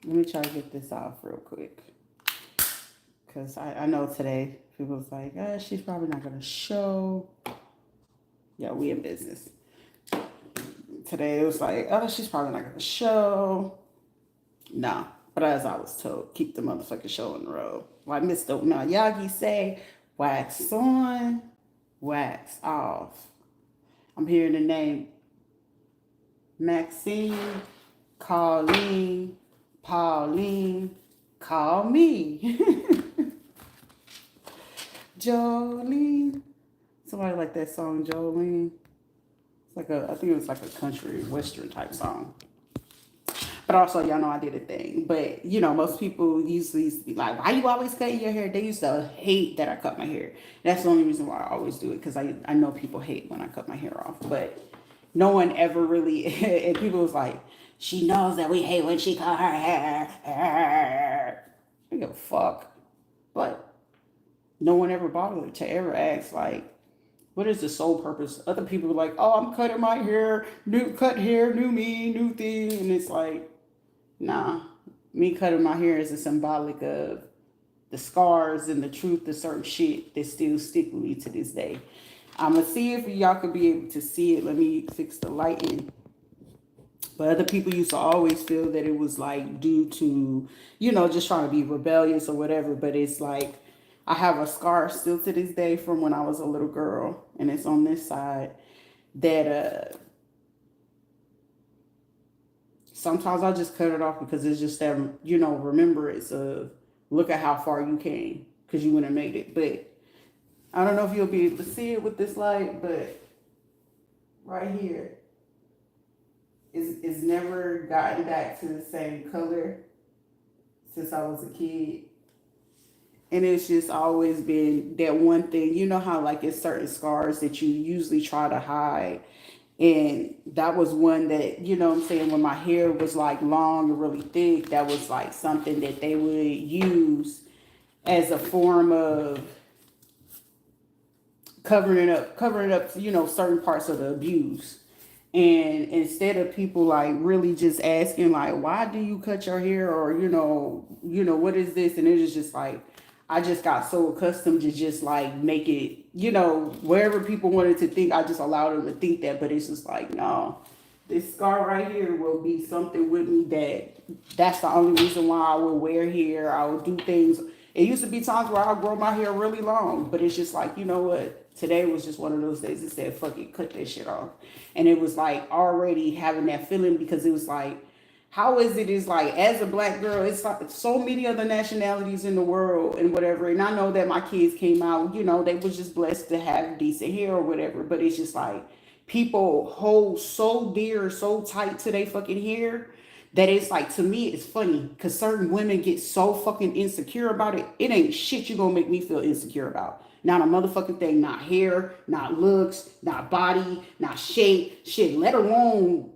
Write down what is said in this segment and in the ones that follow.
Let me try to get this off real quick. Because I know today people was like, she's probably not going to show. Yeah, we in business. Today it was like, she's probably not going to show. Nah. But as I was told, keep the motherfucking show on the road. Like Mr. Miyagi say, wax on, wax off. I'm hearing the name Maxine, Colleen, Pauline, call me. Jolene. Somebody like that song, Jolene. It's like I think it was like a country western type song. But also, y'all know I did a thing. But, most people usually used to be like, why you always cutting your hair? They used to hate that I cut my hair. That's the only reason why I always do it, because I know people hate when I cut my hair off. But no one ever really, and people was like, she knows that we hate when she cut her hair. I don't give a fuck. But no one ever bothered to ever ask, like, what is the sole purpose? Other people are like, oh, I'm cutting my hair, new cut hair, new me, new thing. And it's like, nah, me cutting my hair is a symbolic of the scars and the truth of certain shit that still stick with me to this day. I'm going to see if y'all could be able to see it. Let me fix the lighting. But other people used to always feel that it was like due to, just trying to be rebellious or whatever. But it's like, I have a scar still to this day from when I was a little girl. And it's on this side that sometimes I just cut it off because it's just that, remembrance of look at how far you came because you wouldn't have made it. But I don't know if you'll be able to see it with this light, but right here is never gotten back to the same color since I was a kid. And it's just always been that one thing. You know how like it's certain scars that you usually try to hide. And that was one that, what I'm saying, when my hair was like long and really thick, that was like something that they would use as a form of covering up, certain parts of the abuse. And instead of people like really just asking like, why do you cut your hair? Or, what is this? And it was just like, I just got so accustomed to just like make it, wherever people wanted to think, I just allowed them to think that. But it's just like, no, this scar right here will be something with me that's the only reason why I will wear hair. I will do things. It used to be times where I'll grow my hair really long, but it's just like, you know what? Today was just one of those days that said, fuck it, cut that shit off. And it was like already having that feeling because it was like, how is it is like as a black girl, it's like so many other nationalities in the world and whatever. And I know that my kids came out, they was just blessed to have decent hair or whatever. But it's just like people hold so dear, so tight to their fucking hair that it's like, to me, it's funny because certain women get so fucking insecure about it. It ain't shit you gonna make me feel insecure about. Not a motherfucking thing, not hair, not looks, not body, not shape, shit, let alone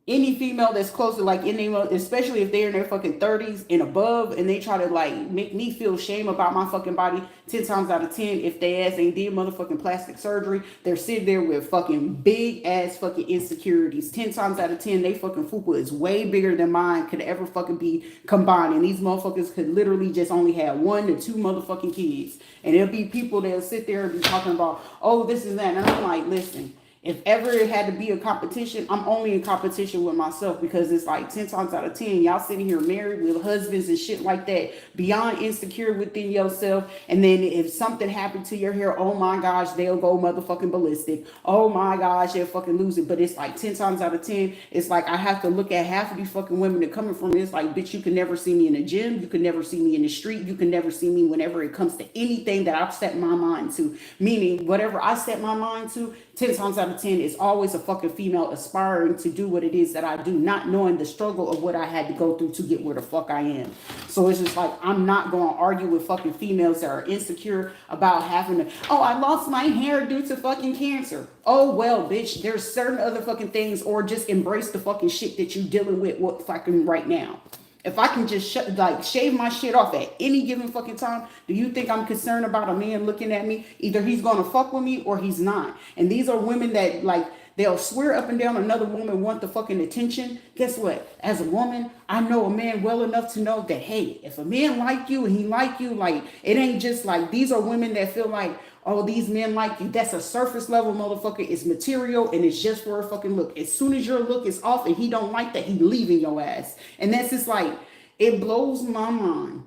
any female that's close to like especially if they're in their fucking 30s and above and they try to like make me feel shame about my fucking body 10 times out of 10. If they ass ain't did motherfucking plastic surgery, they're sitting there with fucking big ass fucking insecurities. 10 times out of 10, they fucking fupa is way bigger than mine could ever fucking be combined. And these motherfuckers could literally just only have 1 to 2 motherfucking kids. And there'll be people that'll sit there and be talking about, oh, this is that. And I'm like, listen, if ever it had to be a competition, I'm only in competition with myself because it's like 10 times out of 10, y'all sitting here married with husbands and shit like that, beyond insecure within yourself. And then if something happened to your hair, oh my gosh, they'll go motherfucking ballistic. Oh my gosh, they'll fucking lose it. But it's like 10 times out of 10, it's like I have to look at half of these fucking women that coming from this. Like, bitch, you can never see me in the gym. You can never see me in the street. You can never see me whenever it comes to anything that I've set my mind to. Meaning, whatever I set my mind to, 10 times out of 10, it's always a fucking female aspiring to do what it is that I do, not knowing the struggle of what I had to go through to get where the fuck I am. So it's just like, I'm not going to argue with fucking females that are insecure about having to, oh, I lost my hair due to fucking cancer. Oh, well, bitch, there's certain other fucking things, or just embrace the fucking shit that you dealing with what fucking right now. If I can just shave my shit off at any given fucking time, do you think I'm concerned about a man looking at me? Either he's gonna fuck with me or he's not. And these are women that like They'll swear up and down another woman want the fucking attention. Guess what? As a woman, I know a man well enough to know that, hey, if a man like you and he like you, like, it ain't just like, these are women that feel like, oh, these men like you. That's a surface level motherfucker. It's material and it's just for a fucking look. As soon as your look is off and he don't like that, he leaving your ass. And that's just like, it blows my mind.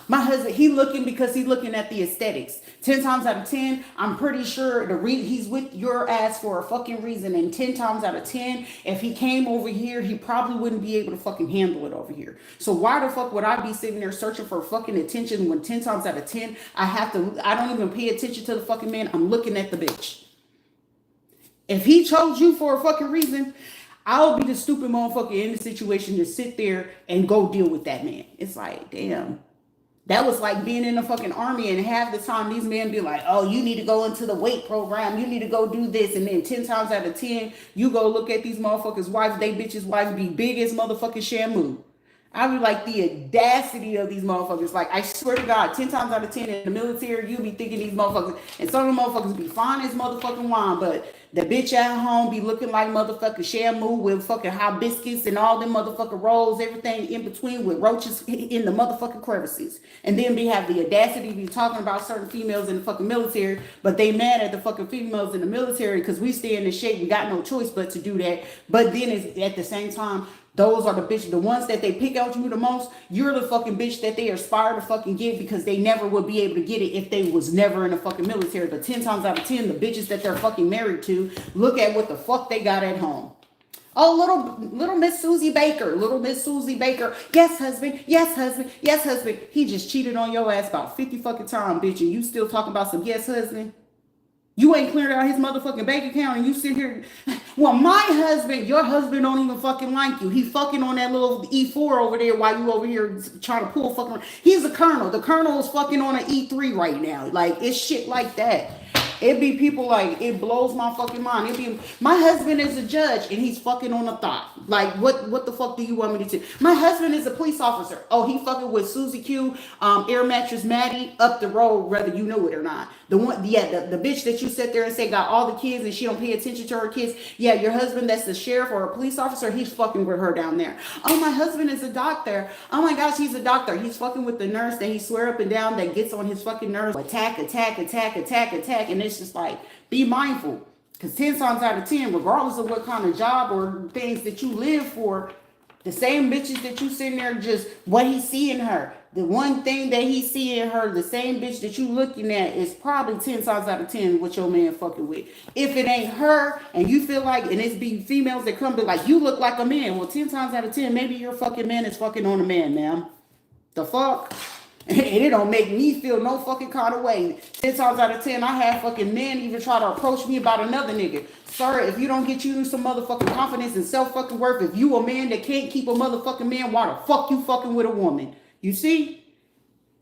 My husband, he looking because he looking at the aesthetics. 10 times out of 10, I'm pretty sure he's with your ass for a fucking reason. And 10 times out of 10, if he came over here, he probably wouldn't be able to fucking handle it over here. So why the fuck would I be sitting there searching for fucking attention when 10 times out of 10, I don't even pay attention to the fucking man. I'm looking at the bitch. If he chose you for a fucking reason, I'll be the stupid motherfucker in the situation to sit there and go deal with that man. It's like, damn. That was like being in the fucking army, and half the time these men be like, oh, you need to go into the weight program. You need to go do this. And then 10 times out of 10, you go look at these motherfuckers' wives. They bitches' wives be big as motherfucking Shamu. I be like, the audacity of these motherfuckers. Like, I swear to God, 10 times out of 10 in the military, you be thinking these motherfuckers, and some of the motherfuckers be fine as motherfucking wine, but the bitch at home be looking like motherfucking Shamu with fucking hibiscus and all them motherfucking rolls, everything in between with roaches in the motherfucking crevices. And then we have the audacity to be talking about certain females in the fucking military, but they mad at the fucking females in the military because we stay in the shape. We got no choice but to do that. But then it's, at the same time, those are the bitches, the ones that they pick out you the most. You're the fucking bitch that they aspire to fucking get because they never would be able to get it if they was never in the fucking military. But 10 times out of 10, the bitches that they're fucking married to, look at what the fuck they got at home. Oh, little Miss Susie Baker, little Miss Susie Baker. Yes, husband. Yes, husband. Yes, husband. He just cheated on your ass about 50 fucking times, bitch. And you still talking about some yes, husband? You ain't cleared out his motherfucking bank account and you sit here. Well, my husband, your husband don't even fucking like you. He fucking on that little E4 over there while you over here trying to pull fucking. He's a colonel. The colonel is fucking on an E3 right now. Like, it's shit like that. It be people like, it blows my fucking mind. It be, my husband is a judge and he's fucking on a thought. Like, what the fuck do you want me to do? My husband is a police officer. Oh, he fucking with Susie Q, Air Mattress Maddie up the road, whether you know it or not. The one, yeah, the bitch that you sit there and say got all the kids and she don't pay attention to her kids. Yeah, your husband that's the sheriff or a police officer, he's fucking with her down there. Oh, my husband is a doctor. Oh my gosh, he's a doctor. He's fucking with the nurse that he swear up and down that gets on his fucking nerves. Attack, and it's just like, be mindful. Because 10 times out of 10, regardless of what kind of job or things that you live for, the same bitches that you sitting there just what he see in her. The one thing that he see in her, the same bitch that you looking at is probably 10 times out of 10 what your man fucking with. If it ain't her and you feel like, and it's be females that come to like, you look like a man. Well, 10 times out of 10, maybe your fucking man is fucking on a man, ma'am. The fuck? And it don't make me feel no fucking kind of way. 10 times out of 10, I have fucking men even try to approach me about another nigga. Sir, if you don't get you some motherfucking confidence and self-fucking worth, if you a man that can't keep a motherfucking man, why the fuck you fucking with a woman? You see?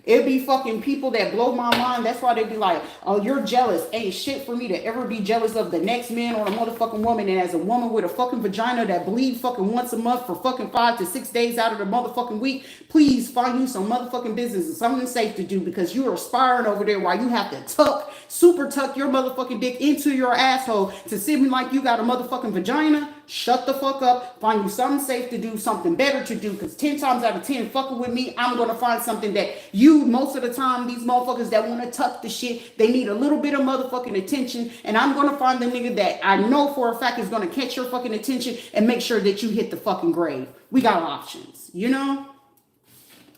It be fucking people that blow my mind. That's why they be like, oh, you're jealous. Ain't shit for me to ever be jealous of the next man or a motherfucking woman. And as a woman with a fucking vagina that bleeds fucking once a month for fucking 5 to 6 days out of the motherfucking week, please find you some motherfucking business and something safe to do because you're aspiring over there while you have to super tuck your motherfucking dick into your asshole to seem like you got a motherfucking vagina. Shut the fuck up. Find you something safe to do, something better to do. Because 10 times out of 10, fucking with me, I'm going to find something that you, most of the time, these motherfuckers that want to tuck the shit, they need a little bit of motherfucking attention. And I'm going to find the nigga that I know for a fact is going to catch your fucking attention and make sure that you hit the fucking grave. We got options, you know?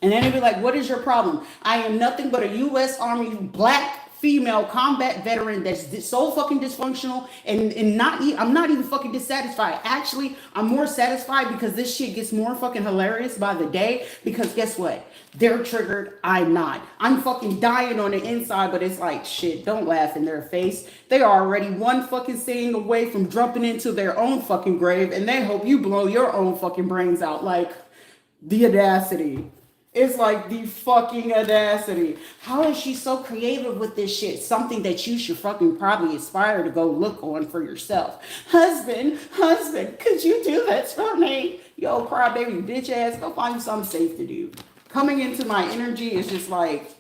And then they be like, what is your problem? I am nothing but a U.S. Army black female combat veteran that's so fucking dysfunctional and I'm not even fucking dissatisfied. Actually, I'm more satisfied because this shit gets more fucking hilarious by the day because guess what? They're triggered. I'm not. I'm fucking dying on the inside, but it's like, shit, don't laugh in their face. They are already one fucking saying away from jumping into their own fucking grave and they hope you blow your own fucking brains out. Like, the audacity. It's like the fucking audacity. How is she so creative with this shit? Something that you should fucking probably aspire to go look on for yourself. Husband, could you do this for me? Yo, crybaby bitch ass, go find you something safe to do. Coming into my energy is just like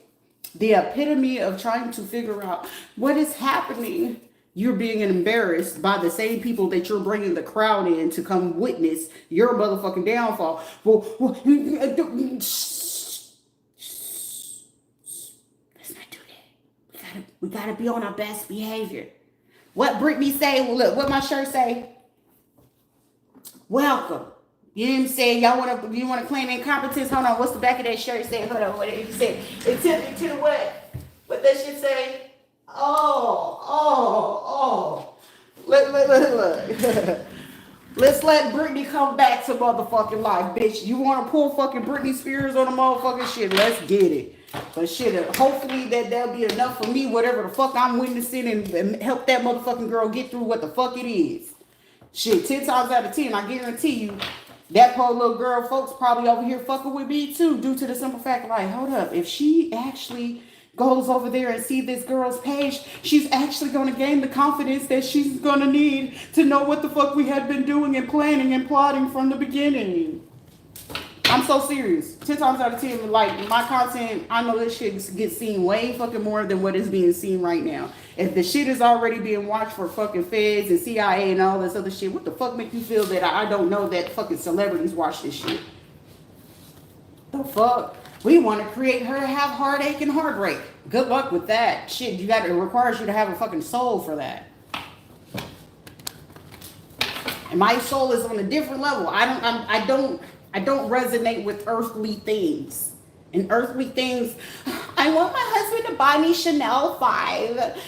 the epitome of trying to figure out what is happening. You're being embarrassed by the same people that you're bringing the crowd in to come witness your motherfucking downfall. Well, let's not do that. We gotta be on our best behavior. What Brittany say? Well, look, what my shirt say? Welcome. You know what I'm saying? You wanna claim incompetence? Hold on, what's the back of that shirt say? Hold on, what it say? It's to the what? What that shit say? Oh. Look. Let's let Britney come back to motherfucking life, bitch. You want to pull fucking Britney Spears on the motherfucking shit? Let's get it. But shit, hopefully that'll be enough for me, whatever the fuck I'm witnessing, and help that motherfucking girl get through what the fuck it is. Shit, 10 times out of 10, I guarantee you, that poor little girl, folks probably over here fucking with me too, due to the simple fact, like, hold up, if she actually goes over there and see this girl's page, she's actually going to gain the confidence that she's going to need to know what the fuck we had been doing and planning and plotting from the beginning. I'm so serious. 10 times out of 10, like, my content, I know this shit gets seen way fucking more than what is being seen right now. If the shit is already being watched for fucking feds and CIA and all this other shit, what the fuck make you feel that I don't know that fucking celebrities watch this shit? The fuck? We want to create her to have heartache and heartbreak. Good luck with that. Shit, it requires you to have a fucking soul for that. And my soul is on a different level. I don't resonate with earthly things. And earthly things, I want my husband to buy me Chanel 5.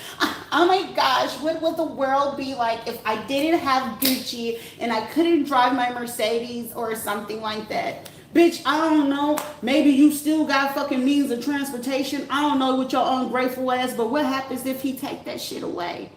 Oh my gosh, what would the world be like if I didn't have Gucci and I couldn't drive my Mercedes or something like that? Bitch, I don't know. Maybe you still got fucking means of transportation. I don't know what your ungrateful ass, but what happens if he take that shit away?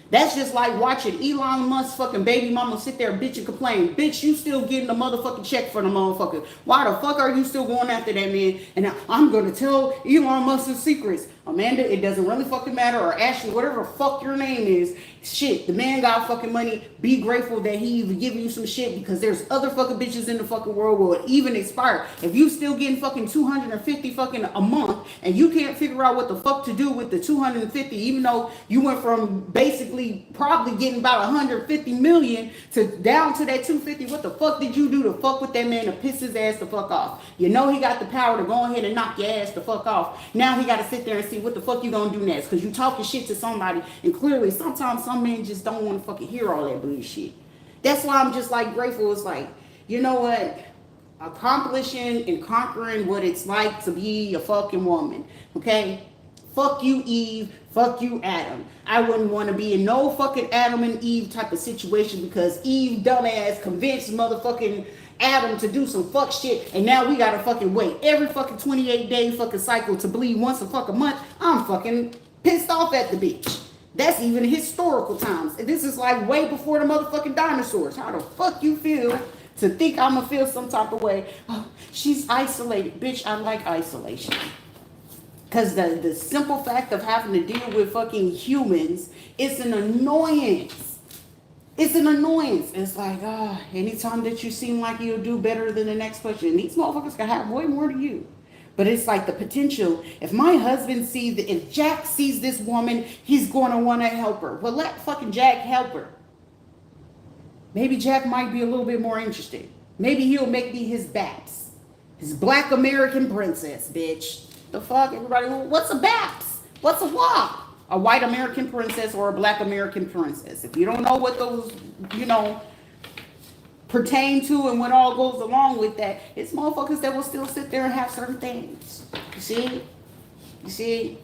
That's just like watching Elon Musk's fucking baby mama sit there bitch and complain. Bitch, you still getting the motherfucking check for the motherfucker. Why the fuck are you still going after that man? And now I'm going to tell Elon Musk's secrets. Amanda, it doesn't really fucking matter. Or Ashley, whatever the fuck your name is. Shit, the man got fucking money. Be grateful that he even giving you some shit, because there's other fucking bitches in the fucking world will even expire. If you still getting fucking 250 fucking a month and you can't figure out what the fuck to do with the 250, even though you went from basically probably getting about 150 million to down to that 250, what the fuck did you do to fuck with that man to piss his ass the fuck off? You know he got the power to go ahead and knock your ass the fuck off. Now he got to sit there and see what the fuck you gonna do next, because you talking shit to somebody, and clearly sometimes some men just don't want to fucking hear all that bullshit. That's why I'm just like grateful. It's like, you know what, accomplishing and conquering what it's like to be a fucking woman. Okay, fuck you Eve, fuck you Adam. I wouldn't want to be in no fucking Adam and Eve type of situation, because Eve dumbass convinced motherfucking Adam to do some fuck shit, and now we gotta fucking wait every fucking 28-day fucking cycle to bleed once a fucking month. I'm fucking pissed off at the bitch. That's even historical times. This is like way before the motherfucking dinosaurs. How the fuck you feel to think I'm gonna feel some type of way? Oh, she's isolated. Bitch, I like isolation. Because the simple fact of having to deal with fucking humans is an annoyance. It's an annoyance. It's like, anytime that you seem like you'll do better than the next person, these motherfuckers can have way more to you. But it's like the potential. If my husband sees, if Jack sees this woman, he's going to want to help her. Well, let fucking Jack help her. Maybe Jack might be a little bit more interested. Maybe he'll make me his Baps. His black American princess, bitch. The fuck, everybody, what's a Baps? What's a WAP? A white American princess or a black American princess. If you don't know what those, pertain to and what all goes along with that, it's motherfuckers that will still sit there and have certain things. You see?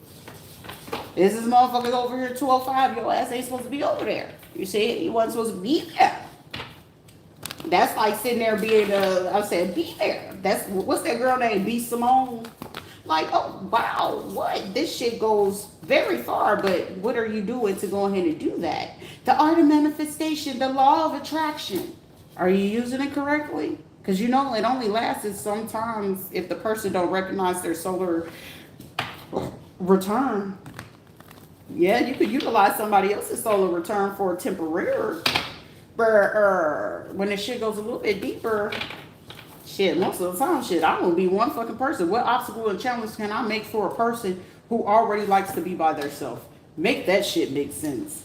This is motherfuckers over here 205. Your ass ain't supposed to be over there. You see? You wasn't supposed to be there. That's like sitting there being, I said, be there. That's, what's that girl named? B. Simone? Like, oh, wow, what? This shit goes very far, but what are you doing to go ahead and do that? The art of manifestation, the law of attraction. Are you using it correctly? Because it only lasts sometimes if the person don't recognize their solar return. Yeah, you could utilize somebody else's solar return for a temporary. But when the shit goes a little bit deeper, shit, most of the time, shit, I'm gonna be one fucking person. What obstacle and challenge can I make for a person who already likes to be by themselves? Make that shit make sense.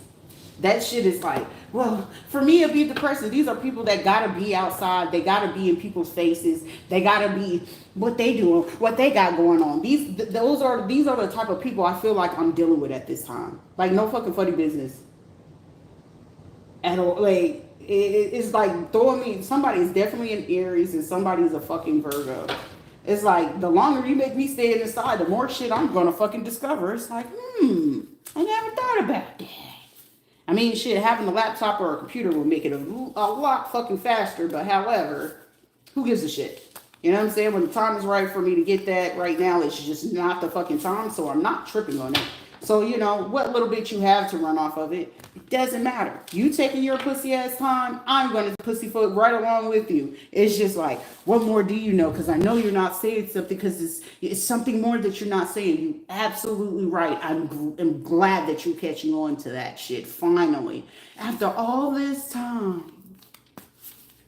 That shit is like, well, for me, it'd be depressing. These are people that gotta be outside. They gotta be in people's faces. They gotta be what they doing, what they got going on. These are the type of people I feel like I'm dealing with at this time. Like, no fucking funny business at all. Like, it's like throwing me. Somebody is definitely an Aries and somebody's a fucking Virgo. It's like the longer you make me stay inside, the more shit I'm gonna fucking discover. It's like, I never thought about that. I mean, shit, having a laptop or a computer will make it a lot fucking faster, but however, who gives a shit? You know what I'm saying? When the time is right for me to get that, right now, it's just not the fucking time, so I'm not tripping on it. So, you know, what little bit you have to run off of it, it doesn't matter. You taking your pussy ass time, I'm going to pussyfoot right along with you. It's just like, what more do you know? Because I know you're not saying something because it's something more that you're not saying. You absolutely right. I'm glad that you're catching on to that shit, finally. After all this time,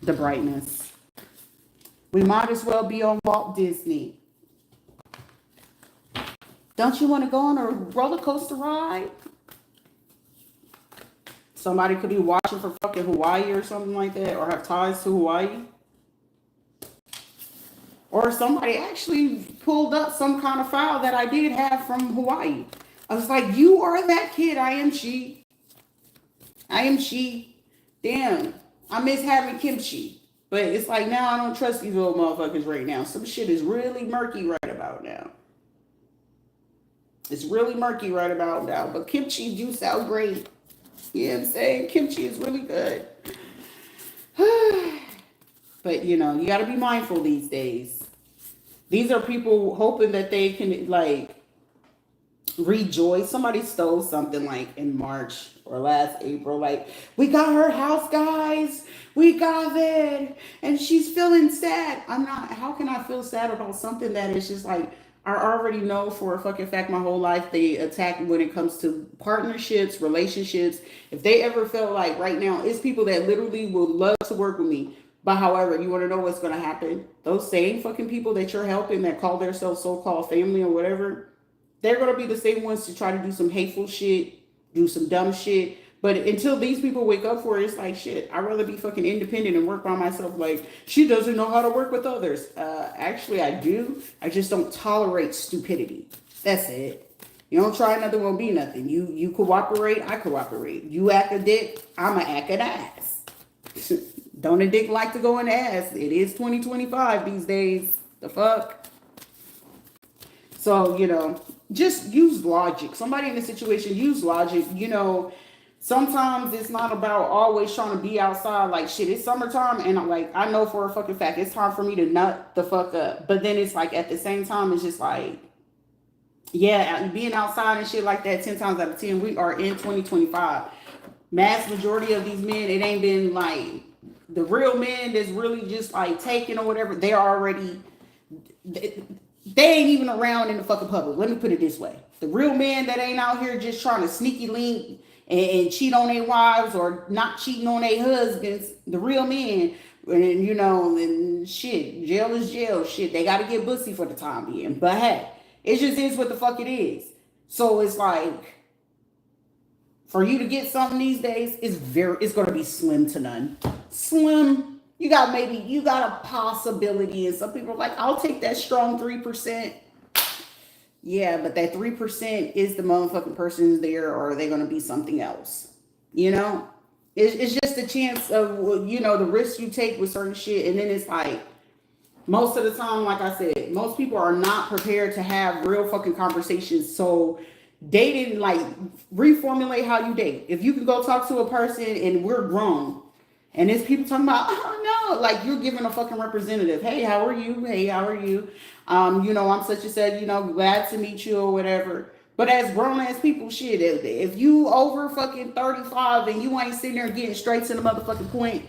the brightness. We might as well be on Walt Disney. Don't you want to go on a roller coaster ride? Somebody could be watching for fucking Hawaii or something like that, or have ties to Hawaii. Or somebody actually pulled up some kind of file that I did have from Hawaii. I was like, you are that kid. I am she. I am she. Damn. I miss having kimchi. But it's like, now I don't trust these little motherfuckers right now. Some shit is really murky right about now. It's really murky right about now. But kimchi do sound great. You know what I'm saying? Kimchi is really good. But, you know, you got to be mindful these days. These are people hoping that they can, like, rejoice. Somebody stole something, like, in March or last April. Like, we got her house, guys. We got it. And she's feeling sad. I'm not. How can I feel sad about something that is just, like, I already know for a fucking fact my whole life they attack when it comes to partnerships, relationships. If they ever felt like right now, it's people that literally would love to work with me. But however, you want to know what's going to happen? Those same fucking people that you're helping that call themselves so-called family or whatever, they're going to be the same ones to try to do some hateful shit, do some dumb shit. But until these people wake up for it, it's like, shit, I'd rather be fucking independent and work by myself. Like, she doesn't know how to work with others. Actually, I do. I just don't tolerate stupidity. That's it. You don't try nothing, won't be nothing. You cooperate, I cooperate. You act a dick, I'ma act an ass. Don't a dick like to go in the ass? It is 2025 these days. The fuck? So, you know, just use logic. Somebody in a situation, use logic. You know, sometimes it's not about always trying to be outside. Like, shit, it's summertime, and I know for a fucking fact it's time for me to nut the fuck up. But then it's like, at the same time, it's just like, yeah, being outside and shit like that, 10 times out of 10, we are in 2025. Mass majority of these men, it ain't been like the real men that's really just like taking or whatever. They're already, they ain't even around in the fucking public. Let me put it this way. The real men that ain't out here just trying to sneaky link and cheat on their wives or not cheating on their husbands, the real men, and you know, and shit, jail is jail. Shit, they got to get bussy for the time being. But hey, it just is what the fuck it is. So it's like, for you to get something these days, it's going to be slim to none. Slim. You got a possibility. And some people are like, I'll take that strong 3%. Yeah, but that 3% is the motherfucking person there, or are they going to be something else? You know? It's just a chance of, you know, the risks you take with certain shit. And then it's like, most of the time, like I said, most people are not prepared to have real fucking conversations. So dating, like, reformulate how you date. If you can go talk to a person and we're grown, and there's people talking about, oh no, like you're giving a fucking representative. Hey, how are you? Hey, how are you? You know, I'm such and such, you know, glad to meet you or whatever. But as grown ass people, shit, if you over fucking 35 and you ain't sitting there getting straight to the motherfucking point,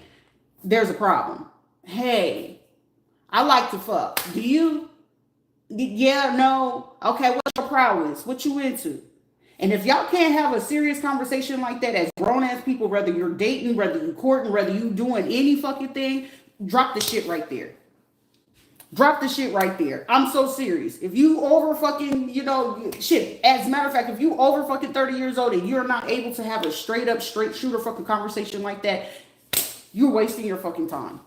there's a problem. Hey, I like to fuck. Do you? Yeah, no. Okay, what's your prowess? What you into? And if y'all can't have a serious conversation like that as grown-ass people, whether you're dating, whether you courting, whether you doing any fucking thing, drop the shit right there. Drop the shit right there. I'm so serious. If you over fucking, shit. As a matter of fact, if you over fucking 30 years old and you're not able to have a straight up, straight shooter fucking conversation like that, you're wasting your fucking time.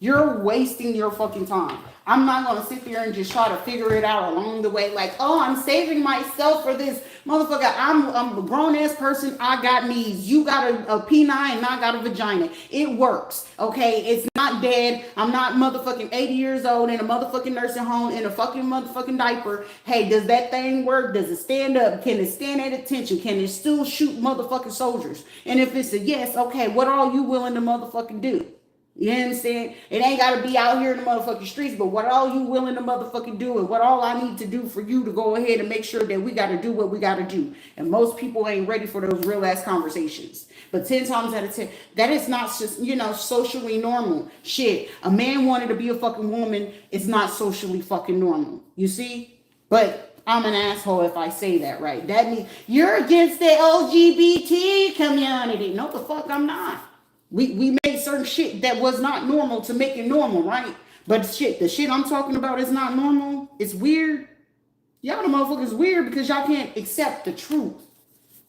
You're wasting your fucking time. I'm not going to sit there and just try to figure it out along the way. Like, oh, I'm saving myself for this. Motherfucker, I'm a grown-ass person. I got knees. You got a penile and I got a vagina. It works, okay? It's not dead. I'm not motherfucking 80 years old in a motherfucking nursing home in a fucking motherfucking diaper. Hey, does that thing work? Does it stand up? Can it stand at attention? Can it still shoot motherfucking soldiers? And if it's a yes, okay, what are you willing to motherfucking do? You know what I'm saying? It ain't got to be out here in the motherfucking streets, but what all you willing to motherfucking do and what all I need to do for you to go ahead and make sure that we got to do what we got to do. And most people ain't ready for those real ass conversations. But 10 times out of 10, that is not just, socially normal. Shit, a man wanting to be a fucking woman is not socially fucking normal. You see? But I'm an asshole if I say that, right? That means you're against the LGBT community. No, the fuck I'm not. We made certain shit that was not normal to make it normal, right? But the shit I'm talking about is not normal. It's weird. Y'all the motherfuckers weird because y'all can't accept the truth.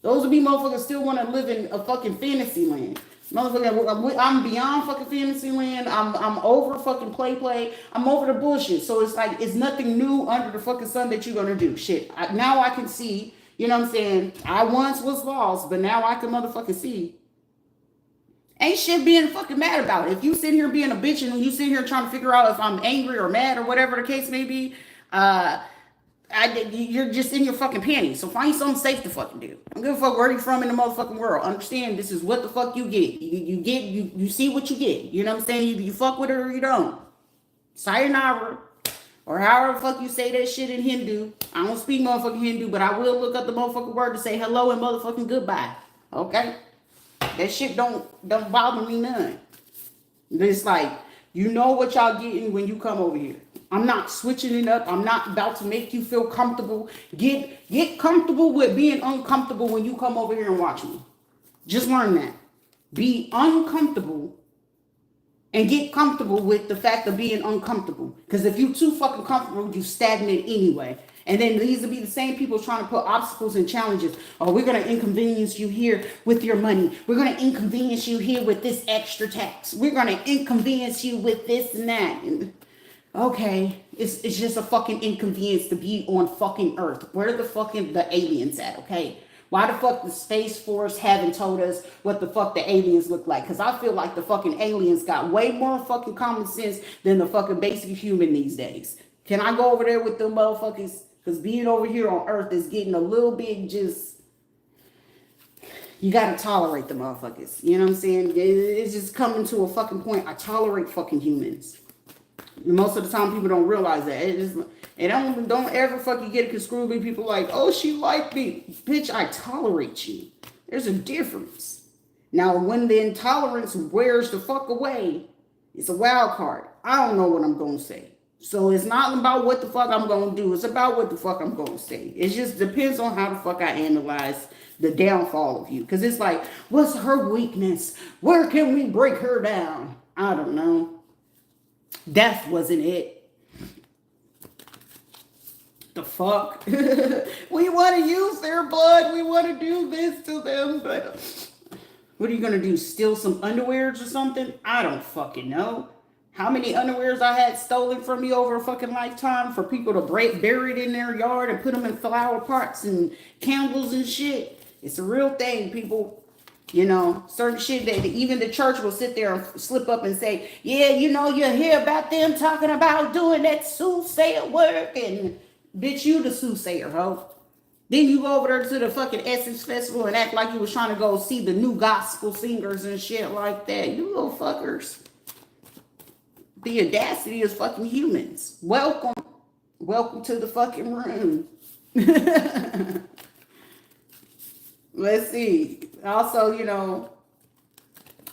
Those would be motherfuckers still want to live in a fucking fantasy land. Motherfucker, I'm beyond fucking fantasy land. I'm over fucking play. I'm over the bullshit. So it's like, it's nothing new under the fucking sun that you're going to do. Shit. Now I can see, you know what I'm saying? I once was lost, but now I can motherfucking see. Ain't shit being fucking mad about it. If you sit here being a bitch and you sit here trying to figure out if I'm angry or mad or whatever the case may be, you're just in your fucking panties. So find something safe to fucking do. I don't give a fuck where you from in the motherfucking world. Understand this is what the fuck you get. You see what you get. You know what I'm saying? You fuck with it or you don't. Sayonara. Or however the fuck you say that shit in Hindu. I don't speak motherfucking Hindu, but I will look up the motherfucking word to say hello and motherfucking goodbye. Okay? That shit don't bother me none. It's like, you know what y'all getting when you come over here. I'm not switching it up. I'm not about to make you feel comfortable. Get comfortable with being uncomfortable when you come over here and watch me. Just learn that. Be uncomfortable and get comfortable with the fact of being uncomfortable. Because if you too fucking comfortable, you stagnant anyway. And then these will be the same people trying to put obstacles and challenges. Oh, we're going to inconvenience you here with your money. We're going to inconvenience you here with this extra tax. We're going to inconvenience you with this and that. And, okay, it's just a fucking inconvenience to be on fucking Earth. Where the fucking the aliens at, okay? Why the fuck the Space Force haven't told us what the fuck the aliens look like? Because I feel like the fucking aliens got way more fucking common sense than the fucking basic human these days. Can I go over there with them motherfuckers? Because being over here on Earth is getting a little bit just, you got to tolerate the motherfuckers. You know what I'm saying? It's just coming to a fucking point. I tolerate fucking humans. Most of the time people don't realize that. Don't ever fucking get it construed with people like, oh, she liked me. Bitch, I tolerate you. There's a difference. Now, when the intolerance wears the fuck away, it's a wild card. I don't know what I'm going to say. So it's not about what the fuck I'm going to do. It's about what the fuck I'm going to say. It just depends on how the fuck I analyze the downfall of you. Because it's like, what's her weakness? Where can we break her down? I don't know. Death wasn't it. The fuck? We want to use their blood. We want to do this to them. But what are you going to do? Steal some underwears or something? I don't fucking know. How many underwears I had stolen from me over a fucking lifetime for people to bury it in their yard and put them in flower pots and candles and shit. It's a real thing, people. Certain shit that even the church will sit there and slip up and say, yeah, you hear about them talking about doing that soothsayer work. And bitch, you the soothsayer, ho. Then you go over there to the fucking Essence Festival and act like you was trying to go see the new gospel singers and shit like that. You little fuckers. The audacity is fucking humans. Welcome to the fucking room. Let's see. Also,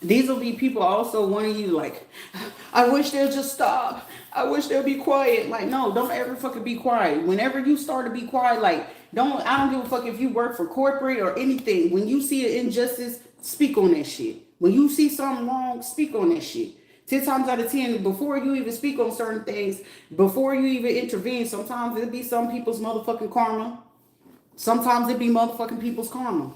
these will be people also wanting you like, I wish they'll just stop. I wish they'll be quiet. Like, no, don't ever fucking be quiet. Whenever you start to be quiet, like, I don't give a fuck if you work for corporate or anything. When you see an injustice, speak on that shit. When you see something wrong, speak on that shit. 10 times out of 10, before you even speak on certain things, before you even intervene, sometimes it'll be some people's motherfucking karma. Sometimes it be motherfucking people's karma.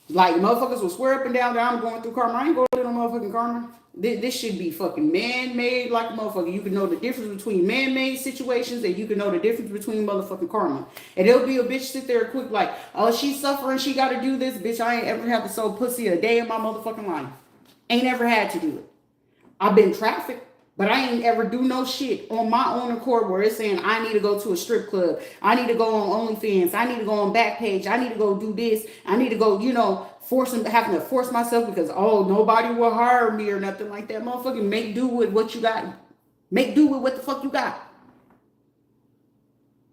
Like, motherfuckers will swear up and down that I'm going through karma. I ain't going through no motherfucking karma. This should be fucking man-made like a motherfucker. You can know the difference between man-made situations and you can know the difference between motherfucking karma. And it'll be a bitch sit there quick like, oh, she's suffering, she got to do this. Bitch, I ain't ever had to sold pussy a day in my motherfucking life. Ain't ever had to do it. I've been trafficked, but I ain't ever do no shit on my own accord where it's saying I need to go to a strip club. I need to go on OnlyFans. I need to go on Backpage. I need to go do this. I need to go, having to force myself because, oh, nobody will hire me or nothing like that. Motherfucking make do with what you got. Make do with what the fuck you got.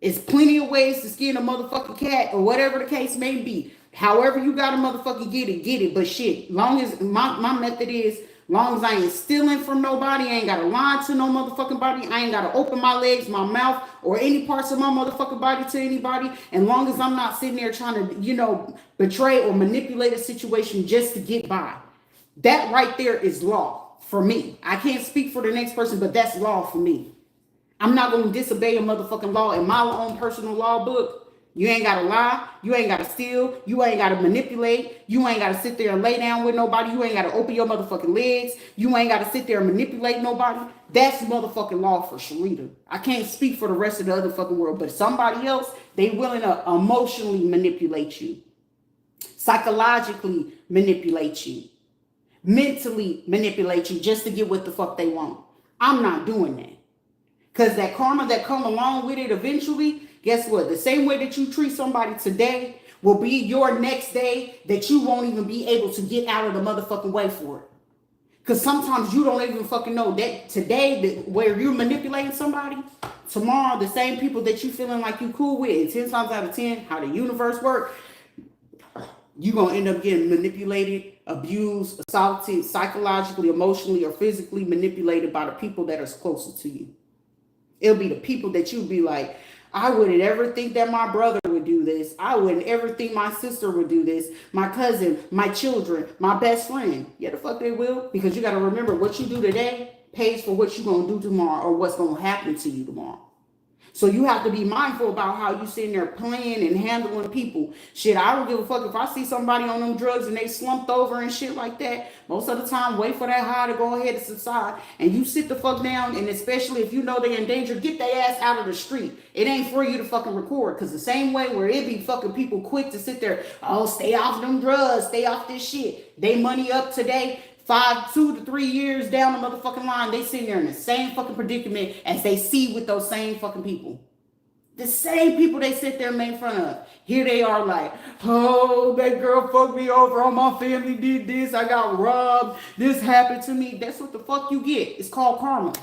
It's plenty of ways to skin a motherfucking cat or whatever the case may be. However you got to motherfucking get it. But shit, long as my method is, long as I ain't stealing from nobody, I ain't got to lie to no motherfucking body, I ain't got to open my legs, my mouth, or any parts of my motherfucking body to anybody, and long as I'm not sitting there trying to, betray or manipulate a situation just to get by. That right there is law for me. I can't speak for the next person, but that's law for me. I'm not going to disobey a motherfucking law in my own personal law book. You ain't got to lie. You ain't got to steal. You ain't got to manipulate. You ain't got to sit there and lay down with nobody. You ain't got to open your motherfucking legs. You ain't got to sit there and manipulate nobody. That's motherfucking law for Rita. I can't speak for the rest of the other fucking world, but somebody else, they willing to emotionally manipulate you, psychologically manipulate you, mentally manipulate you just to get what the fuck they want. I'm not doing that. Because that karma that come along with it eventually, guess what? The same way that you treat somebody today will be your next day that you won't even be able to get out of the motherfucking way for it. Because sometimes you don't even fucking know that today, where you're manipulating somebody, tomorrow, the same people that you feeling like you cool with, 10 times out of 10, how the universe works, you're going to end up getting manipulated, abused, assaulted, psychologically, emotionally, or physically manipulated by the people that are closest to you. It'll be the people that you'd be like, I wouldn't ever think that my brother would do this. I wouldn't ever think my sister would do this. My cousin, my children, my best friend. Yeah, the fuck they will. Because you got to remember what you do today pays for what you're going to do tomorrow or what's going to happen to you tomorrow. So you have to be mindful about how you sitting there playing and handling people. Shit, I don't give a fuck if I see somebody on them drugs and they slumped over and shit like that. Most of the time, wait for that high to go ahead and subside. And you sit the fuck down, and especially if you know they're in danger, get their ass out of the street. It ain't for you to fucking record. Because the same way where it be fucking people quick to sit there, oh, stay off them drugs, stay off this shit. They money up today. 2 to 3 years down the motherfucking line, they sitting there in the same fucking predicament as they see with those same fucking people. The same people they sit there and make fun of. Here they are like, oh, that girl fucked me over. Oh, my family did this. I got robbed. This happened to me. That's what the fuck you get. It's called karma.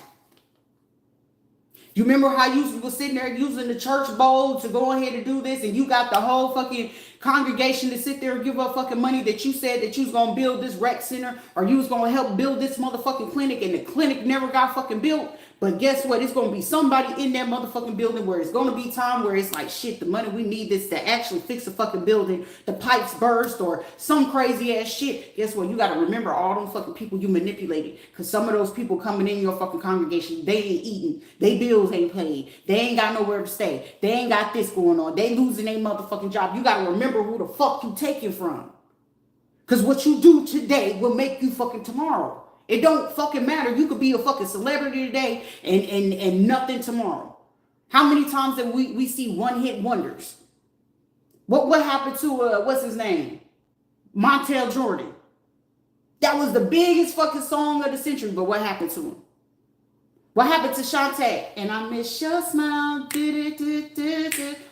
You remember how you was sitting there using the church bowl to go ahead and do this, and you got the whole fucking congregation to sit there and give up fucking money that you said that you was going to build this rec center or you was going to help build this motherfucking clinic, and the clinic never got fucking built. But guess what? It's going to be somebody in that motherfucking building where it's going to be time where it's like, shit, the money we need this to actually fix a fucking building. The pipes burst or some crazy ass shit. Guess what? You got to remember all them fucking people you manipulated. Because some of those people coming in your fucking congregation, they ain't eating. They bills ain't paid. They ain't got nowhere to stay. They ain't got this going on. They losing their motherfucking job. You got to remember who the fuck you taking from. Because what you do today will make you fucking tomorrow. It don't fucking matter. You could be a fucking celebrity today and nothing tomorrow. How many times have we see one hit wonders? What happened to what's his name? Montel Jordan. That was the biggest fucking song of the century, but what happened to him? What happened to Shantae? And I miss your smile.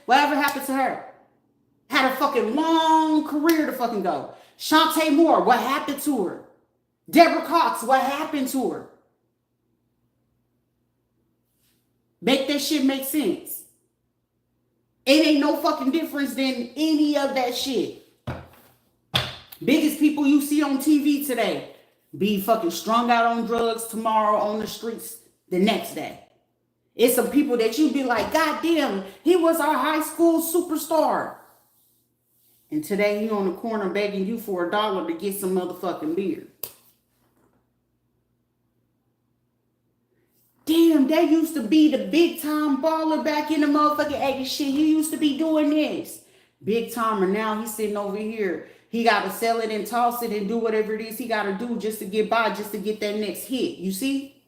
Whatever happened to her? Had a fucking long career to fucking go. Shantae Moore, what happened to her? Deborah Cox, what happened to her? Make that shit make sense. It ain't no fucking difference than any of that shit. Biggest people you see on TV today be fucking strung out on drugs tomorrow on the streets the next day. It's some people that you be like, God damn, he was our high school superstar. And today he on the corner begging you for $1 to get some motherfucking beer. Damn, that used to be the big time baller back in the motherfucking 80s shit. He used to be doing this. Big timer. Now he's sitting over here. He got to sell it and toss it and do whatever it is he got to do just to get by, just to get that next hit. You see?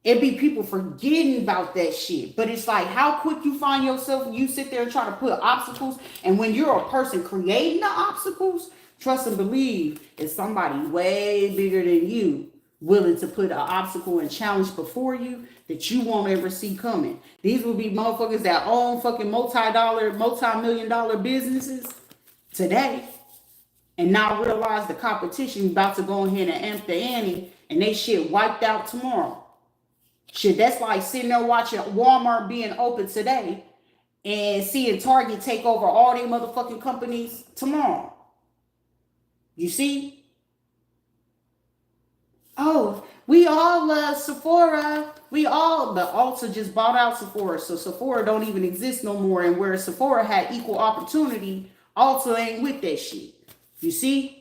It be people forgetting about that shit. But it's like how quick you find yourself when you sit there and try to put obstacles. And when you're a person creating the obstacles, trust and believe it's somebody way bigger than you willing to put an obstacle and challenge before you that you won't ever see coming. These will be motherfuckers that own fucking multi-million-dollar businesses today and now realize the competition about to go ahead and amp the ante and they shit wiped out tomorrow. Shit, that's like sitting there watching Walmart being open today and seeing Target take over all their motherfucking companies tomorrow. You see? Oh, we all love Sephora. But Ulta just bought out Sephora. So Sephora don't even exist no more. And where Sephora had equal opportunity, Ulta ain't with that shit. You see?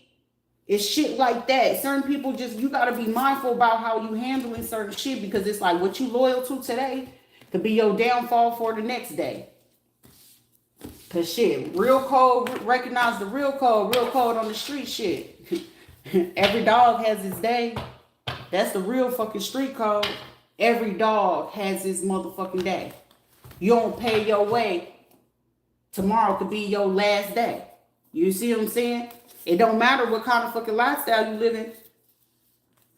It's shit like that. Certain people you got to be mindful about how you handling certain shit because it's like what you loyal to today could be your downfall for the next day. Because shit, real code, recognize the real code on the street shit. Every dog has its day. That's the real fucking street code. Every dog has his motherfucking day. You don't pay your way, tomorrow could be your last day. You see what I'm saying? It don't matter what kind of fucking lifestyle you live in.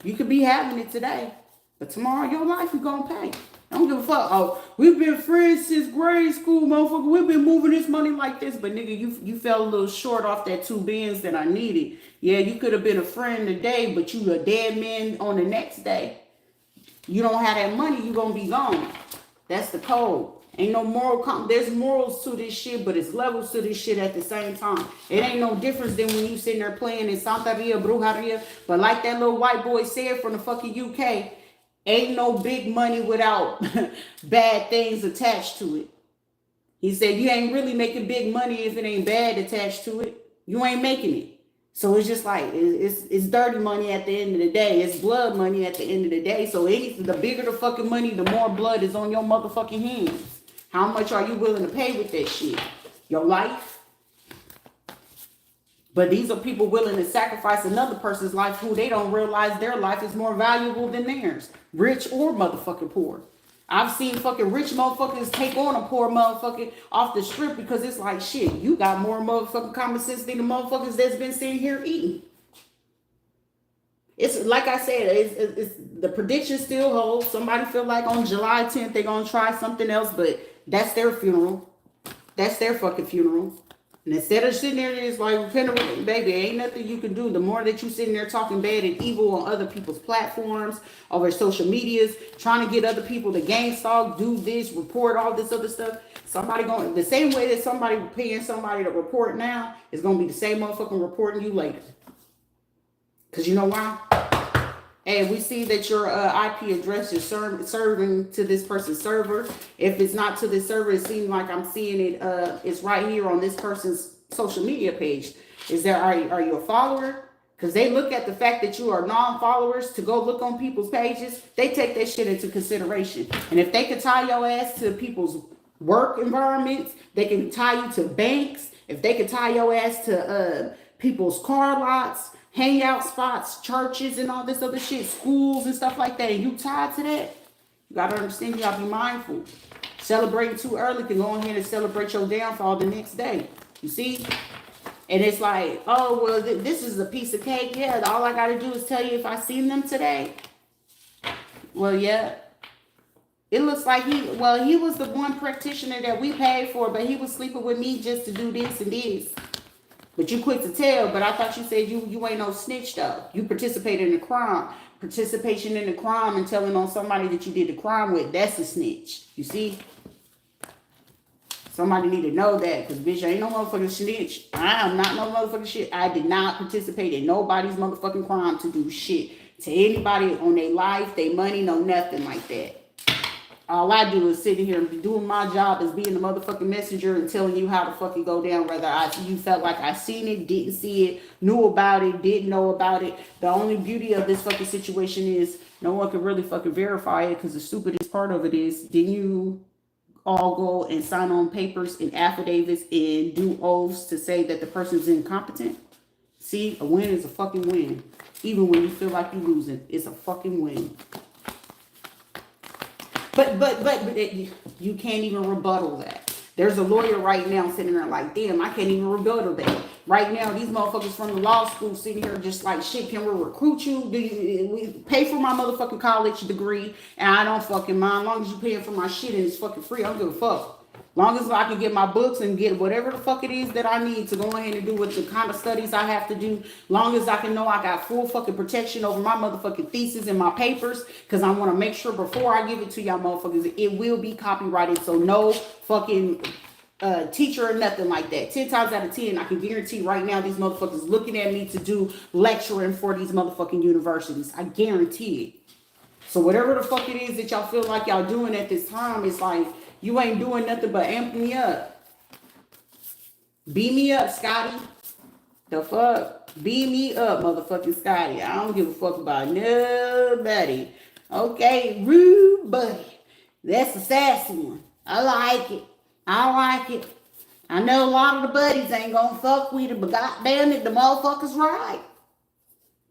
You could be having it today, but tomorrow your life you gonna pay. I don't give a fuck. Oh, we've been friends since grade school, motherfucker. We've been moving this money like this, but nigga, you fell a little short off that 2 bands that I needed. Yeah, you could have been a friend today, but you a dead man on the next day. You don't have that money, you gonna be gone. That's the code. Ain't no there's morals to this shit, but it's levels to this shit at the same time. It ain't no difference than when you sitting there playing in Santeria, Brujeria. But like that little white boy said from the fucking UK, ain't no big money without bad things attached to it. He said you ain't really making big money if it ain't bad attached to it. You ain't making it. So it's just like, it's dirty money at the end of the day. It's blood money at the end of the day. So the bigger the fucking money, the more blood is on your motherfucking hands. How much are you willing to pay with that shit? Your life? But these are people willing to sacrifice another person's life who they don't realize their life is more valuable than theirs. Rich or motherfucking poor. I've seen fucking rich motherfuckers take on a poor motherfucker off the strip because it's like, shit, you got more motherfucking common sense than the motherfuckers that's been sitting here eating. It's like I said, it's the prediction still holds. Somebody feel like on July 10th they're going to try something else, but that's their funeral. That's their fucking funeral. And instead of sitting there just like, baby, ain't nothing you can do. The more that you sitting there talking bad and evil on other people's platforms, over social medias, trying to get other people to gang stalk, do this, report all this other stuff. Somebody going, the same way that somebody paying somebody to report now is going to be the same motherfucking reporting you later. Because you know why? And we see that your IP address is serving to this person's server. If it's not to this server, it seems like I'm seeing it. It's right here on this person's social media page. Are you a follower? Because they look at the fact that you are non-followers to go look on people's pages. They take that shit into consideration. And if they could tie your ass to people's work environments, they can tie you to banks. If they could tie your ass to people's car lots, hangout spots, churches, and all this other shit, schools and stuff like that, and you tied to that, you gotta understand, you gotta be mindful. Celebrating too early can go ahead and celebrate your downfall the next day. You see? And it's like, oh, well, this is a piece of cake. Yeah, all I gotta do is tell you if I seen them today. Well, yeah. It looks like he was the one practitioner that we paid for, but he was sleeping with me just to do this and this. But you quick to tell, but I thought you said you ain't no snitch though. You participated in the crime. Participation in the crime and telling on somebody that you did the crime with, that's a snitch. You see? Somebody need to know that, because bitch, I ain't no motherfucking snitch. I am not no motherfucking shit. I did not participate in nobody's motherfucking crime to do shit to anybody on their life, their money, no nothing like that. All I do is sit here and be doing my job as being the motherfucking messenger and telling you how to fucking go down, whether you felt like I seen it, didn't see it, knew about it, didn't know about it. The only beauty of this fucking situation is no one can really fucking verify it, because the stupidest part of it is, didn't you all go and sign on papers and affidavits and do oaths to say that the person's incompetent? See, a win is a fucking win. Even when you feel like you're losing, it's a fucking win. But you can't even rebuttal that. There's a lawyer right now sitting there like, damn, I can't even rebuttal that. Right now, these motherfuckers from the law school sitting here just like, shit, can we recruit you? Do you pay for my motherfucking college degree? And I don't fucking mind. As long as you paying for my shit and it's fucking free, I don't give a fuck. Long as I can get my books and get whatever the fuck it is that I need to go ahead and do with the kind of studies I have to do. Long as I can know I got full fucking protection over my motherfucking thesis and my papers. Because I want to make sure before I give it to y'all motherfuckers, it will be copyrighted. So no fucking teacher or nothing like that. 10 times out of 10, I can guarantee right now these motherfuckers looking at me to do lecturing for these motherfucking universities. I guarantee it. So whatever the fuck it is that y'all feel like y'all doing at this time, it's like, you ain't doing nothing but amp me up. Beat me up, Scotty. The fuck? Beat me up, motherfucking Scotty. I don't give a fuck about nobody. Okay, rude buddy. That's a sassy one. I like it. I like it. I know a lot of the buddies ain't gonna fuck with it, but goddamn it, the motherfucker's right.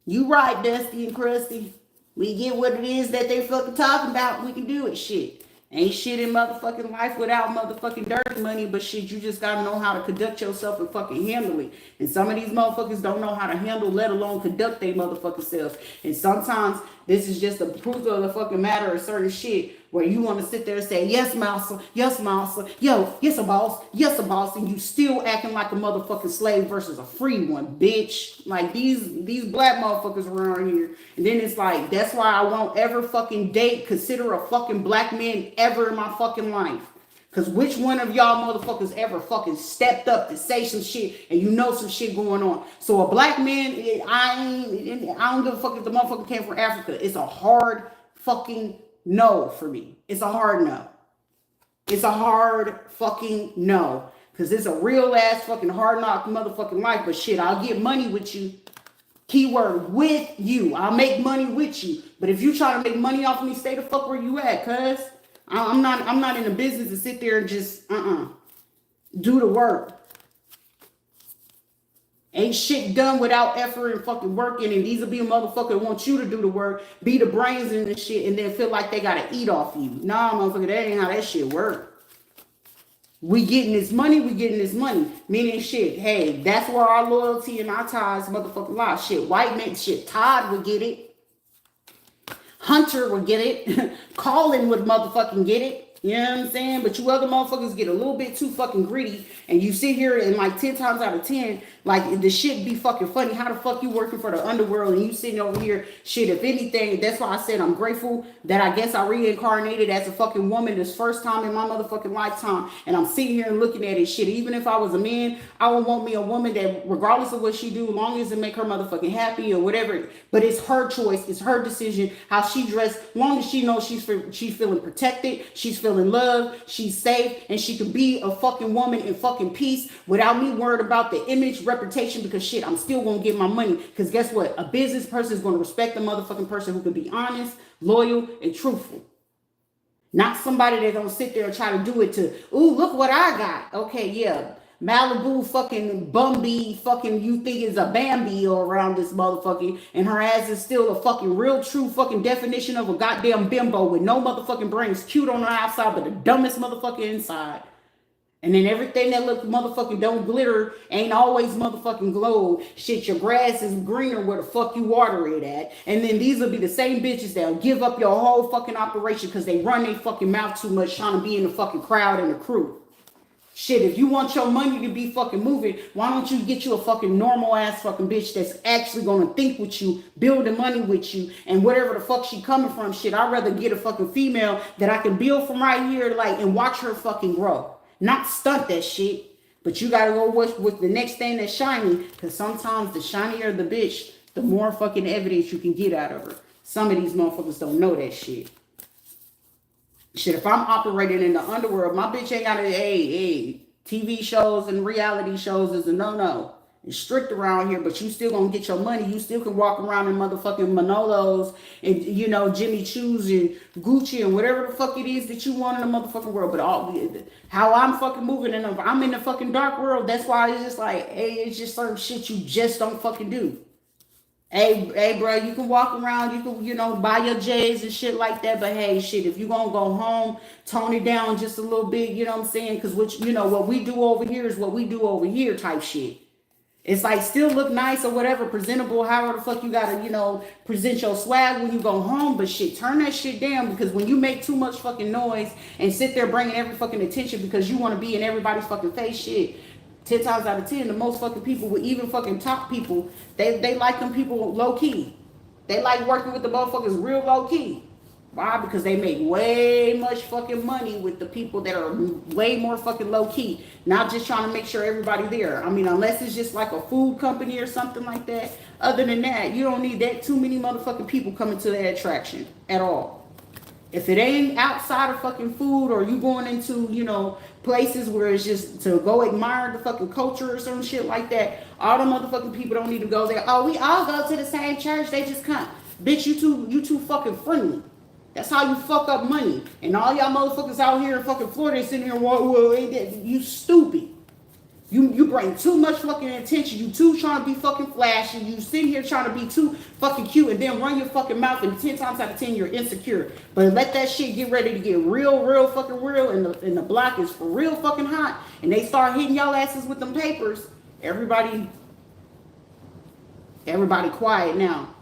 You right, Dusty and Krusty. We get what it is that they fucking talking about. We can do it, shit. Ain't shit in motherfucking life without motherfucking dirty money, but shit, you just gotta know how to conduct yourself and fucking handle it. And some of these motherfuckers don't know how to handle, let alone conduct their motherfucking selves. And sometimes this is just the proof of the fucking matter of certain shit where you want to sit there and say, yes, master, yo, yes, a boss, and you still acting like a motherfucking slave versus a free one, bitch. Like these black motherfuckers around here. And then it's like, that's why I won't ever fucking consider a fucking black man ever in my fucking life. Because which one of y'all motherfuckers ever fucking stepped up to say some shit and you know some shit going on? So a black man, I don't give a fuck if the motherfucker came from Africa. It's a hard fucking no for me. It's a hard no. It's a hard fucking no. Because it's a real ass fucking hard knock motherfucking life. But shit, I'll get money with you. Keyword, with you. I'll make money with you. But if you try to make money off of me, stay the fuck where you at, cuz. I'm not in the business to sit there and just do the work. Ain't shit done without effort and fucking working, and these will be a motherfucker that want you to do the work, be the brains in this shit, and then feel like they gotta eat off you. Nah, motherfucker, that ain't how that shit work. We getting this money, Meaning shit, hey, that's where our loyalty and our ties motherfucking lie. Shit, white man, shit, Todd would get it. Hunter would get it. Colin would motherfucking get it. You know what I'm saying? But you other motherfuckers get a little bit too fucking greedy, and you sit here and like 10 times out of 10, like the shit be fucking funny. How the fuck you working for the underworld and you sitting over here? Shit, if anything, that's why I said I'm grateful that I guess I reincarnated as a fucking woman this first time in my motherfucking lifetime. And I'm sitting here and looking at it. Shit, even if I was a man, I would want me a woman that regardless of what she do, long as it make her motherfucking happy or whatever. But it's her choice. It's her decision how she dressed. Long as she knows she's feeling protected, she's feeling love, she's safe, and she can be a fucking woman in fucking peace without me worried about the image, reputation, because shit, I'm still gonna get my money. Because guess what? A business person is gonna respect the motherfucking person who can be honest, loyal, and truthful. Not somebody that's gonna sit there and try to do it to, ooh, look what I got. Okay, yeah. Malibu fucking Bumby fucking you think is a Bambi or around this motherfucking, and her ass is still a fucking real true fucking definition of a goddamn bimbo with no motherfucking brains, cute on the outside but the dumbest motherfucker inside. And then everything that looks motherfucking don't glitter ain't always motherfucking glow. Shit, your grass is greener where the fuck you water it at. And then these will be the same bitches that'll give up your whole fucking operation because they run their fucking mouth too much trying to be in the fucking crowd and the crew. Shit, if you want your money to be fucking moving, why don't you get you a fucking normal ass fucking bitch that's actually gonna think with you, build the money with you, and whatever the fuck she coming from, shit, I'd rather get a fucking female that I can build from right here, like, and watch her fucking grow. Not stunt that shit, but you gotta go with the next thing that's shiny, because sometimes the shinier the bitch, the more fucking evidence you can get out of her. Some of these motherfuckers don't know that shit. Shit, if I'm operating in the underworld, my bitch ain't got to, hey, TV shows and reality shows is a no-no. It's strict around here, but you still gonna get your money. You still can walk around in motherfucking Manolos and, Jimmy Choo's and Gucci and whatever the fuck it is that you want in the motherfucking world. But how I'm fucking moving, and I'm in the fucking dark world, that's why it's just like, hey, it's just certain shit you just don't fucking do. Hey, bro, you can walk around, you can, buy your J's and shit like that, but hey, shit, if you gonna go home, tone it down just a little bit, you know what I'm saying? Because, what we do over here is what we do over here type shit. It's like still look nice or whatever, presentable, however the fuck you gotta, present your swag when you go home, but shit, turn that shit down, because when you make too much fucking noise and sit there bringing every fucking attention because you want to be in everybody's fucking face, shit, 10 times out of 10, the most fucking people, with even fucking top people, they like them people low key. They like working with the motherfuckers real low key. Why? Because they make way much fucking money with the people that are way more fucking low key. Not just trying to make sure everybody there. I mean, unless it's just like a food company or something like that. Other than that, you don't need that too many motherfucking people coming to that attraction at all. If it ain't outside of fucking food, or you going into, places where it's just to go admire the fucking culture or some shit like that, all the motherfucking people don't need to go there. Oh, we all go to the same church, they just come. Bitch, you too fucking friendly. That's how you fuck up money. And all y'all motherfuckers out here in fucking Florida sitting here, well, you stupid. You bring too much fucking attention. You too trying to be fucking flashy. You sitting here trying to be too fucking cute, and then run your fucking mouth, and 10 times out of 10 you're insecure. But let that shit get ready to get real fucking real, and the block is for real fucking hot, and they start hitting y'all asses with them papers. Everybody quiet now.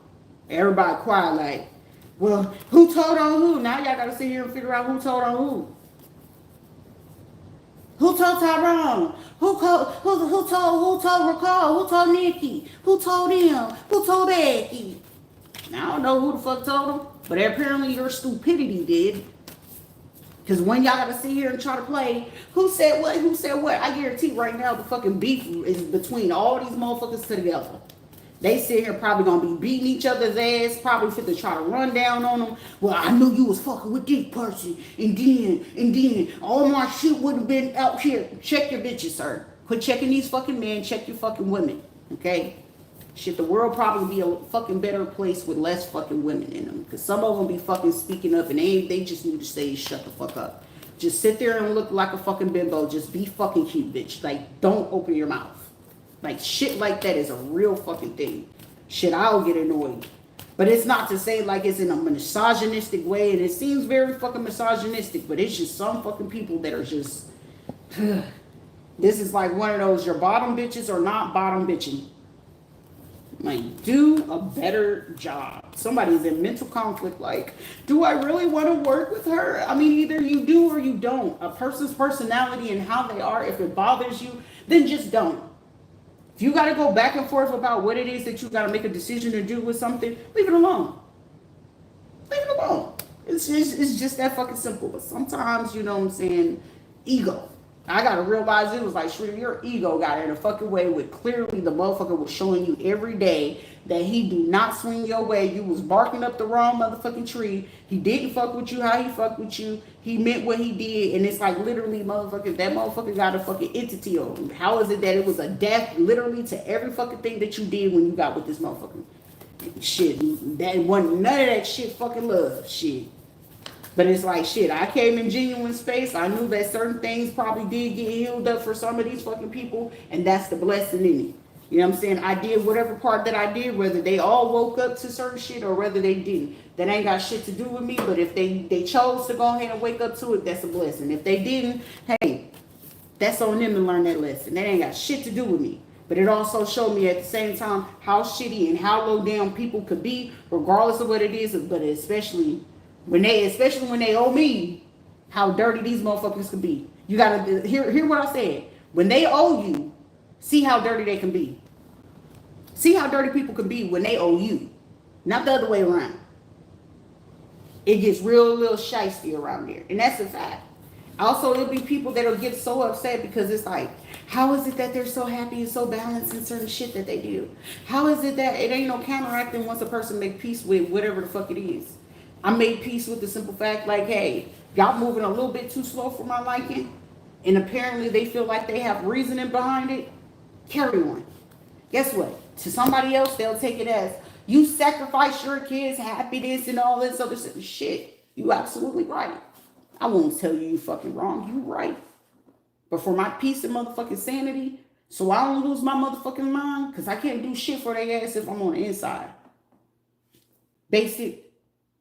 Everybody quiet like, well, who told on who? Now y'all gotta sit here and figure out who told on who. Who told Tyrone? Who told Ricole? Who told Nikki? Who told him? Who told Becky? Now, I don't know who the fuck told them, but apparently your stupidity did. Because when y'all gotta sit here and try to play, who said what? I guarantee right now the fucking beef is between all these motherfuckers together. They sit here probably gonna be beating each other's ass, probably fit to try to run down on them. Well, I knew you was fucking with this person, and then all my shit would have been out here. Check your bitches, sir. Quit checking these fucking men, check your fucking women, okay? Shit, the world probably be a fucking better place with less fucking women in them. Because some of them be fucking speaking up, and they just need to say, shut the fuck up. Just sit there and look like a fucking bimbo. Just be fucking cute, bitch. Like, don't open your mouth. Like, shit like that is a real fucking thing. Shit, I'll get annoyed. But it's not to say like it's in a misogynistic way, and it seems very fucking misogynistic, but it's just some fucking people that are just, this is like one of those, your bottom bitches are not bottom bitching. Like, do a better job. Somebody's in mental conflict, like, do I really want to work with her? I mean, either you do or you don't. A person's personality and how they are, if it bothers you, then just don't. If you got to go back and forth about what it is that you got to make a decision to do with something, leave it alone. Leave it alone. It's just that fucking simple. But sometimes, you know what I'm saying, ego. I got to realize it was like, sure, your ego got in a fucking way with clearly the motherfucker was showing you every day that he do not swing your way. You was barking up the wrong motherfucking tree. He didn't fuck with you how he fucked with you. He meant what he did. And it's like literally motherfucker, that motherfucker got a fucking entity on him. How is it that it was a death literally to every fucking thing that you did when you got with this motherfucker? Shit, that wasn't none of that shit fucking love. Shit. But it's like, shit, I came in genuine space. I knew that certain things probably did get healed up for some of these fucking people. And that's the blessing in it. You know what I'm saying? I did whatever part that I did, whether they all woke up to certain shit or whether they didn't. That ain't got shit to do with me. But if they chose to go ahead and wake up to it, that's a blessing. If they didn't, hey, that's on them to learn that lesson. That ain't got shit to do with me. But it also showed me at the same time how shitty and how low down people could be, regardless of what it is, but especially when they owe me, how dirty these motherfuckers can be. You gotta hear what I said. When they owe you, see how dirty they can be. See how dirty people can be when they owe you. Not the other way around. It gets real little shiesty around there. And that's a fact. Also, it'll be people that'll get so upset because it's like, how is it that they're so happy and so balanced in certain shit that they do? How is it that it ain't no counteracting once a person make peace with whatever the fuck it is? I made peace with the simple fact, like, hey, y'all moving a little bit too slow for my liking, and apparently they feel like they have reasoning behind it. Carry on. Guess what? To somebody else, they'll take it as you sacrifice your kids' happiness and all this other shit. You absolutely right. I won't tell you fucking wrong. You right. But for my peace and motherfucking sanity, so I don't lose my motherfucking mind, because I can't do shit for their ass if I'm on the inside. Basic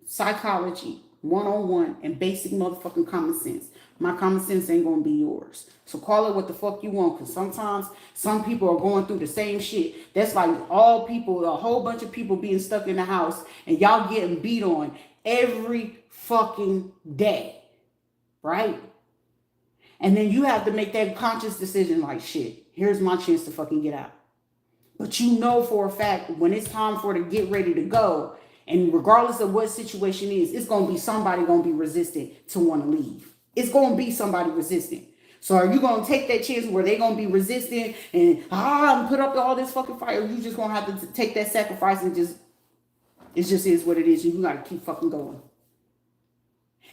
psychology 101 and basic motherfucking common sense. My common sense ain't gonna be yours. So call it what the fuck you want, because sometimes some people are going through the same shit. That's like all people, a whole bunch of people being stuck in the house and y'all getting beat on every fucking day, right? And then you have to make that conscious decision like, shit, here's my chance to fucking get out. But you know for a fact when it's time for it to get ready to go, and regardless of what situation is, it's going to be somebody going to be resistant to want to leave. It's going to be somebody resistant. So are you going to take that chance where they're going to be resistant and put up all this fucking fight? Or you just going to have to take that sacrifice and just, it just is what it is. You got to keep fucking going.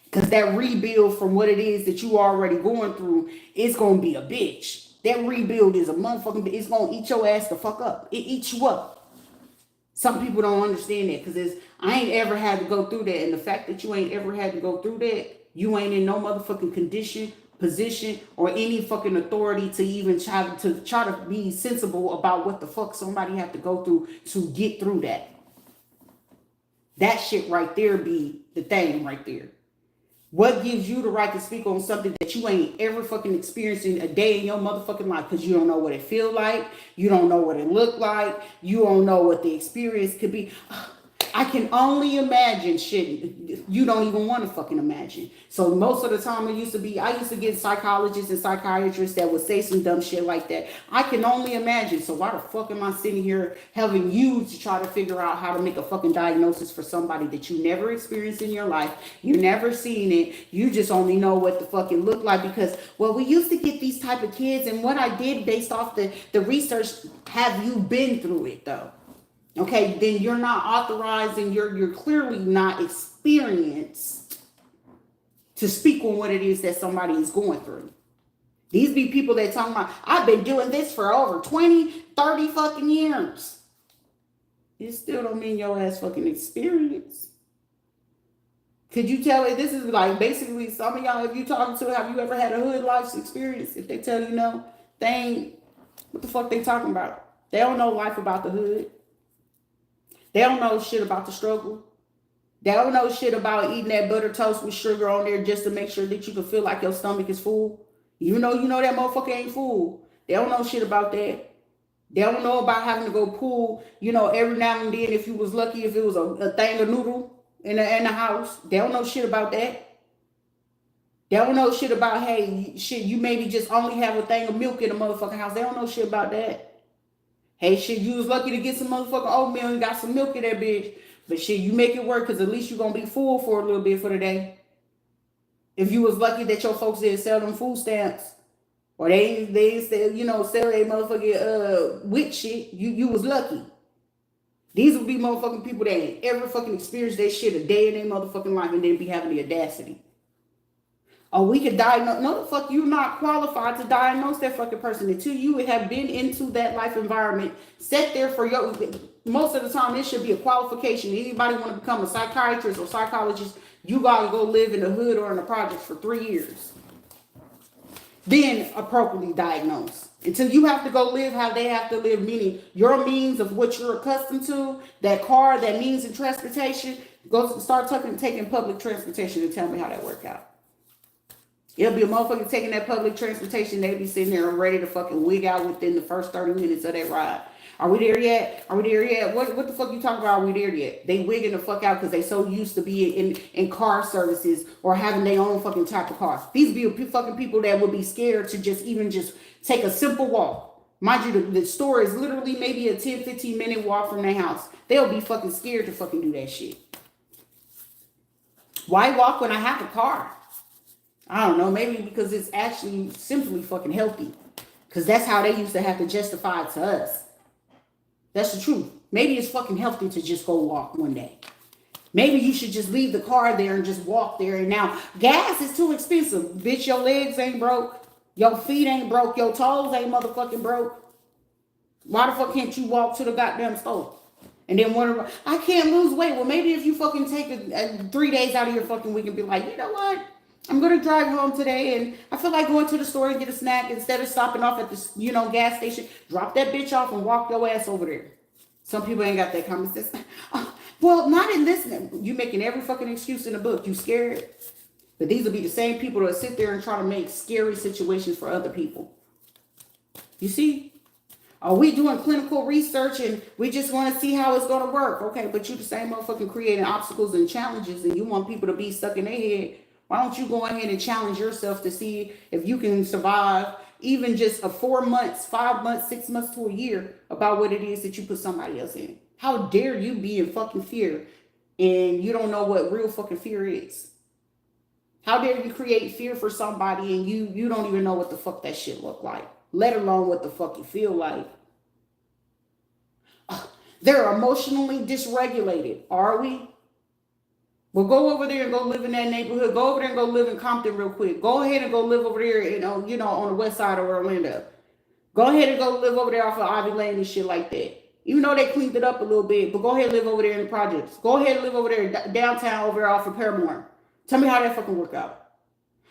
Because that rebuild from what it is that you already going through, it's going to be a bitch. That rebuild is a motherfucking, it's going to eat your ass the fuck up. It eats you up. Some people don't understand that, because I ain't ever had to go through that. And the fact that you ain't ever had to go through that, you ain't in no motherfucking condition, position, or any fucking authority to even try to be sensible about what the fuck somebody have to go through to get through that. That shit right there be the thing right there. What gives you the right to speak on something that you ain't ever fucking experiencing a day in your motherfucking life? Because you don't know what it feel like. You don't know what it look like. You don't know what the experience could be. I can only imagine shit you don't even want to fucking imagine. So most of the time I used to get psychologists and psychiatrists that would say some dumb shit like that. I can only imagine. So why the fuck am I sitting here having you to try to figure out how to make a fucking diagnosis for somebody that you never experienced in your life? You never seen it. You just only know what the fuck it looked like because, well, we used to get these type of kids, and what I did based off the research, have you been through it though? Okay, then you're not authorized and you're clearly not experienced to speak on what it is that somebody is going through. These be people that talking about, I've been doing this for over 20, 30 fucking years. It still don't mean your ass fucking experience. Could you tell me, this is like basically some of y'all, if you talking to, have you ever had a hood life experience? If they tell you no, they ain't, what the fuck they talking about? They don't know life about the hood. They don't know shit about the struggle. They don't know shit about eating that butter toast with sugar on there just to make sure that you can feel like your stomach is full. You know that motherfucker ain't full. They don't know shit about that. They don't know about having to go pull, every now and then, if you was lucky, if it was a thing of noodle in the house. They don't know shit about that. They don't know shit about, hey, shit, you maybe just only have a thing of milk in the motherfucking house. They don't know shit about that. Hey, shit, you was lucky to get some motherfucking oatmeal and got some milk in that bitch. But shit, you make it work because at least you're going to be full for a little bit for the day. If you was lucky that your folks didn't sell them food stamps, or they sell, sell their motherfucking witch shit, you was lucky. These would be motherfucking people that ain't ever fucking experienced that shit a day in their motherfucking life and then be having the audacity. Oh, we could diagnose. No, the fuck, you're not qualified to diagnose that fucking person until you have been into that life environment. Set there for your. Most of the time, it should be a qualification. Anybody want to become a psychiatrist or psychologist, you gotta go live in the hood or in the projects for 3 years. Then appropriately diagnose. Until you have to go live how they have to live, meaning your means of what you're accustomed to, that car, that means of transportation, go start taking public transportation and tell me how that work out. It'll be a motherfucker taking that public transportation. They'll be sitting there ready to fucking wig out within the first 30 minutes of that ride. Are we there yet? Are we there yet? What the fuck you talking about? Are we there yet? They wigging the fuck out because they so used to being in car services or having their own fucking type of car. These be fucking people that would be scared to just take a simple walk. Mind you, the store is literally maybe a 10, 15 minute walk from their house. They'll be fucking scared to fucking do that shit. Why walk when I have a car? I don't know, maybe because it's actually simply fucking healthy. Because that's how they used to have to justify it to us. That's the truth. Maybe it's fucking healthy to just go walk one day. Maybe you should just leave the car there and just walk there. And now gas is too expensive. Bitch, your legs ain't broke. Your feet ain't broke. Your toes ain't motherfucking broke. Why the fuck can't you walk to the goddamn store? And then wonder, I can't lose weight. Well, maybe if you fucking take 3 days out of your fucking week and be like, you know what? I'm gonna drive home today, and I feel like going to the store and get a snack instead of stopping off at the gas station. Drop that bitch off and walk your ass over there. Some people ain't got that common sense. Well, not in this. You making every fucking excuse in the book. You scared, but these will be the same people that sit there and try to make scary situations for other people. You see? Are we doing clinical research and we just want to see how it's going to work? Okay, but you the same motherfucking creating obstacles and challenges, and you want people to be stuck in their head. Why don't you go ahead and challenge yourself to see if you can survive even just a 4 months, 5 months, 6 months to a year about what it is that you put somebody else in? How dare you be in fucking fear and you don't know what real fucking fear is? How dare you create fear for somebody and you don't even know what the fuck that shit look like, let alone what the fuck you feel like? They're emotionally dysregulated. Are we? Well, go over there and go live in that neighborhood. Go over there and go live in Compton real quick. Go ahead and go live over there, on the west side of Orlando. Go ahead and go live over there off of Ivy Lane and shit like that. Even though they cleaned it up a little bit, but go ahead and live over there in the projects. Go ahead and live over there downtown over there off of Paramount. Tell me how that fucking work out.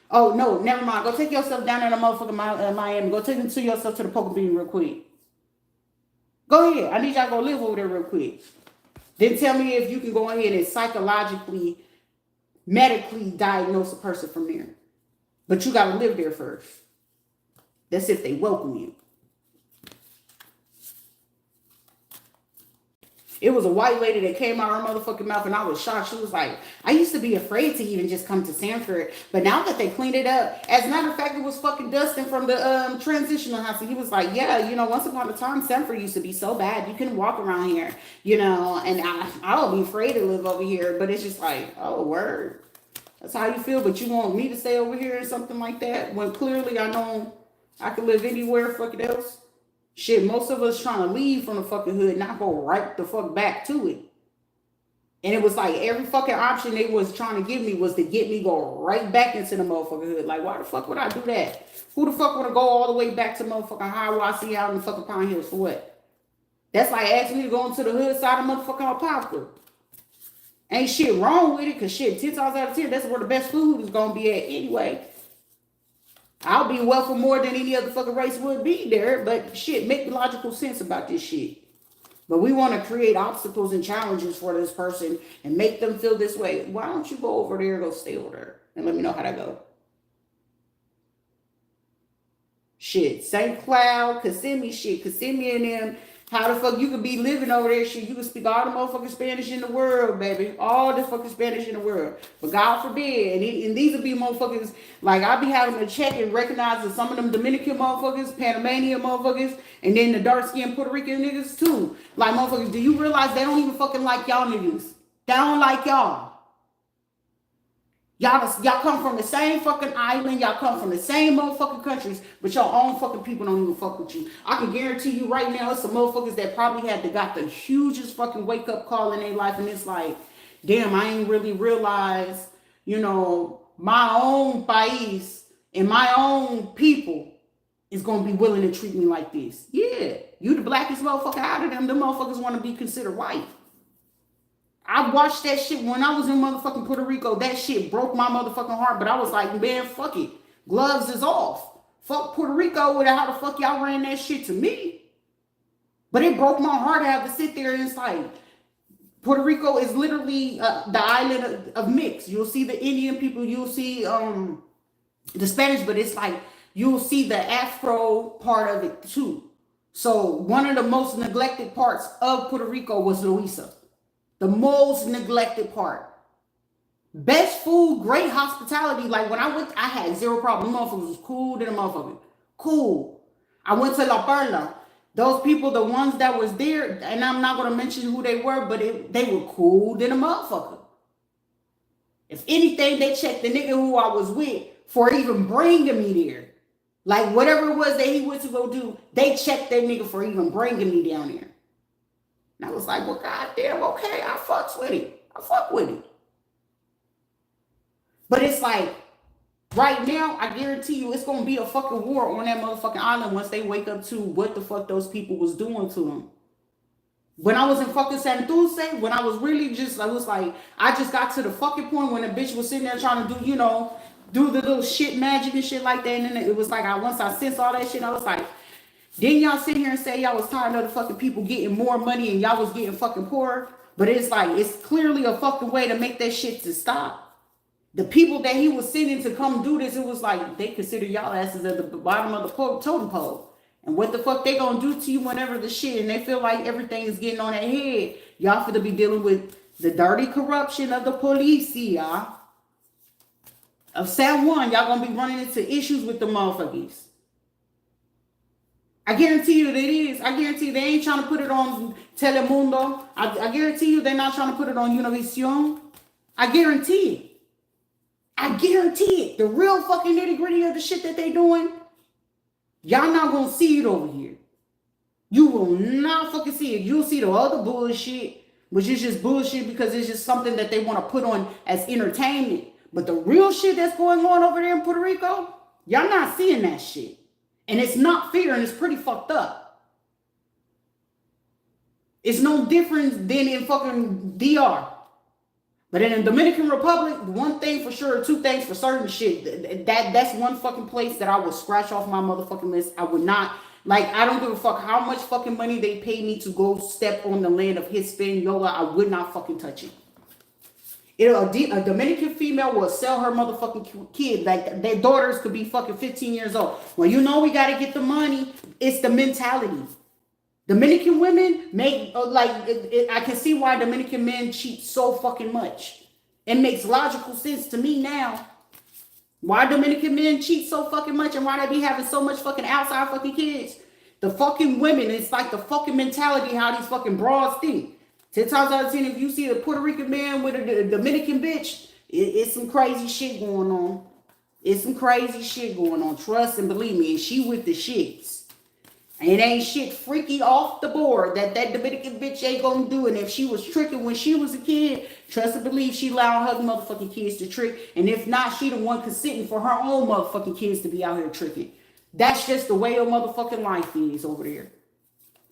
Oh, no, never mind. Go take yourself down there to motherfucking Miami. Go take yourself to the Poker Bean real quick. Go ahead. I need y'all to go live over there real quick. Then tell me if you can go ahead and psychologically, medically diagnose a person from there. But you got to live there first. That's if they welcome you. It was a white lady that came out her motherfucking mouth and I was shocked. She was like, I used to be afraid to even just come to Sanford. But now that they cleaned it up, as a matter of fact, it was fucking Dustin from the transitional house. And he was like, yeah, once upon a time, Sanford used to be so bad. You couldn't walk around here, and I don't be afraid to live over here. But it's just like, oh, word. That's how you feel. But you want me to stay over here or something like that? When clearly I know I can live anywhere fucking else. Shit, most of us trying to leave from the fucking hood, not go right the fuck back to it. And it was like every fucking option they was trying to give me was to get me go right back into the motherfucking hood. Like, why the fuck would I do that? Who the fuck want to go all the way back to motherfucking Hiawassee out in the fucking Pine Hills for what? That's like asking me to go into the hood side of motherfucking Apopka. Ain't shit wrong with it, because shit, 10 times out of 10, that's where the best food is going to be at anyway. I'll be welcome more than any other fucking race would be there, but shit, make logical sense about this shit. But we want to create obstacles and challenges for this person and make them feel this way. Why don't you go over there and go stay over there and let me know how that go? Shit, St. Cloud, Kissimmee shit, Kissimmee and them. How the fuck you could be living over there shit? You can speak all the motherfucking Spanish in the world, baby. All the fucking Spanish in the world. But God forbid, and these will be motherfuckers, like I be having to check and recognize that some of them Dominican motherfuckers, Panamanian motherfuckers, and then the dark-skinned Puerto Rican niggas too. Like motherfuckers, do you realize they don't even fucking like y'all niggas? They don't like y'all. Y'all come from the same fucking island. Y'all come from the same motherfucking countries, but your own fucking people don't even fuck with you. I can guarantee you right now, it's some motherfuckers that probably got the hugest fucking wake up call in their life, and it's like, damn, I ain't really realized, my own país and my own people is gonna be willing to treat me like this. Yeah, you the blackest motherfucker out of them. Them motherfuckers want to be considered white. I watched that shit when I was in motherfucking Puerto Rico. That shit broke my motherfucking heart. But I was like, man, fuck it. Gloves is off. Fuck Puerto Rico with how the fuck y'all ran that shit to me. But it broke my heart to have to sit there and it's like, Puerto Rico is literally the island of mix. You'll see the Indian people. You'll see the Spanish. But it's like, you'll see the Afro part of it too. So one of the most neglected parts of Puerto Rico was Loisa. The most neglected part. Best food, great hospitality. Like when I went, I had zero problem. The motherfuckers was cool than a motherfucker. Cool. I went to La Perla. Those people, the ones that was there, and I'm not going to mention who they were, but they were cool than a motherfucker. If anything, they checked the nigga who I was with for even bringing me there. Like whatever it was that he went to go do, they checked that nigga for even bringing me down there. And I was like, well, goddamn, okay, I fucks with it. I fuck with it. But it's like, right now, I guarantee you it's gonna be a fucking war on that motherfucking island once they wake up to what the fuck those people was doing to them. When I was in fucking San Dulce, when I was really just, I was like, I just got to the fucking point when the bitch was sitting there trying to do, do the little shit magic and shit like that. And then it was like, once I sensed all that shit, I was like, didn't y'all sit here and say y'all was tired of the fucking people getting more money and y'all was getting fucking poorer? But it's like, it's clearly a fucking way to make that shit to stop. The people that he was sending to come do this, it was like, they consider y'all asses at the bottom of the totem pole. And what the fuck they gonna do to you whenever the shit, and they feel like everything is getting on their head. Y'all finna be dealing with the dirty corruption of the policia of San Juan. Y'all gonna be running into issues with the motherfuckers. I guarantee you that it is. I guarantee you they ain't trying to put it on Telemundo. I guarantee you they're not trying to put it on Univision. I guarantee it. I guarantee it. The real fucking nitty gritty of the shit that they doing, y'all not gonna see it over here. You will not fucking see it. You'll see the other bullshit, which is just bullshit because it's just something that they want to put on as entertainment. But the real shit that's going on over there in Puerto Rico, y'all not seeing that shit. And it's not fair and it's pretty fucked up. It's no different than in fucking DR. But in the Dominican Republic, one thing for sure, two things for certain shit. That's one fucking place that I would scratch off my motherfucking list. I would not, like, I don't give a fuck how much fucking money they pay me to go step on the land of Hispaniola. I would not fucking touch it. A Dominican female will sell her motherfucking kid. Like, their daughters could be fucking 15 years old. Well, we got to get the money. It's the mentality. Dominican women make, I can see why Dominican men cheat so fucking much. It makes logical sense to me now. Why Dominican men cheat so fucking much and why they be having so much fucking outside fucking kids. The fucking women, it's like the fucking mentality how these fucking broads think. 10 times out of 10, if you see a Puerto Rican man with a Dominican bitch, it's some crazy shit going on. It's some crazy shit going on. Trust and believe me, and she with the shits. And it ain't shit freaky off the board that Dominican bitch ain't gonna do. And if she was tricking when she was a kid, trust and believe she allowed her motherfucking kids to trick. And if not, she the one consenting for her own motherfucking kids to be out here tricking. That's just the way your motherfucking life is over there.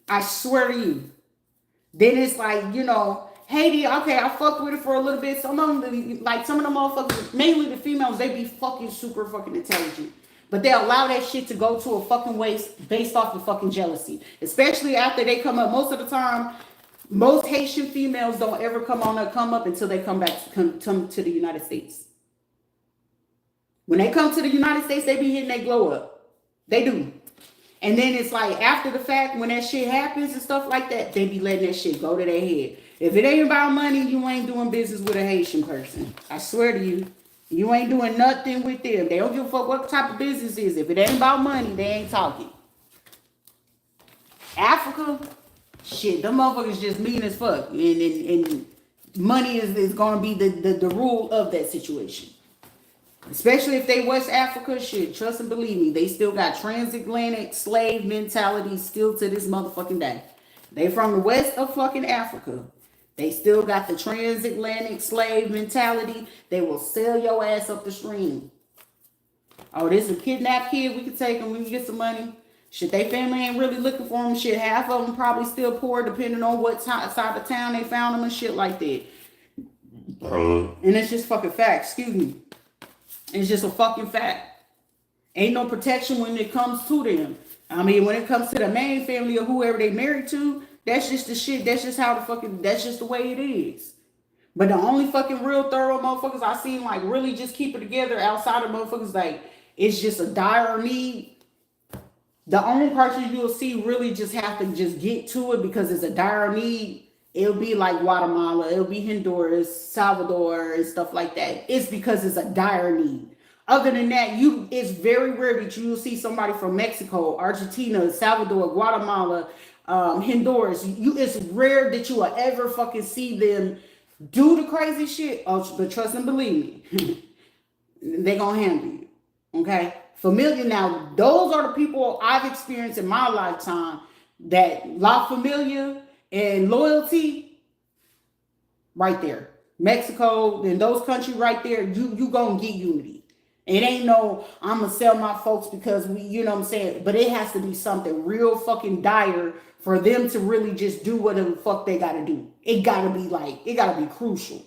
I swear to you. Then it's like, hey, okay, I fucked with it for a little bit. Some of them motherfuckers, mainly the females, they be fucking super fucking intelligent. But they allow that shit to go to a fucking waste based off of fucking jealousy. Especially after they come up. Most of the time, most Haitian females don't ever come up until they come to the United States. When they come to the United States, they be hitting that glow up. They do. And then it's like after the fact, when that shit happens and stuff like that, they be letting that shit go to their head. If it ain't about money, you ain't doing business with a Haitian person. I swear to you. You ain't doing nothing with them. They don't give a fuck what type of business it is. If it ain't about money, they ain't talking. Africa, shit, them motherfuckers just mean as fuck. And money is going to be the rule of that situation. Especially if they West Africa, shit, trust and believe me, they still got transatlantic slave mentality still to this motherfucking day. They from the west of fucking Africa. They still got the transatlantic slave mentality. They will sell your ass up the stream. Oh, this is a kidnapped kid. We can take him. We can get some money. Shit, they family ain't really looking for him. Shit, half of them probably still poor depending on what side of town they found him and shit like that. And it's just fucking fact. Excuse me. It's just a fucking fact. Ain't no protection when it comes to them. I mean, when it comes to the main family or whoever they married to, that's just the shit. That's just how that's just the way it is. But the only fucking real thorough motherfuckers I seen like really just keep it together outside of motherfuckers like it's just a dire need. The only person you'll see really just have to just get to it because it's a dire need. It'll be like Guatemala, it'll be Honduras, Salvador, and stuff like that. It's because it's a dire need. Other than that, it's very rare that you'll see somebody from Mexico, Argentina, Salvador, Guatemala, Honduras. It's rare that you will ever fucking see them do the crazy shit. But trust and believe me, they gonna handle you. Okay? Familiar now, those are the people I've experienced in my lifetime that La Familia and loyalty, right there. Mexico, and those countries right there, you gonna get unity. It ain't no, I'm gonna sell my folks because we, you know what I'm saying? But it has to be something real fucking dire for them to really just do whatever the fuck they gotta do. It gotta be like, it gotta be crucial.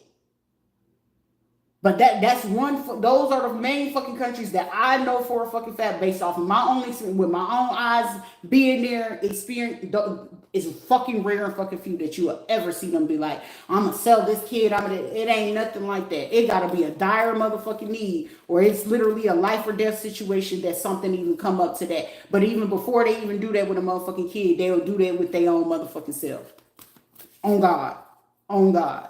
But that's one. Those are the main fucking countries that I know for a fucking fact, based off of my own experience, with my own eyes, being there, experience. It's fucking rare and fucking few that you will ever see them be like, I'm gonna sell this kid. It ain't nothing like that. It gotta be a dire motherfucking need, or it's literally a life or death situation that something even come up to that. But even before they even do that with a motherfucking kid, they'll do that with their own motherfucking self. On God, on God.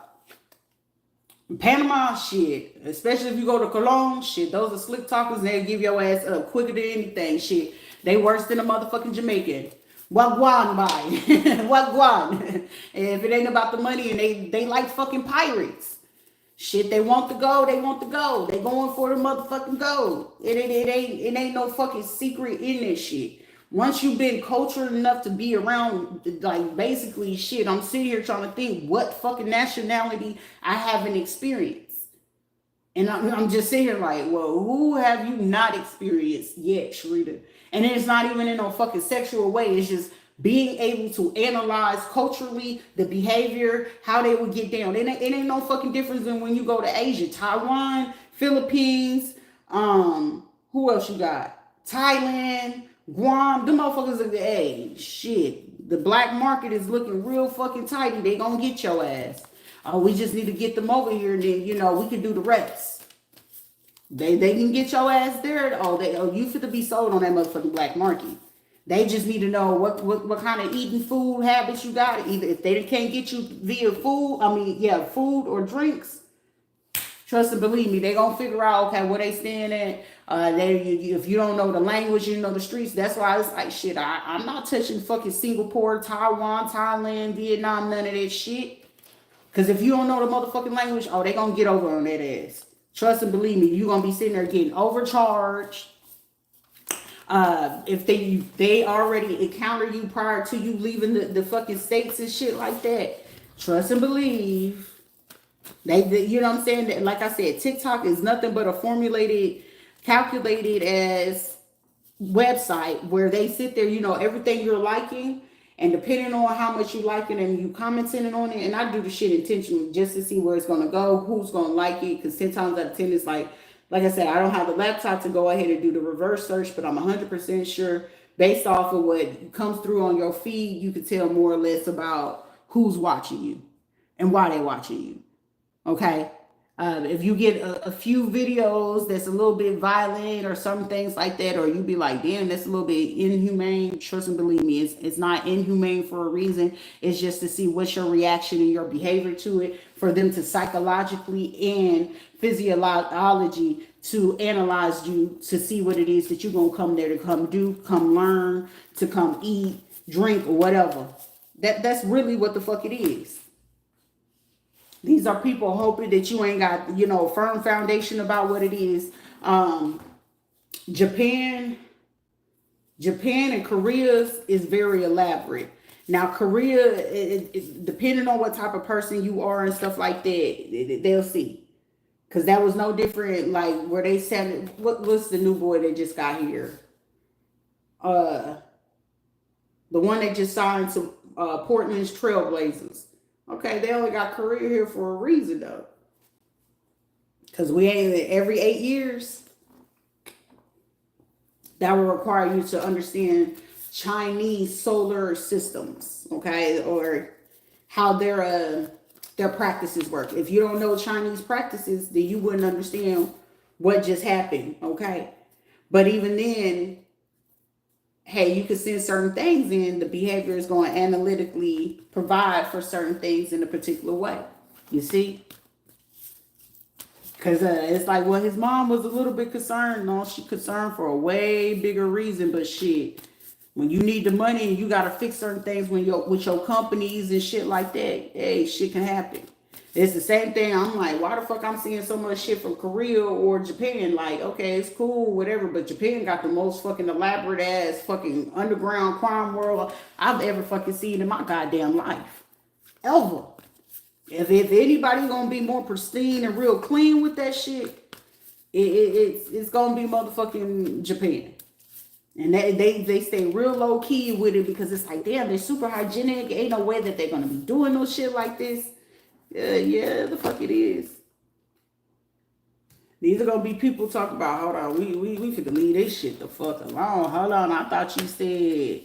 Panama, shit, especially if you go to Cologne, shit, those are slick talkers and they'll give your ass up quicker than anything, shit. They worse than a motherfucking Jamaican. Wagwan, bye. Wagwan. And if it ain't about the money, and they like fucking pirates. Shit, they want the gold, they want the gold. They going for the motherfucking gold. It ain't no fucking secret in this shit. Once you've been cultured enough to be around, like, basically, shit, I'm sitting here trying to think what fucking nationality I haven't experienced. And I'm just sitting here like, well, who have you not experienced yet, Rita? And it's not even in no fucking sexual way. It's just being able to analyze culturally the behavior, how they would get down. It ain't no fucking difference than when you go to Asia, Taiwan, Philippines, who else you got? Thailand, Guam, them motherfuckers are, hey, shit. The black market is looking real fucking tighty. They gonna get your ass. Oh, we just need to get them over here, and then, you know, we can do the rest. They can get your ass there. You fit to be sold on that motherfucking black market. They just need to know what kind of eating food habits you got. Either if they can't get you via food, food or drinks. Trust and believe me, they gonna figure out, okay, where they stand at. If you don't know the language, you know the streets. That's why it's like, shit, I'm not touching fucking Singapore, Taiwan, Thailand, Vietnam, none of that shit. Because if you don't know the motherfucking language, they gonna get over on that ass. Trust and believe me, you gonna be sitting there getting overcharged. If they already encounter you prior to you leaving the fucking states and shit like that, trust and believe. They you know what I'm saying? Like I said, TikTok is nothing but a calculated as website where they sit there, you know, everything you're liking, and depending on how much you like it and you commenting on it, and I do the shit intentionally just to see where it's gonna go, who's gonna like it, because 10 times out of 10 it's like I said, I don't have the laptop to go ahead and do the reverse search, but I'm 100% sure based off of what comes through on your feed, you can tell more or less about who's watching you and why they're watching you. Okay, if you get a few videos that's a little bit violent or some things like that, or you be like, damn, that's a little bit inhumane, trust and believe me, it's not inhumane for a reason. It's just to see what's your reaction and your behavior to it, for them to psychologically and physiology to analyze you, to see what it is that you're going to come there to come do, come learn, to come eat, drink, or whatever. That's really what the fuck it is. These are people hoping that you ain't got, you know, firm foundation about what it is. Japan and Korea is very elaborate. Now, Korea, depending on what type of person you are and stuff like that, they'll see. Because that was no different, like, where they said, what's the new boy that just got here? The one that just signed to Portland's Trailblazers. Okay, they only got Korea here for a reason, though. Because we ain't, every 8 years, that will require you to understand Chinese solar systems, okay, or how their practices work. If you don't know Chinese practices, then you wouldn't understand what just happened, okay? But even then, hey, you can send certain things in, the behavior is going to analytically provide for certain things in a particular way. You see? Because it's like, well, his mom was a little bit concerned. No, she concerned for a way bigger reason. But shit, when you need the money and you got to fix certain things with your companies and shit like that, hey, shit can happen. It's the same thing. I'm like, why the fuck I'm seeing so much shit from Korea or Japan? Like, okay, it's cool, whatever, but Japan got the most fucking elaborate ass fucking underground crime world I've ever fucking seen in my goddamn life. Ever. If anybody gonna be more pristine and real clean with that shit, it's gonna be motherfucking Japan. And they stay real low key with it because it's like, damn, they're super hygienic. Ain't no way that they're gonna be doing no shit like this. Yeah, the fuck it is. These are gonna be people talking about, hold on, we could leave this shit the fuck alone. Hold on, I thought you said.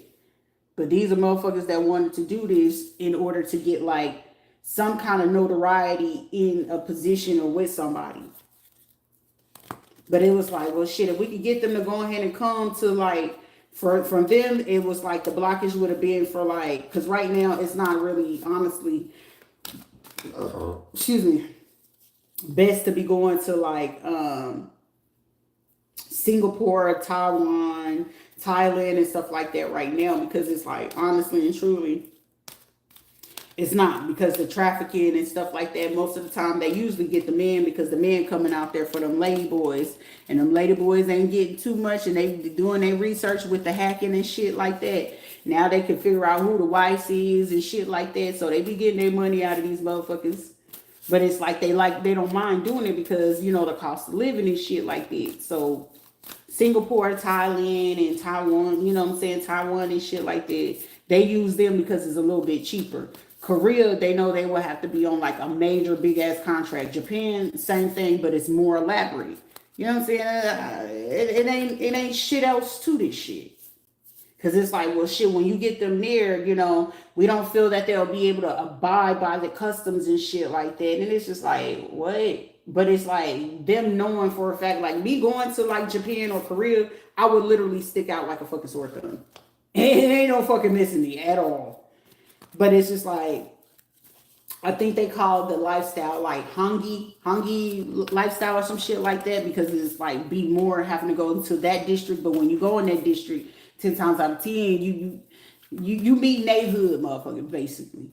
But these are motherfuckers that wanted to do this in order to get like some kind of notoriety in a position or with somebody. But it was like, well, shit, if we could get them to go ahead and come to like, from them, it was like the blockage would have been for like, because right now it's not really, honestly, excuse me, best to be going to like Singapore, Taiwan, Thailand, and stuff like that right now, because it's like, honestly and truly, it's not, because the trafficking and stuff like that, most of the time they usually get the men, because the men coming out there for them lady boys, and them lady boys ain't getting too much, and they doing their research with the hacking and shit like that. Now they can figure out who the wife is and shit like that, so they be getting their money out of these motherfuckers. But it's like they don't mind doing it because, you know, the cost of living and shit like that. So Singapore, Thailand, and Taiwan, you know what I'm saying, Taiwan and shit like that, they use them because it's a little bit cheaper. Korea, they know they will have to be on like a major big ass contract. Japan, same thing, but it's more elaborate. You know what I'm saying? It ain't shit else to this shit. Cause it's like, well, shit, when you get them there, you know, we don't feel that they'll be able to abide by the customs and shit like that. And it's just like, what? But it's like them knowing for a fact, like me going to like Japan or Korea, I would literally stick out like a fucking sore thumb. It ain't no fucking missing me at all. But it's just like, I think they call the lifestyle like Hangi lifestyle or some shit like that, because it's like be more having to go into that district. But when you go in that district, 10 times out of 10, you meet neighborhood motherfuckers, basically.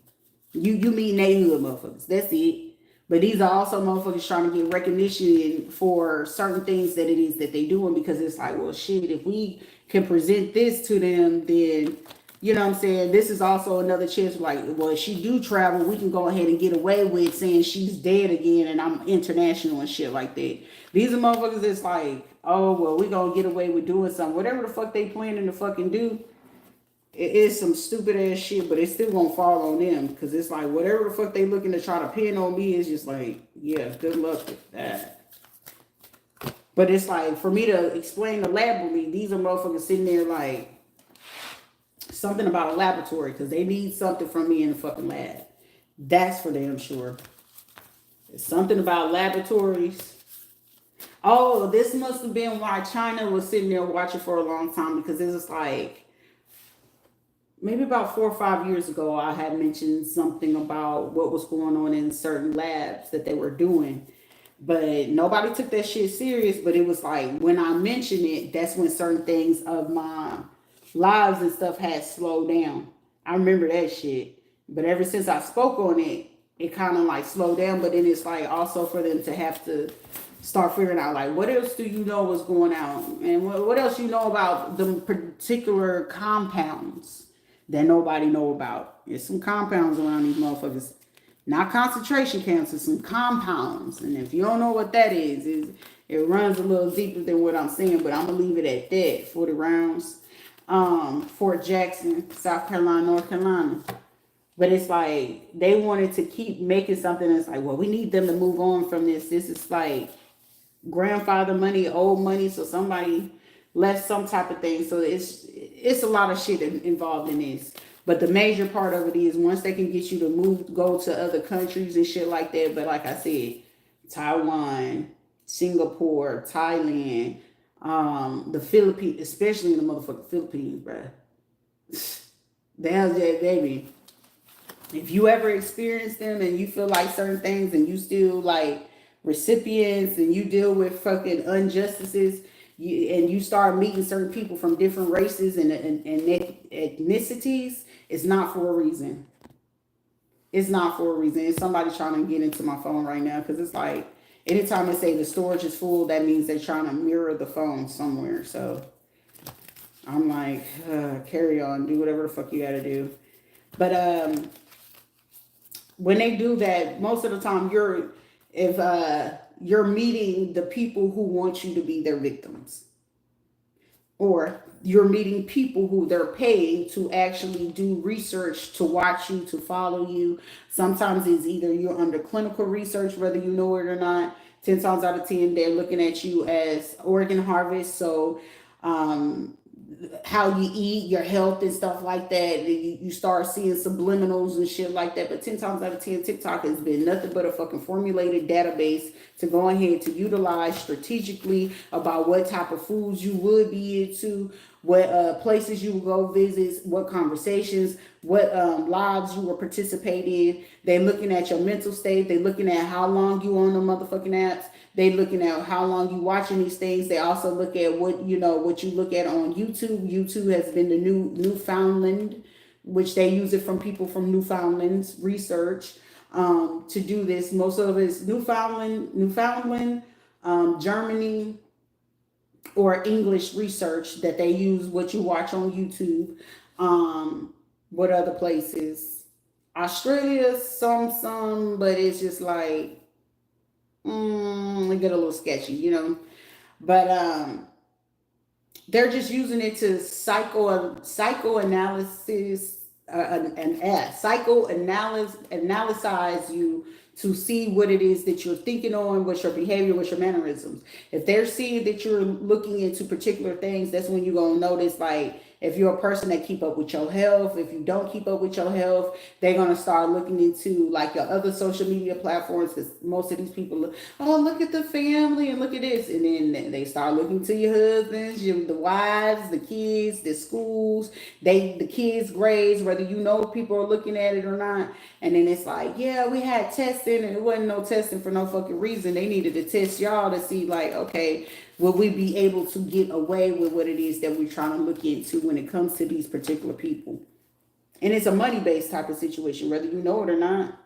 You meet neighborhood motherfuckers. That's it. But these are also motherfuckers trying to get recognition for certain things that it is that they doing, because it's like, well, shit, if we can present this to them, then, you know what I'm saying, this is also another chance, like, well, if she do travel, we can go ahead and get away with saying she's dead again and I'm international and shit like that. These are motherfuckers that's like, oh, well, we gonna get away with doing something. Whatever the fuck they planning to fucking do, it is some stupid ass shit, but it's still gonna fall on them, because it's like, whatever the fuck they looking to try to pin on me is just like, yeah, good luck with that. But it's like, for me to explain elaborately, these are motherfuckers sitting there like, something about a laboratory, because they need something from me in the fucking lab. That's for damn sure. It's something about laboratories. Oh, this must have been why China was sitting there watching for a long time, because it was like, maybe about 4 or 5 years ago, I had mentioned something about what was going on in certain labs that they were doing. But nobody took that shit serious. But it was like, when I mentioned it, that's when certain things of my lives and stuff had slowed down. I remember that shit. But ever since I spoke on it, it kind of like slowed down. But then it's like also for them to have to start figuring out, like, what else do you know what's going on? And what else you know about the particular compounds that nobody know about? There's some compounds around these motherfuckers. Not concentration camps, it's some compounds. And if you don't know what that is, it runs a little deeper than what I'm saying, but I'm going to leave it at that. 40 rounds. Fort Jackson, South Carolina, North Carolina. But it's like, they wanted to keep making something that's like, well, we need them to move on from this. This is like grandfather money, old money, so somebody left some type of thing. So it's a lot of shit involved in this. But the major part of it is, once they can get you to go to other countries and shit like that. But like I said, Taiwan, Singapore, Thailand, the Philippines, especially in the motherfucking Philippines, bruh. Damn, baby. If you ever experience them and you feel like certain things and you still like recipients and you deal with fucking injustices, and you start meeting certain people from different races and ethnicities, it's not for a reason. It's not for a reason. It's somebody trying to get into my phone right now, because it's like, anytime they say the storage is full, that means they're trying to mirror the phone somewhere. So I'm like, carry on, do whatever the fuck you gotta do. But when they do that, most of the time if you're meeting the people who want you to be their victims, or you're meeting people who they're paying to actually do research, to watch you, to follow you. Sometimes it's either you're under clinical research, whether you know it or not. 10 times out of 10, they're looking at you as organ harvest. So, um, how you eat, your health and stuff like that. You start seeing subliminals and shit like that. But 10 times out of 10, TikTok has been nothing but a fucking formulated database to go ahead to utilize strategically about what type of foods you would be into, what places you will go visit, what conversations, what lives you will participate in. They're looking at your mental state. They're looking at how long you on the motherfucking apps. They looking at how long you watching these things. They also look at what what you look at on YouTube. YouTube has been the Newfoundland, which they use it from people from Newfoundland's research to do this. Most of it is Newfoundland, Germany, or English research that they use what you watch on YouTube. What other places? Australia, some, but it's just like it get a little sketchy, But they're just using it to psychoanalysis psychoanalyze you to see what it is that you're thinking on, what's your behavior, what's your mannerisms. If they're seeing that you're looking into particular things, that's when you're gonna notice, like, if you're a person that keep up with your health, if you don't keep up with your health, they're gonna start looking into like your other social media platforms, because most of these people look, oh, look at the family and look at this, and then they start looking to your husbands, the wives, the kids, the schools, the kids' grades, whether people are looking at it or not. And then it's like, yeah, we had testing, and it wasn't no testing for no fucking reason. They needed to test y'all to see, like, okay, will we be able to get away with what it is that we're trying to look into when it comes to these particular people? And it's a money-based type of situation, whether you know it or not.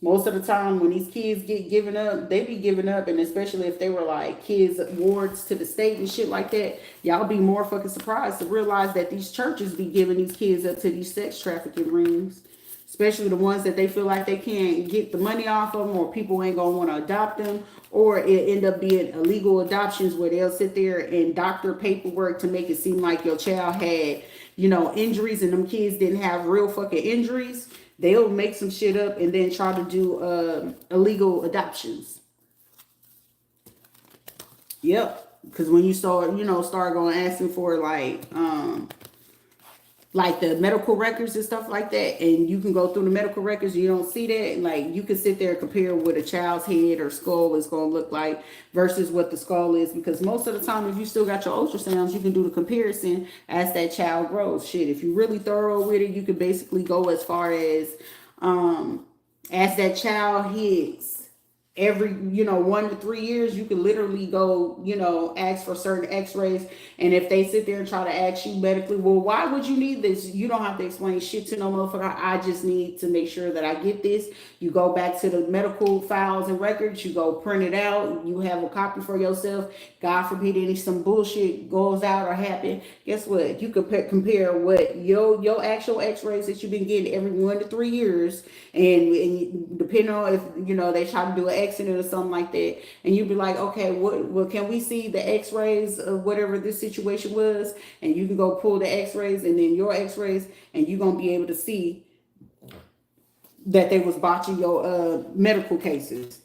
Most of the time when these kids get given up, they be giving up, and especially if they were like kids wards to the state and shit like that, y'all be more fucking surprised to realize that these churches be giving these kids up to these sex trafficking rings, especially the ones that they feel like they can't get the money off of them, or people ain't gonna want to adopt them, or it end up being illegal adoptions where they'll sit there and doctor paperwork to make it seem like your child had, injuries, and them kids didn't have real fucking injuries. They'll make some shit up and then try to do illegal adoptions. Yep, because when you start going asking for like the medical records and stuff like that, and you can go through the medical records, you don't see that, like, you can sit there and compare what a child's head or skull is going to look like versus what the skull is, because most of the time, if you still got your ultrasounds, you can do the comparison as that child grows. Shit, if you're really thorough with it, you can basically go as far as that child hits every 1 to 3 years, you can literally go ask for certain x-rays, and if they sit there and try to ask you medically, well, why would you need this, you don't have to explain shit to no motherfucker. I just need to make sure that I get this. You go back to the medical files and records, you go print it out, you have a copy for yourself. God forbid some bullshit goes out or happen, guess what, you could compare what your actual x-rays that you've been getting every 1 to 3 years, and depending on if they try to do an accident or something like that, and you'd be like, okay, what can we see the x-rays of whatever this situation was, and you can go pull the x-rays and then your x-rays, and you're gonna be able to see that they was botching your medical cases.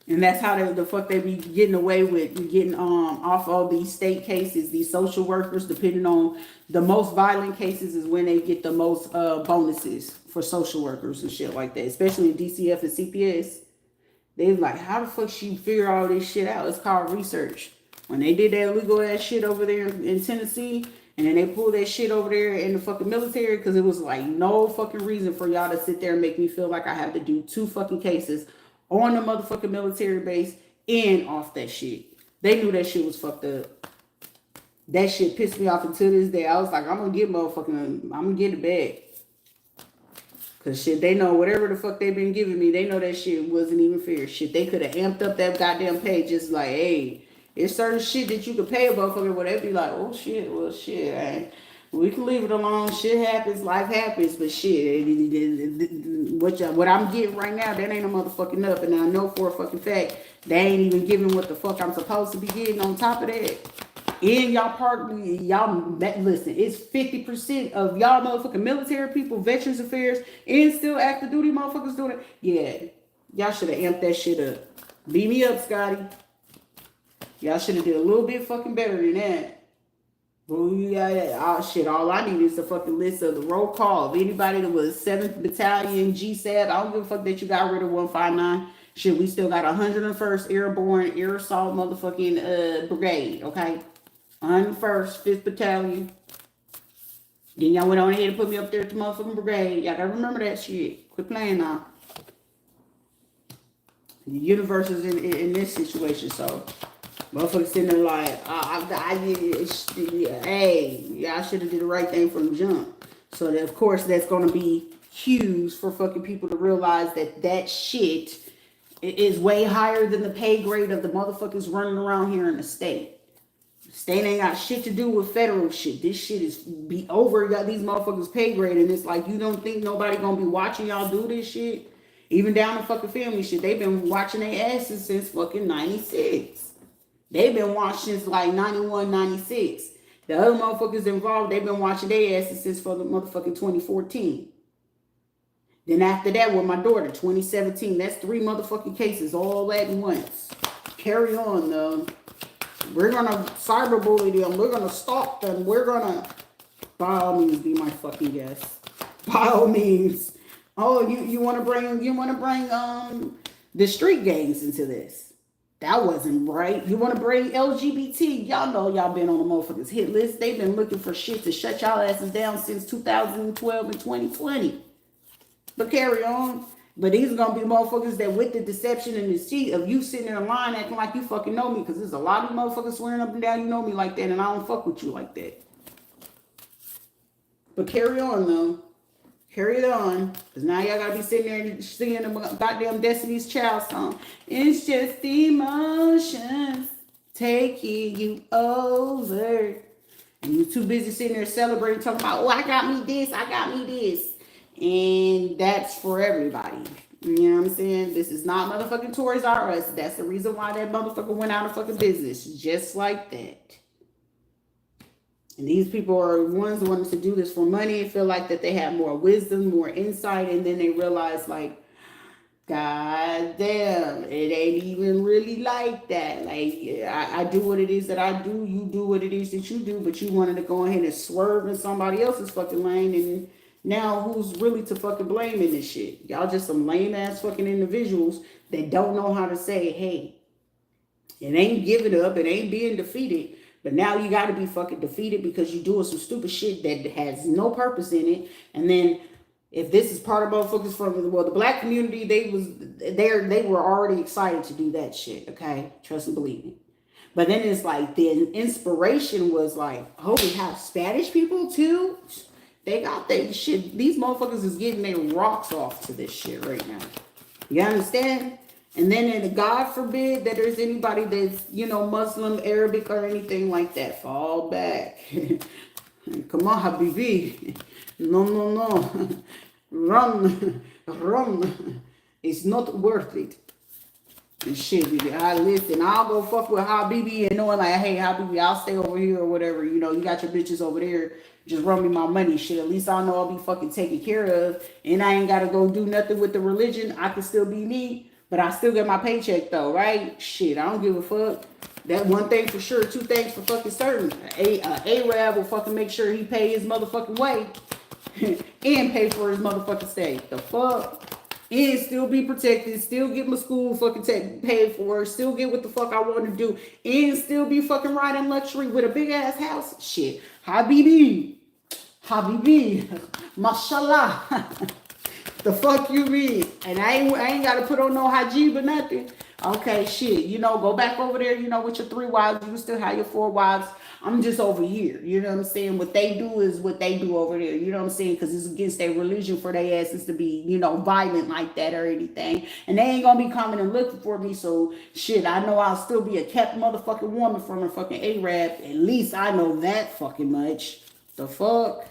And that's how the fuck they be getting away with getting off all these state cases. These social workers, depending on the most violent cases, is when they get the most bonuses for social workers and shit like that. Especially in DCF and CPS. They like, how the fuck she figure all this shit out? It's called research. When they did that illegal ass shit over there in Tennessee, and then they pulled that shit over there in the fucking military, because it was like no fucking reason for y'all to sit there and make me feel like I have to do 2 fucking cases on the motherfucking military base and off that shit. They knew that shit was fucked up. That shit pissed me off until this day. I was like, I'm gonna get it back. Cause shit, they know whatever the fuck they been giving me, they know that shit wasn't even fair. Shit, they could have amped up that goddamn pay, just like, hey, it's certain shit that you could pay a motherfucker, where they be like, oh shit, well shit, We can leave it alone. Shit happens, life happens, but shit, what I'm getting right now, that ain't a motherfucking up. And I know for a fucking fact, they ain't even giving what the fuck I'm supposed to be getting on top of that. In y'all park, y'all listen, it's 50% of y'all motherfucking military people, Veterans Affairs, and still active duty motherfuckers doing it. Yeah, y'all should have amped that shit up. Beat me up, Scotty. Y'all should have did a little bit fucking better than that. Well, yeah, shit. All I need is the fucking list of the roll call of anybody that was 7th Battalion GSAB. I don't give a fuck that you got rid of 159. Shit, we still got 101st Airborne Air Assault motherfucking brigade, okay? 101st, 5th Battalion. Then y'all went on ahead and put me up there at the motherfucking brigade. Y'all gotta remember that shit. Quit playing now. The universe is in this situation, so motherfuckers sitting there like, hey, y'all should have did the right thing from the jump. So that, of course, that's gonna be huge for fucking people to realize that that shit is way higher than the pay grade of the motherfuckers running around here in the state. State ain't got shit to do with federal shit. This shit is be over. Got these motherfuckers pay grade, and it's like you don't think nobody gonna be watching y'all do this shit? Even down to fucking family shit. They've been watching their asses since fucking 96. They've been watching since like 91, 96. The other motherfuckers involved, they've been watching their asses since for the motherfucking 2014. Then after that with my daughter, 2017. That's 3 motherfucking cases all at once. Carry on though. We're gonna cyberbully them. We're gonna stalk them. We're gonna, by all means, be my fucking guest. By all means. Oh, you wanna bring the street gangs into this? That wasn't right. You wanna bring LGBT? Y'all know y'all been on the motherfuckers hit list. They've been looking for shit to shut y'all asses down since 2012 and 2020. But carry on. But these are going to be motherfuckers that with the deception and the deceit of you sitting in a line acting like you fucking know me. Because there's a lot of motherfuckers swearing up and down you know me like that. And I don't fuck with you like that. But carry on though. Carry it on. Because now y'all got to be sitting there and singing the goddamn Destiny's Child song. It's just emotions taking you over. And you too busy sitting there celebrating talking about, oh, I got me this. I got me this. And that's for everybody. You know what I'm saying? This is not motherfucking Toys R Us. That's the reason why that motherfucker went out of fucking business. Just like that. And these people are ones who wanted to do this for money and feel like that they have more wisdom, more insight. And then they realize like, God damn, it ain't even really like that. Like, I do what it is that I do. You do what it is that you do. But you wanted to go ahead and swerve in somebody else's fucking lane. And now who's really to fucking blame in this shit? Y'all just some lame ass fucking individuals that don't know how to say, hey, it ain't giving up, it ain't being defeated, but now you got to be fucking defeated because you're doing some stupid shit that has no purpose in it. And then if this is part of motherfuckers from the black community, they were already excited to do that shit. Okay, trust and believe me. But then it's like the inspiration was like, oh, we have Spanish people too. They got that shit. These motherfuckers is getting their rocks off to this shit right now. You understand? And then, God forbid that there's anybody that's, Muslim, Arabic, or anything like that. Fall back. Come on, Habibi. No. Run. It's not worth it. And shit, listen, I'll go fuck with Habibi and knowing like, hey, Habibi, I'll stay over here or whatever. You got your bitches over there. Just run me my money. Shit, at least I know I'll be fucking taken care of. And I ain't got to go do nothing with the religion. I can still be me. But I still get my paycheck though, right? Shit, I don't give a fuck. That one thing for sure, 2 things for fucking certain. Arab will fucking make sure he pay his motherfucking way. And pay for his motherfucking stay. The fuck? And still be protected, still get my school fucking paid for, still get what the fuck I want to do, and still be fucking riding luxury with a big ass house. Shit. Habibi, mashallah. The fuck you mean? And I ain't got to put on no hijab or nothing. Okay, shit. Go back over there, with your 3 wives. You still have your 4 wives. I'm just over here. You know what I'm saying? What they do is what they do over there. You know what I'm saying? Because it's against their religion for their asses to be, violent like that or anything. And they ain't going to be coming and looking for me. So, shit, I know I'll still be a kept motherfucking woman from a fucking Arab. At least I know that fucking much. The fuck?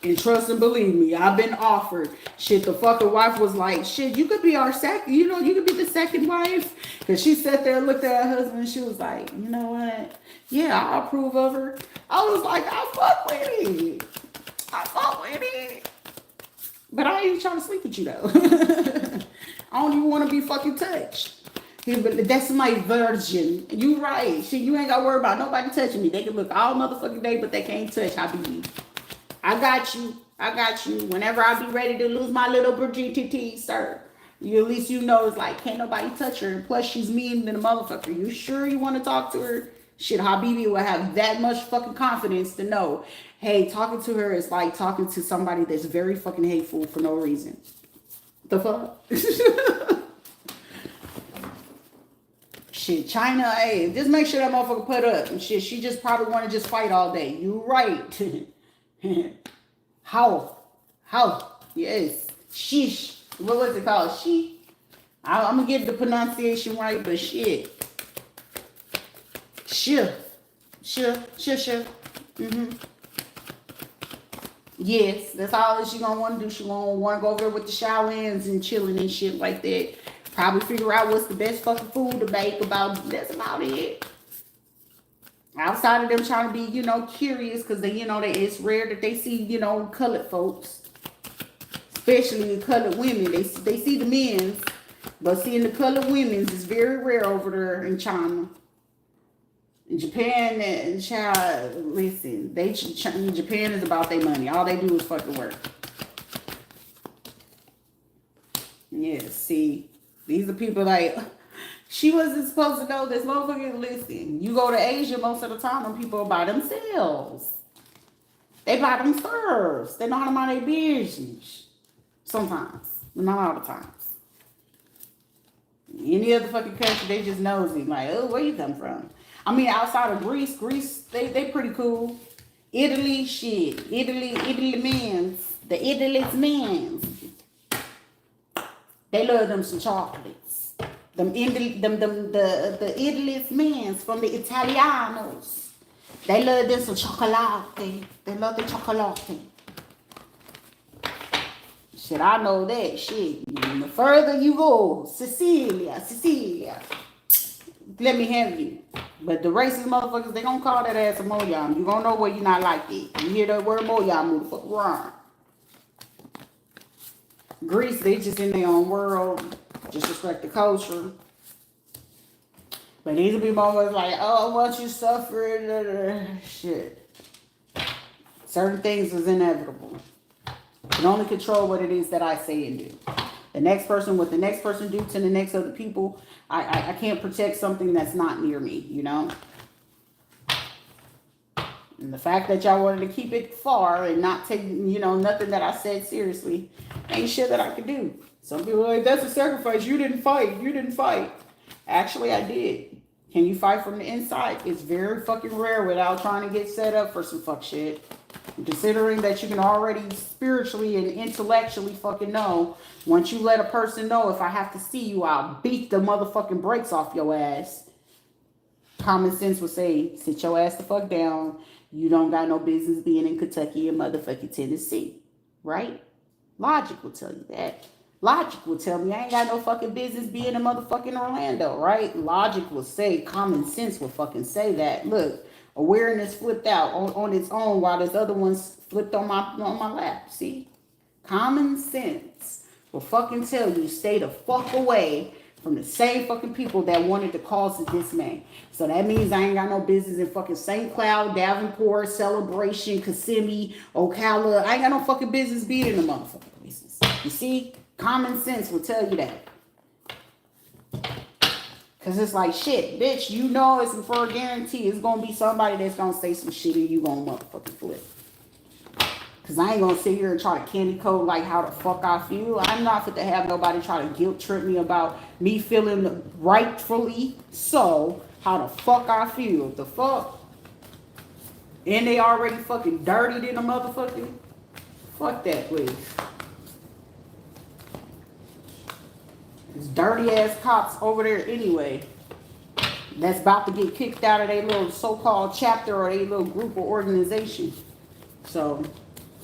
And trust and believe me, I've been offered. Shit, the fucking wife was like, shit, you could be our second, you know, you could be the second wife. Because she sat there and looked at her husband and she was like, you know what? Yeah, I approve of her. I was like, I fuck with it. I fuck with it. But I ain't trying to sleep with you though. I don't even want to be fucking touched. But that's my virgin. You right. Shit, you ain't got to worry about nobody touching me. They can look all motherfucking day, but they can't touch. I got you. I got you. Whenever I be ready to lose my little virginity, sir, you at least you know it's like can't nobody touch her. Plus she's mean than a motherfucker. You sure you want to talk to her? Shit, Habibi will have that much fucking confidence to know, hey, talking to her is like talking to somebody that's very fucking hateful for no reason. The fuck? Shit, China, hey, just make sure that motherfucker put up. And shit, she just probably want to just fight all day. You right. How? Yes. Sheesh. What was it called? She. I'm going to get the pronunciation right, but shit. Sure. Yes, that's all she gonna want to do. She gonna want to go over there with the Shaolins and chilling and shit like that. Probably figure out what's the best fucking food to make. That's about it. Outside of them trying to be, you know, curious because they, you know, it's rare that they see, you know, colored folks, especially colored women. They see the men's, but seeing the colored women's is very rare over there in China. In Japan and China, listen, Japan is about their money. All they do is fucking work. Yeah, see, these are people like, she wasn't supposed to know this motherfucker. Listen, you go to Asia most of the time and people are by themselves. They by themselves. They know how to mind their business. Sometimes, but not all the times. Any other fucking country, they just nosy. Like, oh, where you come from? I mean, outside of Greece, they pretty cool. Italy, shit. Italy's mans. They love them some chocolates. The Italy's mans from the Italianos. They love them some chocolate. They love the chocolate. Shit, I know that shit. The further you go, Sicilia. Let me have you. But the racist motherfuckers, they gonna call that ass a moyam. You gonna know where you not like it. You hear that word moyam, motherfucker, run. Greece, they just in their own world. Just respect the culture. But these will be motherfuckers like, oh, once you suffer, shit. Certain things is inevitable. You can only control what it is that I say and do. The next person, what the next person do to the next other people, I can't protect something that's not near me, you know? And the fact that y'all wanted to keep it far and not take, you know, nothing that I said seriously, ain't shit that I could do. Some people are like, that's a sacrifice. You didn't fight. Actually, I did. Can you fight from the inside? It's very fucking rare without trying to get set up for some fuck shit. Considering that you can already spiritually and intellectually fucking know, once you let a person know, if I have to see you, I'll beat the motherfucking brakes off your ass. Common sense would say, sit your ass the fuck down. You don't got no business being in Kentucky and motherfucking Tennessee. Right? Logic will tell you that. Logic will tell me I ain't got no fucking business being in motherfucking Orlando, right? Logic will say, common sense will fucking say that. Look, awareness flipped out on its own while this other one's flipped on my lap. See? Common sense will fucking tell you stay the fuck away from the same fucking people that wanted to cause the dismay. So that means I ain't got no business in fucking St. Cloud, Davenport, Celebration, Kissimmee, Ocala. I ain't got no fucking business being in the motherfucking places. You see? Common sense will tell you that. Because it's like, shit, bitch, you know it's for a guarantee. It's going to be somebody that's going to say some shit and you going to motherfucking flip. Because I ain't going to sit here and try to candy code like how the fuck I feel. I'm not fit to have nobody try to guilt trip me about me feeling rightfully so how the fuck I feel. The fuck? And they already fucking dirtied in a motherfucking. Fuck that, please. There's dirty ass cops over there anyway. that's about to get kicked out of their little so-called chapter or their little group or organization. So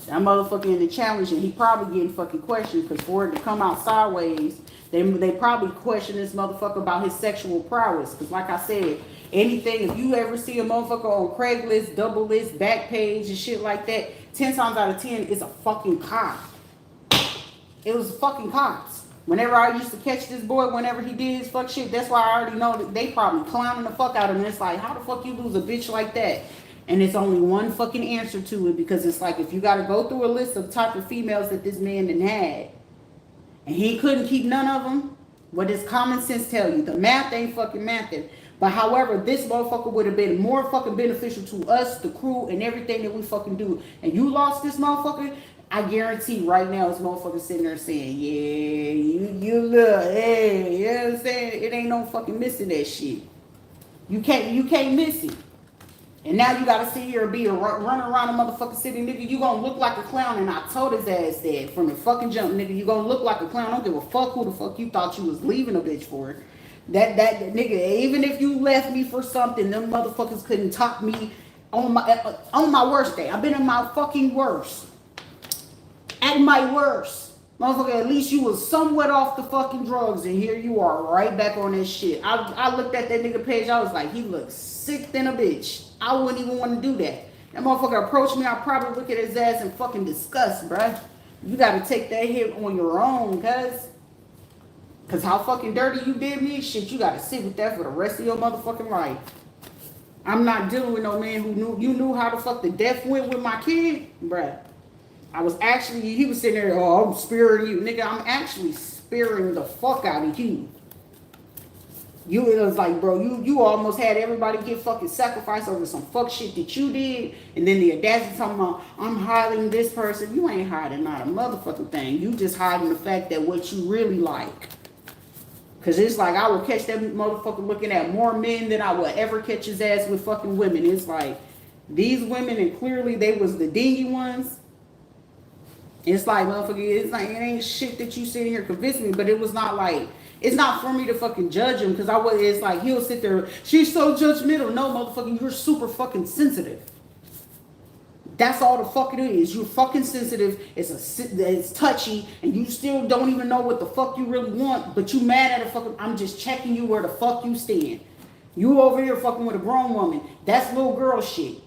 that motherfucker in the challenge, and he probably getting fucking questioned because for it to come out sideways, they probably question this motherfucker about his sexual prowess. Because like I said, anything, if you ever see a motherfucker on Craigslist, double list, back page and shit like that, 10 times out of 10 it's a fucking cop. It was fucking cops. Whenever I used to catch this boy, whenever he did his fuck shit, that's why I already know that they probably clowning the fuck out of him. It's like, how the fuck you lose a bitch like that? And it's only one fucking answer to it, because it's like, if you got to go through a list of type of females that this man done had, and he couldn't keep none of them, what does common sense tell you? The math ain't fucking mathing. But however, this motherfucker would have been more fucking beneficial to us, the crew, and everything that we fucking do. And you lost this motherfucker, I guarantee right now this motherfucker sitting there saying, yeah, you look, hey, you know what I'm saying? It ain't no fucking missing that shit. You can't miss it. And now you gotta sit here and be run around a motherfucking city, nigga. You gonna look like a clown, and I told his ass that from the fucking jump, nigga. You gonna look like a clown. I don't give a fuck who the fuck you thought you was leaving a bitch for. That nigga, even if you left me for something, them motherfuckers couldn't top me on my worst day. I've been in my fucking worst. At my worst. Motherfucker, at least you was somewhat off the fucking drugs, and here you are right back on this shit. I looked at that nigga page, I was like, he looks sick than a bitch. I wouldn't even want to do that. That motherfucker approached me, I'd probably look at his ass in fucking disgust, bruh. You gotta take that hit on your own, cause how fucking dirty you did me, shit, you gotta sit with that for the rest of your motherfucking life. I'm not dealing with no man who knew how the fuck the death went with my kid, bruh. I was actually, he was sitting there, oh, I'm sparing you. Nigga, I'm actually sparing the fuck out of you. It was like, bro, you almost had everybody get fucking sacrificed over some fuck shit that you did. And then the audacity talking about, I'm hiding this person. You ain't hiding not a motherfucking thing. You just hiding the fact that what you really like. Because it's like, I would catch that motherfucker looking at more men than I would ever catch his ass with fucking women. It's like, these women, and clearly they was the dingy ones. It's like, motherfucker, it's like, it ain't shit that you sitting here convincing me, but it was not like, it's not for me to fucking judge him, because it's like, he'll sit there, she's so judgmental. No, motherfucker, you're super fucking sensitive. That's all the fuck it is. You're fucking sensitive, it's touchy, and you still don't even know what the fuck you really want, but you mad at a fucking, I'm just checking you where the fuck you stand. You over here fucking with a grown woman. That's little girl shit.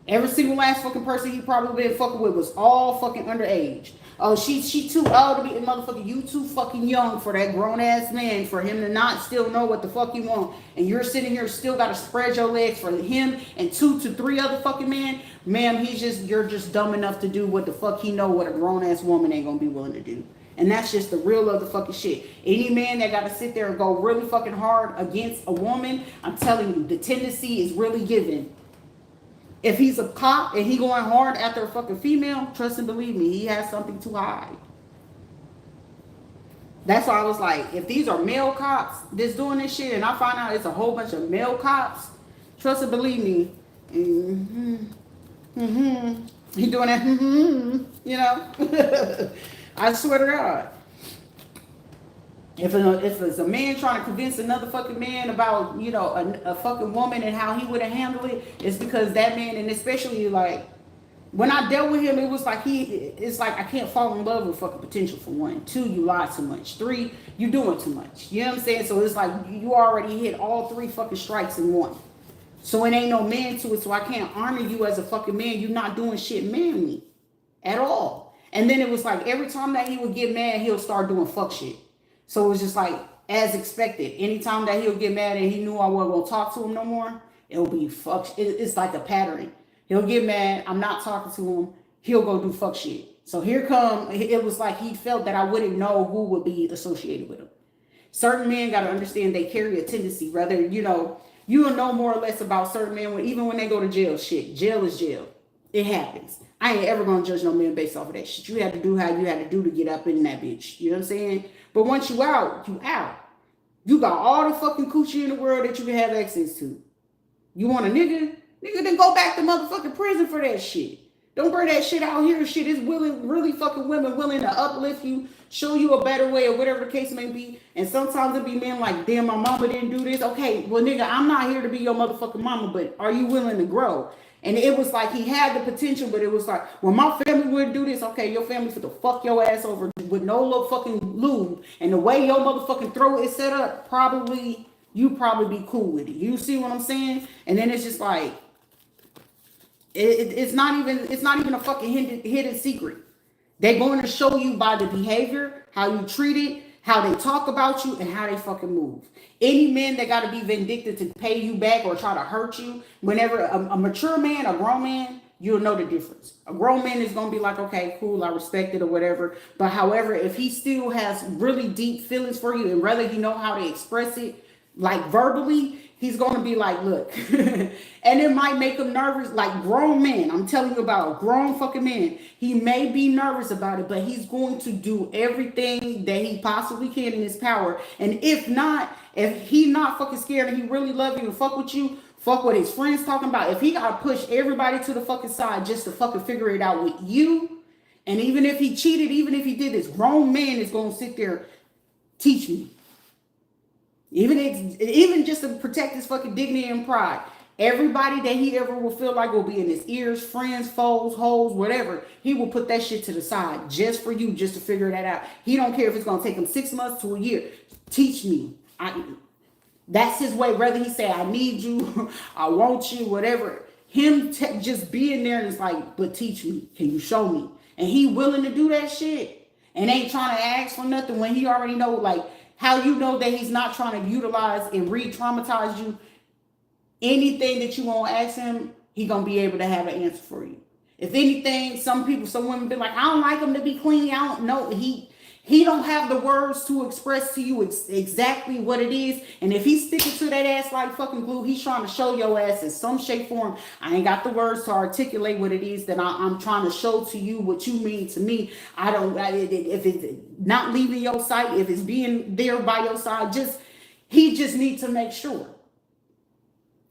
Every single last fucking person he probably been fucking with was all fucking underage. Oh, she too old to be a motherfucker. You too fucking young for that grown ass man, for him to not still know what the fuck you want. And you're sitting here still gotta spread your legs for him and 2 to 3 other fucking men. Ma'am, you're just dumb enough to do what the fuck he know what a grown ass woman ain't gonna be willing to do. And that's just the real of the fucking shit. Any man that gotta sit there and go really fucking hard against a woman, I'm telling you, the tendency is really given. If he's a cop and he going hard after a fucking female, trust and believe me, he has something to hide. That's why I was like, if these are male cops that's doing this shit, and I find out it's a whole bunch of male cops, trust and believe me, he doing that, you know? I swear to God. If it's a man trying to convince another fucking man about, you know, a fucking woman and how he would have handled it, it's because that man, and especially like, when I dealt with him, it was like it's like I can't fall in love with fucking potential for 1. 2, you lie too much. 3, you doing too much. You know what I'm saying? So it's like you already hit all 3 fucking strikes in 1. So it ain't no man to it, so I can't honor you as a fucking man. You're not doing shit manly at all. And then it was like every time that he would get mad, he'll start doing fuck shit. So it was just like, as expected, anytime that he'll get mad and he knew I wasn't going to talk to him no more, it'll be fuck. It's like a pattern. He'll get mad, I'm not talking to him, he'll go do fuck shit. So here come, it was like he felt that I wouldn't know who would be associated with him. Certain men got to understand they carry a tendency, rather, you know, you'll know more or less about certain men, even when they go to jail, shit. Jail is jail. It happens. I ain't ever going to judge no man based off of that shit. You had to do how you had to do to get up in that bitch. You know what I'm saying? But once you out, you out. You got all the fucking coochie in the world that you can have access to. You want a nigga? Nigga, then go back to motherfucking prison for that shit. Don't bring that shit out here. Shit is really fucking women willing to uplift you, show you a better way, or whatever the case may be. And sometimes it be men like, damn, my mama didn't do this. Okay, well, nigga, I'm not here to be your motherfucking mama, but are you willing to grow? And it was like he had the potential, but it was like, well, my family wouldn't do this. Okay, your family for the fuck your ass over with no little fucking lube. And the way your motherfucking throat is set up, you probably be cool with it. You see what I'm saying? And then it's just like, it's not even a fucking hidden secret. They're going to show you by the behavior, how you treat it, how they talk about you, and how they fucking move. Any men that got to be vindictive to pay you back or try to hurt you, whenever a mature man, a grown man, you'll know the difference. A grown man is going to be like, okay, cool, I respect it or whatever. But however, if he still has really deep feelings for you and whether you know how to express it, like verbally, he's going to be like, look, and it might make him nervous. Like grown men, I'm telling you about grown fucking men. He may be nervous about it, but he's going to do everything that he possibly can in his power. And if he not fucking scared and he really love you and fuck with you, fuck what his friends talking about. If he got to push everybody to the fucking side just to fucking figure it out with you, and even if he cheated, even if he did this, grown man is going to sit there, teach me. Even just to protect his fucking dignity and pride. Everybody that he ever will feel like will be in his ears, friends, foes, hoes, whatever, he will put that shit to the side just for you, just to figure that out. He don't care if it's going to take him 6 months to a year. Teach me. That's his way. Whether he say, I need you, I want you, whatever. Him just being there and it's like, but teach me. Can you show me? And he willing to do that shit. And ain't trying to ask for nothing when he already know, like, how you know that he's not trying to utilize and re-traumatize you. Anything that you want to ask him, he going to be able to have an answer for you. If anything, some women be like, I don't like him to be clean. I don't know. He don't have the words to express to you exactly what it is. And if he's sticking to that ass like fucking glue, he's trying to show your ass in some shape, form. I ain't got the words to articulate what it is that I'm trying to show to you what you mean to me. If it's not leaving your sight, if it's being there by your side, he just needs to make sure.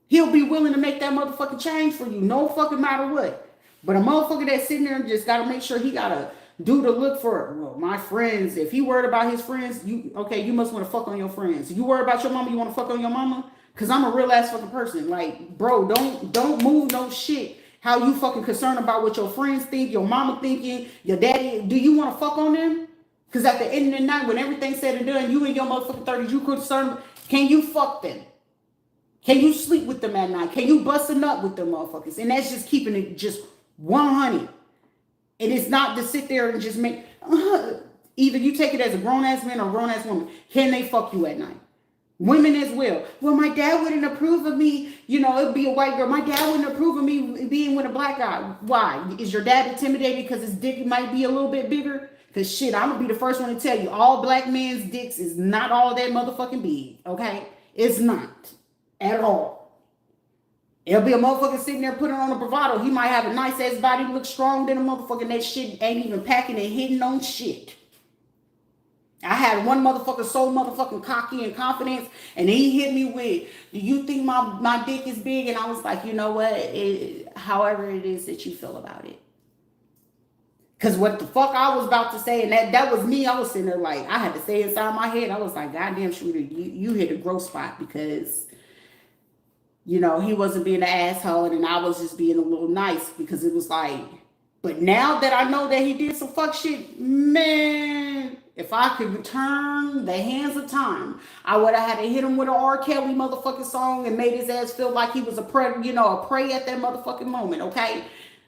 He'll be willing to make that motherfucking change for you. No fucking matter what. But a motherfucker that's sitting there and just got to make sure he got to do to look for, well, my friends. If he worried about his friends, you must want to fuck on your friends. You worried about your mama, you want to fuck on your mama? Because I'm a real ass fucking person. Like, bro, don't move no shit. How you fucking concerned about what your friends think, your mama thinking, your daddy. Do you want to fuck on them? Because at the end of the night, when everything's said and done, you in your motherfucking 30s, you concerned, can you fuck them? Can you sleep with them at night? Can you bust a nut with them motherfuckers? And that's just keeping it just 100. And it's not to sit there and just make, either you take it as a grown-ass man or a grown-ass woman. Can they fuck you at night? Women as well. Well, my dad wouldn't approve of me. You know, it'd be a white girl. My dad wouldn't approve of me being with a black guy. Why? Is your dad intimidated because his dick might be a little bit bigger? Because shit, I'm going to be the first one to tell you, all black men's dicks is not all that motherfucking big. Okay? It's not. At all. It'll be a motherfucker sitting there putting on a bravado. He might have a nice ass body, look strong than a motherfucker, and that shit ain't even packing and hitting on shit. I had one motherfucker so motherfucking cocky and confident, and he hit me with, do you think my dick is big? And I was like, you know what? However it is that you feel about it. Because what the fuck I was about to say, and that was me, I was sitting there like, I had to say inside my head, I was like, goddamn, Shooter, you hit a growth spot because, you know, he wasn't being an asshole and I was just being a little nice because it was like, but now that I know that he did some fuck shit, man, if I could return the hands of time, I would have had to hit him with an R. Kelly motherfucking song and made his ass feel like he was a prey at that motherfucking moment, okay?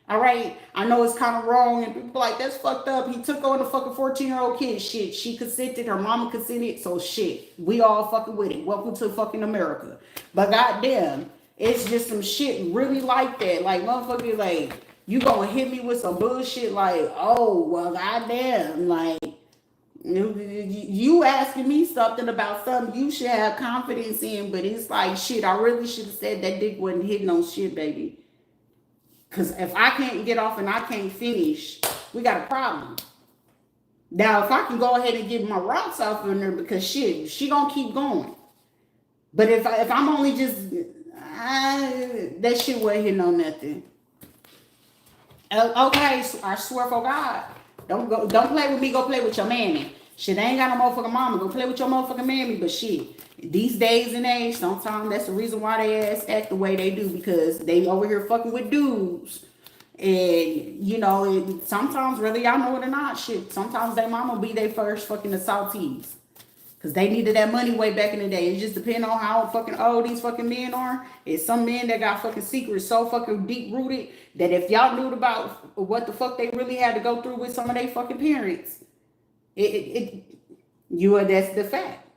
All right, I know it's kind of wrong, and people like, that's fucked up. He took on a fucking 14-year-old kid. Shit, she consented, her mama consented, so shit, we all fucking with it. Welcome to fucking America. But goddamn, it's just some shit really like that. Like, motherfucker, like, you gonna hit me with some bullshit like, oh, well, goddamn, like, you asking me something about something you should have confidence in, but it's like, shit, I really should have said that dick wasn't hitting on shit, baby. Because if I can't get off and I can't finish, we got a problem. Now, if I can go ahead and get my rocks off in there, because shit, she gonna keep going. But if I'm only just, that shit wasn't hitting on nothing. Okay, I swear for God. Don't play with me, go play with your mammy. Shit, I ain't got no motherfucking mama. Go play with your motherfucking mammy, but shit. These days and age, sometimes that's the reason why they ass act the way they do, because they over here fucking with dudes. And sometimes whether y'all know it or not, shit, sometimes they mama be their first fucking assaultees. Cause they needed that money way back in the day. It just depends on how fucking old these fucking men are. It's some men that got fucking secrets so fucking deep rooted that if y'all knew about what the fuck they really had to go through with some of their fucking parents, that's the fact.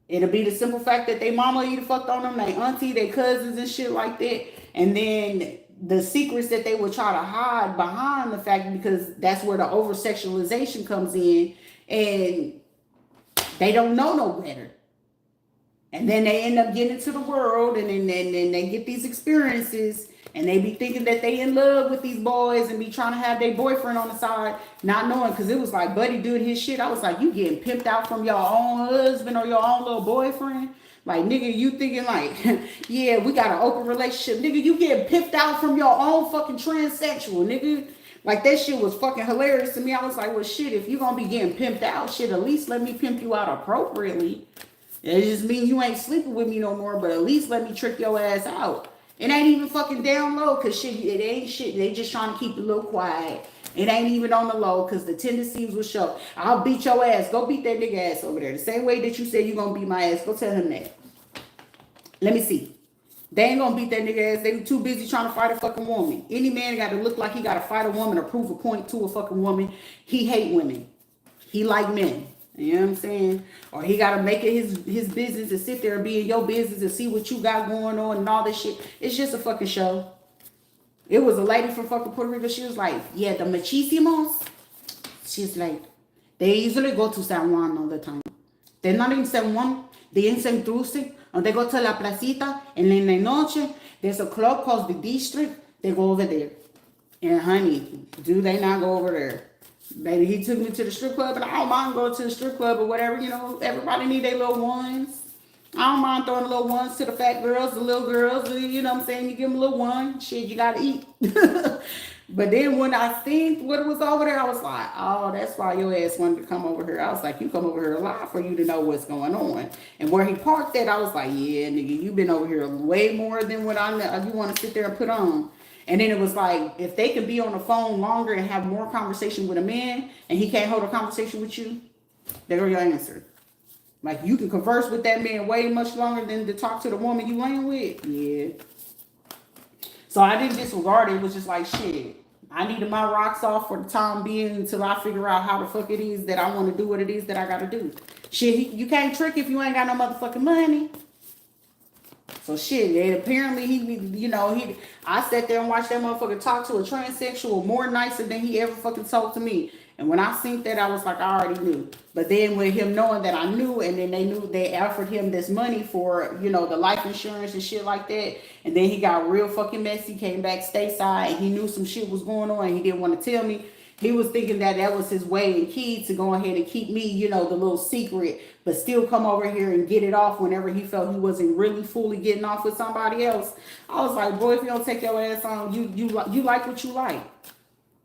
It'll be the simple fact that they mama either fucked on them, they auntie, they cousins and shit like that. And then the secrets that they would try to hide behind the fact, because that's where the over sexualization comes in, and they don't know no better. And then they end up getting into the world, and then they get these experiences, and they be thinking that they in love with these boys and be trying to have their boyfriend on the side, not knowing, because it was like Buddy doing his shit. I was like, you getting pimped out from your own husband or your own little boyfriend? Like, nigga, you thinking like, yeah, we got an open relationship. Nigga, you getting pimped out from your own fucking transsexual, nigga. Like, that shit was fucking hilarious to me. I was like, well, shit, if you gonna be getting pimped out, shit, at least let me pimp you out appropriately. It just mean you ain't sleeping with me no more, but at least let me trick your ass out. It ain't even fucking down low, because shit, it ain't shit. They just trying to keep it a little quiet. It ain't even on the low, because the tendencies will show. I'll beat your ass. Go beat that nigga ass over there. The same way that you said you gonna beat my ass. Go tell him that. Let me see. They ain't gonna beat that nigga ass. They too busy trying to fight a fucking woman. Any man got to look like he got to fight a woman or prove a point to a fucking woman. He hate women. He like men. You know what I'm saying? Or he got to make it his business to sit there and be in your business and see what you got going on and all this shit. It's just a fucking show. It was a lady from fucking Puerto Rico. She was like, yeah, the machismos. She's like, they usually go to San Juan all the time. They're not in San Juan. They're in San Dulce. And they go to La Placita. And in la noche, there's a club called the District. They go over there. And honey, do they not go over there? Baby, he took me to the strip club, and I don't mind going to the strip club or whatever. Everybody need their little ones. I don't mind throwing the little ones to the fat girls, the little girls. You know what I'm saying? You give them a little one. Shit, you got to eat. But then when I seen what was over there, I was like, oh, that's why your ass wanted to come over here. I was like, you come over here a lot for you to know what's going on. And where he parked at, I was like, yeah, nigga, you been over here way more than what you want to sit there and put on. And then it was like, if they can be on the phone longer and have more conversation with a man, and he can't hold a conversation with you, there your answer. Like, you can converse with that man way much longer than to talk to the woman you laying with. Yeah. So I didn't disregard it. It was just like, shit, I needed my rocks off for the time being until I figure out how the fuck it is that I want to do what it is that I got to do. Shit, you can't trick if you ain't got no motherfucking money. So shit, and apparently I sat there and watched that motherfucker talk to a transsexual more nicer than he ever fucking talked to me. And when I seen that, I was like, I already knew. But then with him knowing that I knew, and then they offered him this money for, the life insurance and shit like that. And then he got real fucking messy, came back stateside, and he knew some shit was going on, and he didn't want to tell me. He was thinking that was his way and key to go ahead and keep me, the little secret, but still come over here and get it off whenever he felt he wasn't really fully getting off with somebody else. I was like, boy, if you don't take your ass on, you like what you like.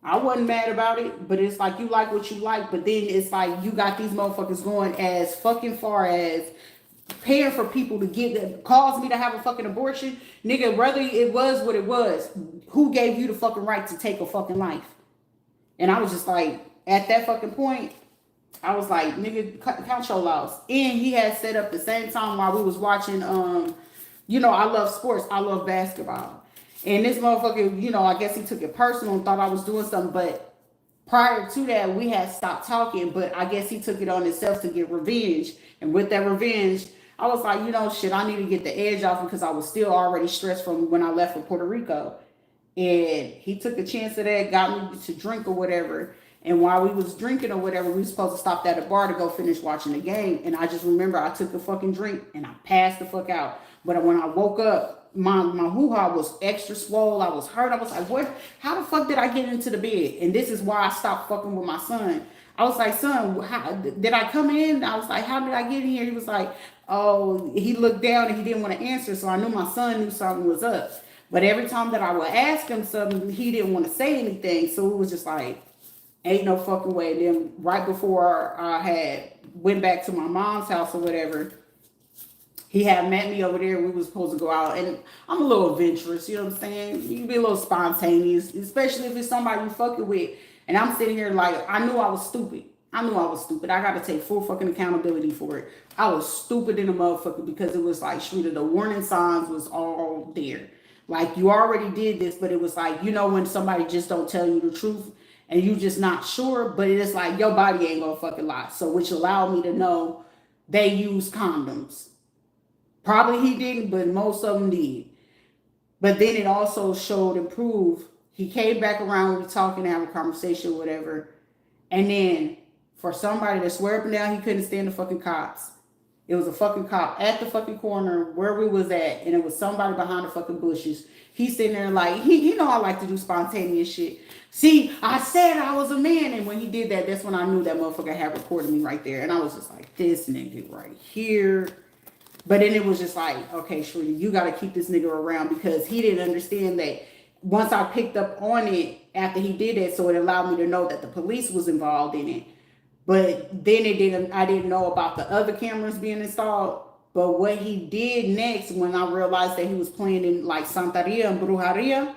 I wasn't mad about it, but it's like you like what you like, but then it's like you got these motherfuckers going as fucking far as paying for people to cause me to have a fucking abortion. Nigga, whether it was what it was, who gave you the fucking right to take a fucking life? And I was just like, at that fucking point, I was like, nigga, count your loss. And he had set up the same time while we was watching, I love sports. I love basketball. And this motherfucker, I guess he took it personal and thought I was doing something. But prior to that, we had stopped talking. But I guess he took it on himself to get revenge. And with that revenge, I was like, shit, I need to get the edge off because I was still already stressed from when I left for Puerto Rico. And he took a chance of that, got me to drink or whatever. And while we was drinking or whatever, we was supposed to stop at a bar to go finish watching the game. And I just remember I took a fucking drink and I passed the fuck out. But when I woke up, my hoo-ha was extra swole. I was hurt. I was like, what? How the fuck did I get into the bed? And this is why I stopped fucking with my son. I was like, son, how, did I come in? I was like, how did I get in here? He was like, oh, he looked down and he didn't want to answer. So I knew my son knew something was up. But every time that I would ask him something, he didn't want to say anything. So it was just like, ain't no fucking way. And then right before I had went back to my mom's house or whatever, he had met me over there. We was supposed to go out, and I'm a little adventurous. You know what I'm saying? You can be a little spontaneous, especially if it's somebody you fucking with. And I'm sitting here like, I knew I was stupid. I knew I was stupid. I got to take full fucking accountability for it. I was stupid in a motherfucker because it was like, Shrita, the warning signs was all there. Like, you already did this, but it was like, you know, when somebody just don't tell you the truth and you just not sure, but it's like your body ain't gonna fucking lie. So which allowed me to know they use condoms. Probably he didn't, but most of them did. But then it also showed and proved he came back around, we were talking, having a conversation, whatever. And then for somebody to swear up and down he couldn't stand the fucking cops. It was a fucking cop at the fucking corner where we was at, and it was somebody behind the fucking bushes. He's sitting there like, he know I like to do spontaneous shit. See, I said I was a man, and when he did that, that's when I knew that motherfucker had recorded me right there. And I was just like, this nigga right here. But then it was just like, okay, Shrita, you got to keep this nigga around, because he didn't understand that once I picked up on it after he did that, so it allowed me to know that the police was involved in it. But then I didn't know about the other cameras being installed. But what he did next, when I realized that he was playing in like Santeria and Brujeria,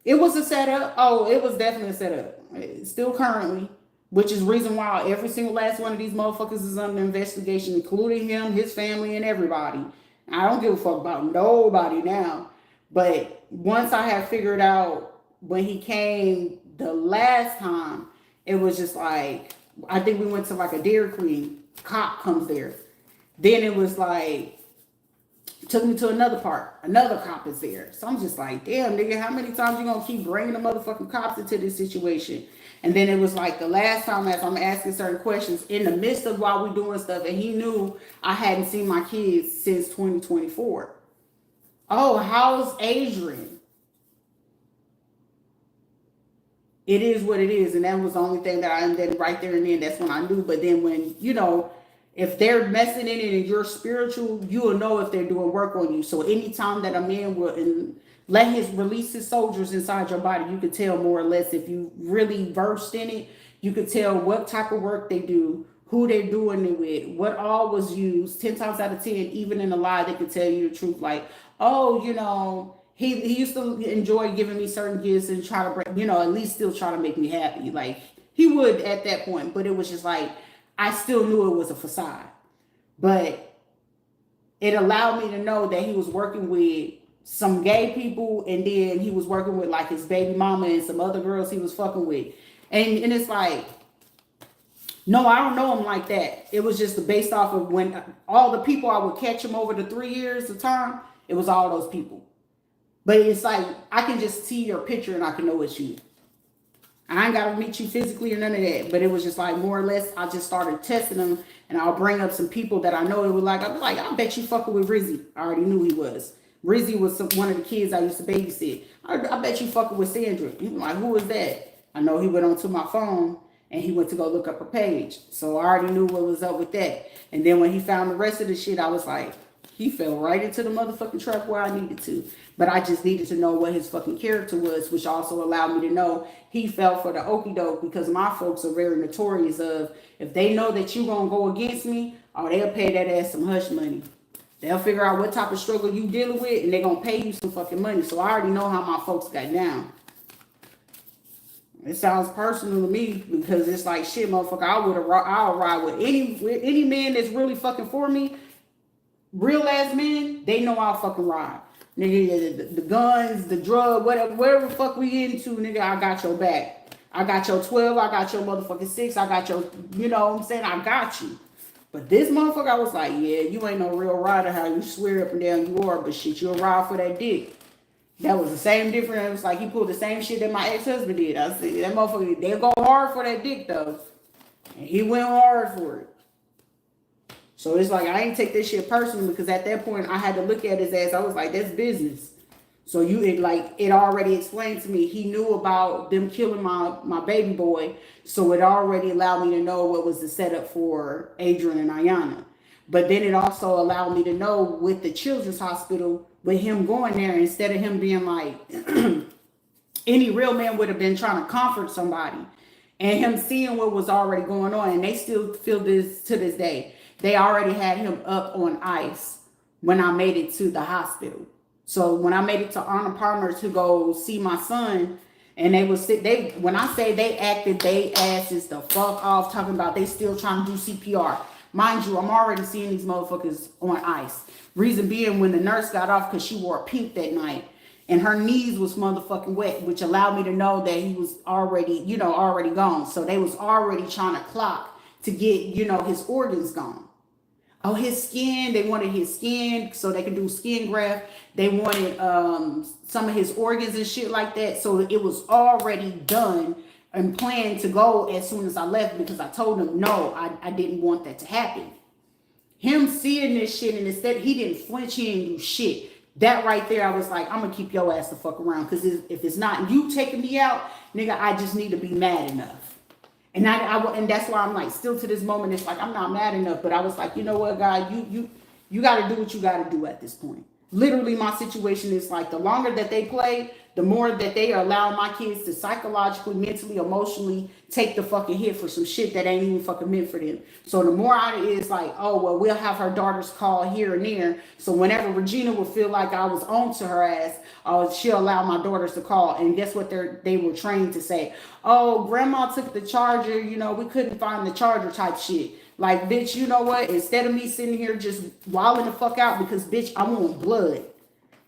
it was a setup. Oh, it was definitely a setup. Still currently, which is reason why every single last one of these motherfuckers is under investigation, including him, his family, and everybody. I don't give a fuck about nobody now. But once I had figured out when he came the last time, it was just like, I think we went to like a Dairy Queen. Cop comes there. Then it was like, took me to another park. Another cop is there. So I'm just like, damn, nigga, how many times you gonna keep bringing the motherfucking cops into this situation? And then it was like the last time, as I'm asking certain questions in the midst of while we doing stuff, and he knew I hadn't seen my kids since 2024. Oh, how's Adrian? It is what it is. And that was the only thing that I did right there and then. That's when I knew. But then when, you know, if they're messing in it and you're spiritual, you will know if they're doing work on you. So anytime that a man will release his soldiers inside your body, you could tell more or less, if you really versed in it, you could tell what type of work they do, who they're doing it with, what all was used. 10 times out of 10, even in a lie, they could tell you the truth. Like, oh, you know, he used to enjoy giving me certain gifts and try to bring, you know, at least still try to make me happy. Like, he would at that point, but it was just like, I still knew it was a facade. But it allowed me to know that he was working with some gay people, and then he was working with like his baby mama and some other girls he was fucking with. And it's like, no, I don't know him like that. It was just based off of when all the people I would catch him over the 3 years of time, it was all those people. But it's like, I can just see your picture and I can know it's you. I ain't got to meet you physically or none of that. But it was just like, more or less, I just started testing them. And I'll bring up some people that I know it was like, I'm like, I bet you fucking with Rizzy. I already knew he was. Rizzy was one of the kids I used to babysit. I bet you fucking with Sandra. He was like, who is that? I know he went onto my phone and he went to go look up her page. So I already knew what was up with that. And then when he found the rest of the shit, I was like, he fell right into the motherfucking trap where I needed to. But I just needed to know what his fucking character was, which also allowed me to know he fell for the okie doke, because my folks are very notorious of, if they know that you gonna go against me, oh, they'll pay that ass some hush money. They'll figure out what type of struggle you dealing with, and they're gonna pay you some fucking money. So I already know how my folks got down. It sounds personal to me, because it's like, shit, motherfucker, I'll ride with any man that's really fucking for me. Real ass men, they know I'll fucking ride. Nigga, the guns, the drug, whatever the fuck we into, nigga, I got your back. I got your 12, I got your motherfucking 6, I got your, you know what I'm saying, I got you. But this motherfucker, I was like, yeah, you ain't no real rider, how you swear up and down you are, but shit, you'll ride for that dick. That was the same difference. It was like, he pulled the same shit that my ex-husband did. I said, that motherfucker, they'll go hard for that dick, though. And he went hard for it. So it's like, I ain't take this shit personally, because at that point I had to look at his ass. I was like, that's business. So it already explained to me, he knew about them killing my baby boy. So it already allowed me to know what was the setup for Adrian and Ayana. But then it also allowed me to know with the children's hospital, with him going there, instead of him being like, any real man would have been trying to comfort somebody, and him seeing what was already going on, and they still feel this to this day. They already had him up on ice when I made it to the hospital. So when I made it to Arnold Palmer to go see my son, and they was they when I say they acted they asses the fuck off, talking about they still trying to do CPR. Mind you, I'm already seeing these motherfuckers on ice. Reason being, when the nurse got off, because she wore pink that night, and her knees was motherfucking wet, which allowed me to know that he was already, already gone. So they was already trying to clock to get, his organs gone. Oh, his skin, they wanted his skin so they could do skin graft. They wanted some of his organs and shit like that. So it was already done and planned to go as soon as I left, because I told him, no, I didn't want that to happen. Him seeing this shit, and instead he didn't flinch, he didn't do shit. That right there, I was like, I'm gonna keep your ass the fuck around, because if it's not you taking me out, nigga, I just need to be mad enough. And and that's why I'm like, still to this moment, it's like I'm not mad enough. But I was like, you know what, God, you got to do what you got to do at this point. Literally, my situation is like, the longer that they play, the more that they are allowing my kids to psychologically, mentally, emotionally take the fucking hit for some shit that ain't even fucking meant for them. So the more I is like, oh, well, we'll have her daughters call here and there. So whenever Regina would feel like I was on to her ass, she'll allow my daughters to call. And guess what they were trained to say? Oh, grandma took the charger, we couldn't find the charger type shit. Like, bitch, you know what? Instead of me sitting here just wilding the fuck out, because, bitch, I want blood.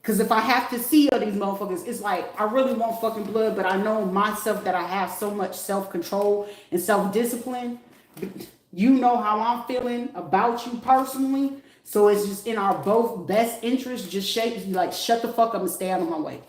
Because if I have to see all these motherfuckers, it's like, I really want fucking blood, but I know myself that I have so much self-control and self-discipline. You know how I'm feeling about you personally. So it's just in our both best interest, just shut the fuck up and stay out of my way.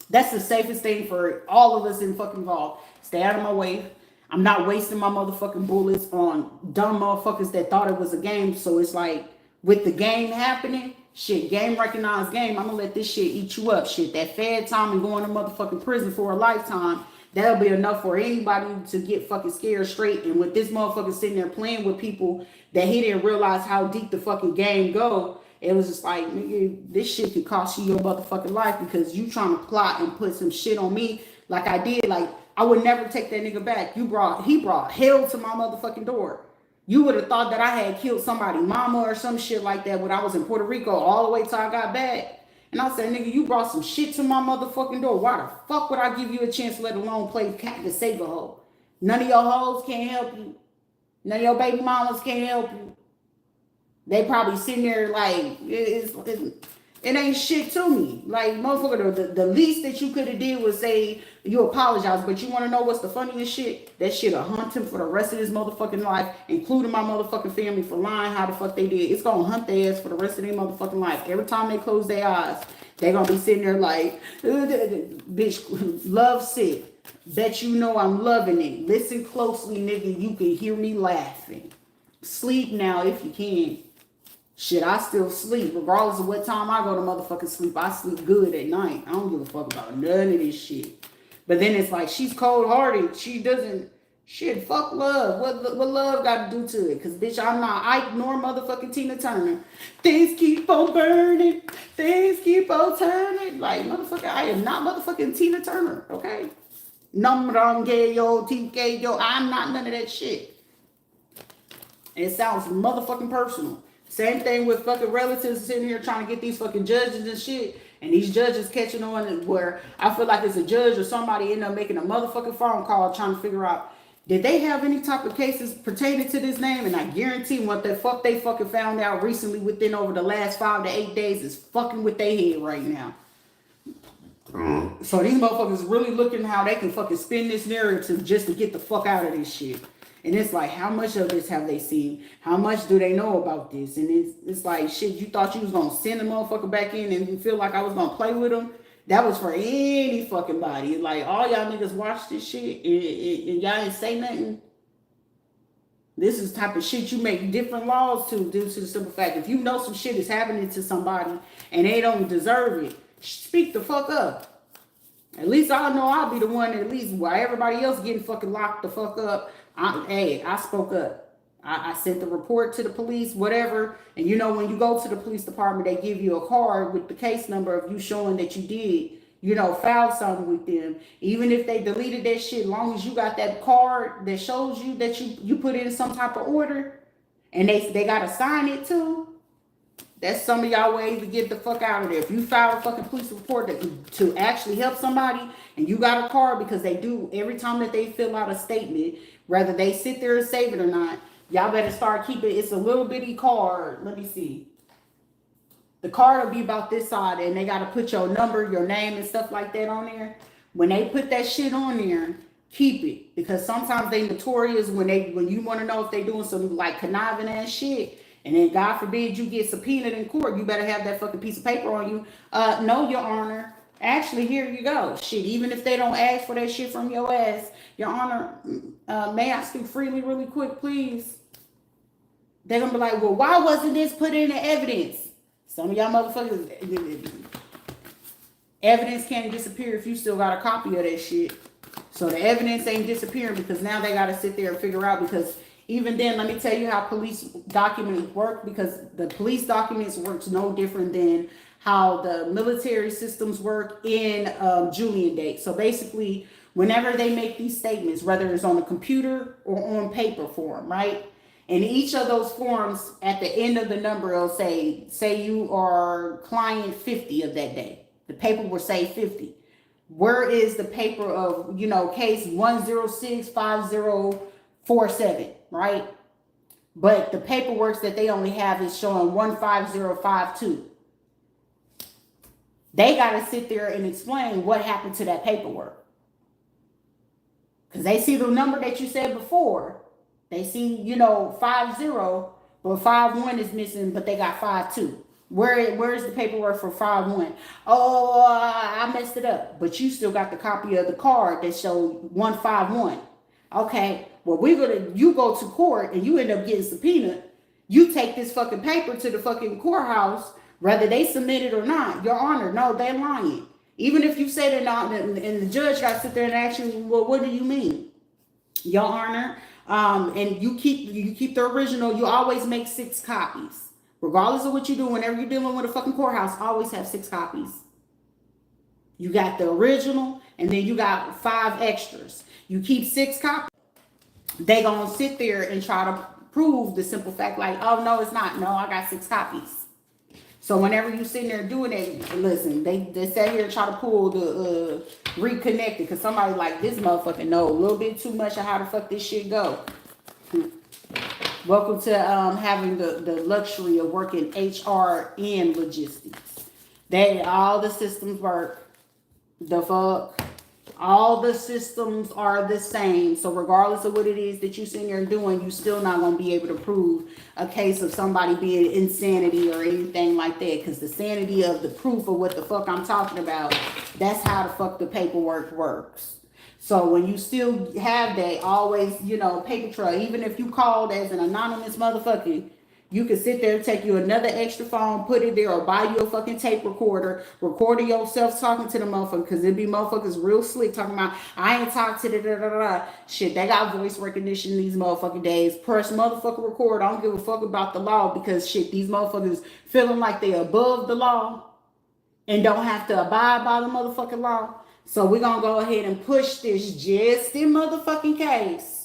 That's the safest thing for all of us fucking involved. Stay out of my way. I'm not wasting my motherfucking bullets on dumb motherfuckers that thought it was a game. So it's like, with the game happening, shit, game recognized game, I'm gonna let this shit eat you up. Shit, that fed time and going to motherfucking prison for a lifetime, that'll be enough for anybody to get fucking scared straight. And with this motherfucker sitting there playing with people that he didn't realize how deep the fucking game go, it was just like, nigga, this shit could cost you your motherfucking life, because you trying to plot and put some shit on me like I did. Like, I would never take that nigga back. He brought hell to my motherfucking door. You would have thought that I had killed somebody, mama or some shit like that, when I was in Puerto Rico all the way till I got back. And I said, nigga, you brought some shit to my motherfucking door. Why the fuck would I give you a chance, let alone play cat to save a hoe? None of your hoes can't help you. None of your baby mamas can't help you. They probably sitting there like, it ain't shit to me. Like, motherfucker, the least that you could have did was say you apologize. But you want to know what's the funniest shit? That shit'll hunt him for the rest of his motherfucking life, including my motherfucking family, for lying how the fuck they did. It's gonna hunt their ass for the rest of their motherfucking life. Every time they close their eyes, they gonna be sitting there like, bitch, love sick. Bet you know I'm loving it. Listen closely, nigga. You can hear me laughing. Sleep now if you can. Shit, I still sleep. Regardless of what time I go to motherfucking sleep, I sleep good at night. I don't give a fuck about none of this shit. But then it's like, she's cold-hearted. She doesn't... Shit, fuck love. What love got to do to it? Because, bitch, I'm not Ike nor motherfucking Tina Turner. Things keep on burning. Things keep on turning. Like, motherfucker, I am not motherfucking Tina Turner, okay? Namrangeyo, TKyo. I'm not none of that shit. It sounds motherfucking personal. Same thing with fucking relatives sitting here trying to get these fucking judges and shit. And these judges catching on where I feel like it's a judge or somebody end up making a motherfucking phone call trying to figure out, did they have any type of cases pertaining to this name? And I guarantee what the fuck they fucking found out recently within over the last 5 to 8 days is fucking with their head right now. So these motherfuckers really looking how they can fucking spin this narrative just to get the fuck out of this shit. And it's like, how much of this have they seen? How much do they know about this? And it's like, shit, you thought you was going to send a motherfucker back in and you feel like I was going to play with them? That was for any fucking body. Like, all y'all niggas watch this shit and y'all ain't say nothing. This is the type of shit you make different laws to, due to the simple fact, if you know some shit is happening to somebody and they don't deserve it, speak the fuck up. At least I know I'll be the one, at least while everybody else getting fucking locked the fuck up, I spoke up. I sent the report to the police, whatever. And you know, when you go to the police department, they give you a card with the case number of you showing that you did, you know, filed something with them. Even if they deleted that shit, as long as you got that card that shows you that you put in some type of order, and they gotta sign it too. That's some of y'all ways to get the fuck out of there. If you file a fucking police report to actually help somebody, and you got a card, because they do every time that they fill out a statement, whether they sit there and save it or not, y'all better start keeping. It's a little bitty card. Let me see. The card will be about this side, and they got to put your number, your name, and stuff like that on there. When they put that shit on there, keep it, because sometimes they notorious when you want to know if they doing some like conniving ass shit, and then God forbid you get subpoenaed in court, you better have that fucking piece of paper on you. No, Your Honor. Actually, here you go. Shit, even if they don't ask for that shit from your ass, Your Honor, may I speak freely really quick, please? They're going to be like, well, why wasn't this put in the evidence? Some of y'all motherfuckers, evidence can't disappear if you still got a copy of that shit. So the evidence ain't disappearing, because now they got to sit there and figure out, because even then, let me tell you how police documents work, because the police documents works no different than how the military systems work in Julian date. So basically, whenever they make these statements, whether it's on a computer or on paper form, right? And each of those forms, at the end of the number, it'll say you are client 50 of that day. The paper will say 50. Where is the paper of, you know, case 1065047, right? But the paperwork that they only have is showing 15052. They got to sit there and explain what happened to that paperwork. Because they see the number that you said before. They see, you know, 50, but 51 is missing, but they got 52. Where's the paperwork for 51? Oh, I messed it up. But you still got the copy of the card that showed 151. Okay, well, you go to court and you end up getting subpoenaed. You take this fucking paper to the fucking courthouse, whether they submit it or not. Your Honor, no, they're lying. Even if you say they're not, and the judge got to sit there and ask you, well, what do you mean? Your Honor, and you keep the original. You always make 6 copies, regardless of what you do. Whenever you're dealing with a fucking courthouse, always have 6 copies. You got the original, and then you got 5 extras. You keep 6 copies. They gonna sit there and try to prove the simple fact, like, oh no, it's not. No, I got 6 copies. So whenever you sitting there doing it, listen, they sit here and try to pull the reconnected, because somebody like, this motherfucker know a little bit too much of how the fuck this shit go. Welcome to having the luxury of working HR and logistics. All the systems work. The fuck. All the systems are the same. So regardless of what it is that you're sitting there doing, you still not going to be able to prove a case of somebody being insanity or anything like that. Because the sanity of the proof of what the fuck I'm talking about, that's how the fuck the paperwork works. So when you still have that, always, you know, paper trail, even if you called as an anonymous motherfucker, you can sit there and take you another extra phone, put it there, or buy you a fucking tape recorder, recording yourself talking to the motherfucker, because it be motherfuckers real slick talking about, I ain't talk to the da-da-da-da. Shit, they got voice recognition these motherfucking days. Press motherfucker record. I don't give a fuck about the law, because shit, these motherfuckers feeling like they above the law and don't have to abide by the motherfucking law. So we're going to go ahead and push this just in motherfucking case.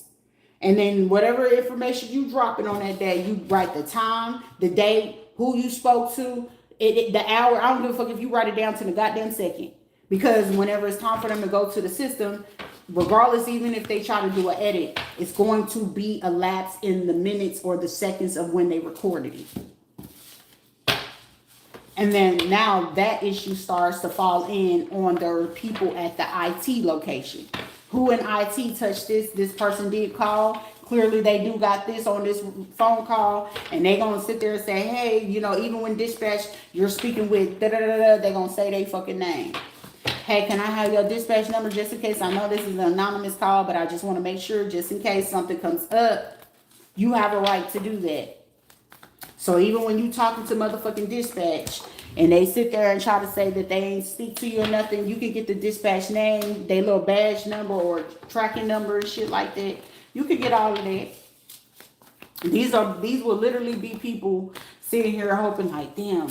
And then whatever information you drop it on that day, you write the time, the date, who you spoke to, the hour. I don't give a fuck if you write it down to the goddamn second. Because whenever it's time for them to go to the system, regardless, even if they try to do an edit, it's going to be a lapse in the minutes or the seconds of when they recorded it. And then now that issue starts to fall in on the people at the IT location. Who in IT touched this? This person did call. Clearly they do got this on this phone call. And they going to sit there and say, hey, you know, even when dispatch, you're speaking with da-da-da-da, they going to say they fucking name. Hey, can I have your dispatch number just in case? I know this is an anonymous call, but I just want to make sure just in case something comes up, you have a right to do that. So even when you talking to motherfucking dispatch and they sit there and try to say that they ain't speak to you or nothing, you can get the dispatch name, their little badge number or tracking number and shit like that. You can get all of that. These will literally be people sitting here hoping like, damn,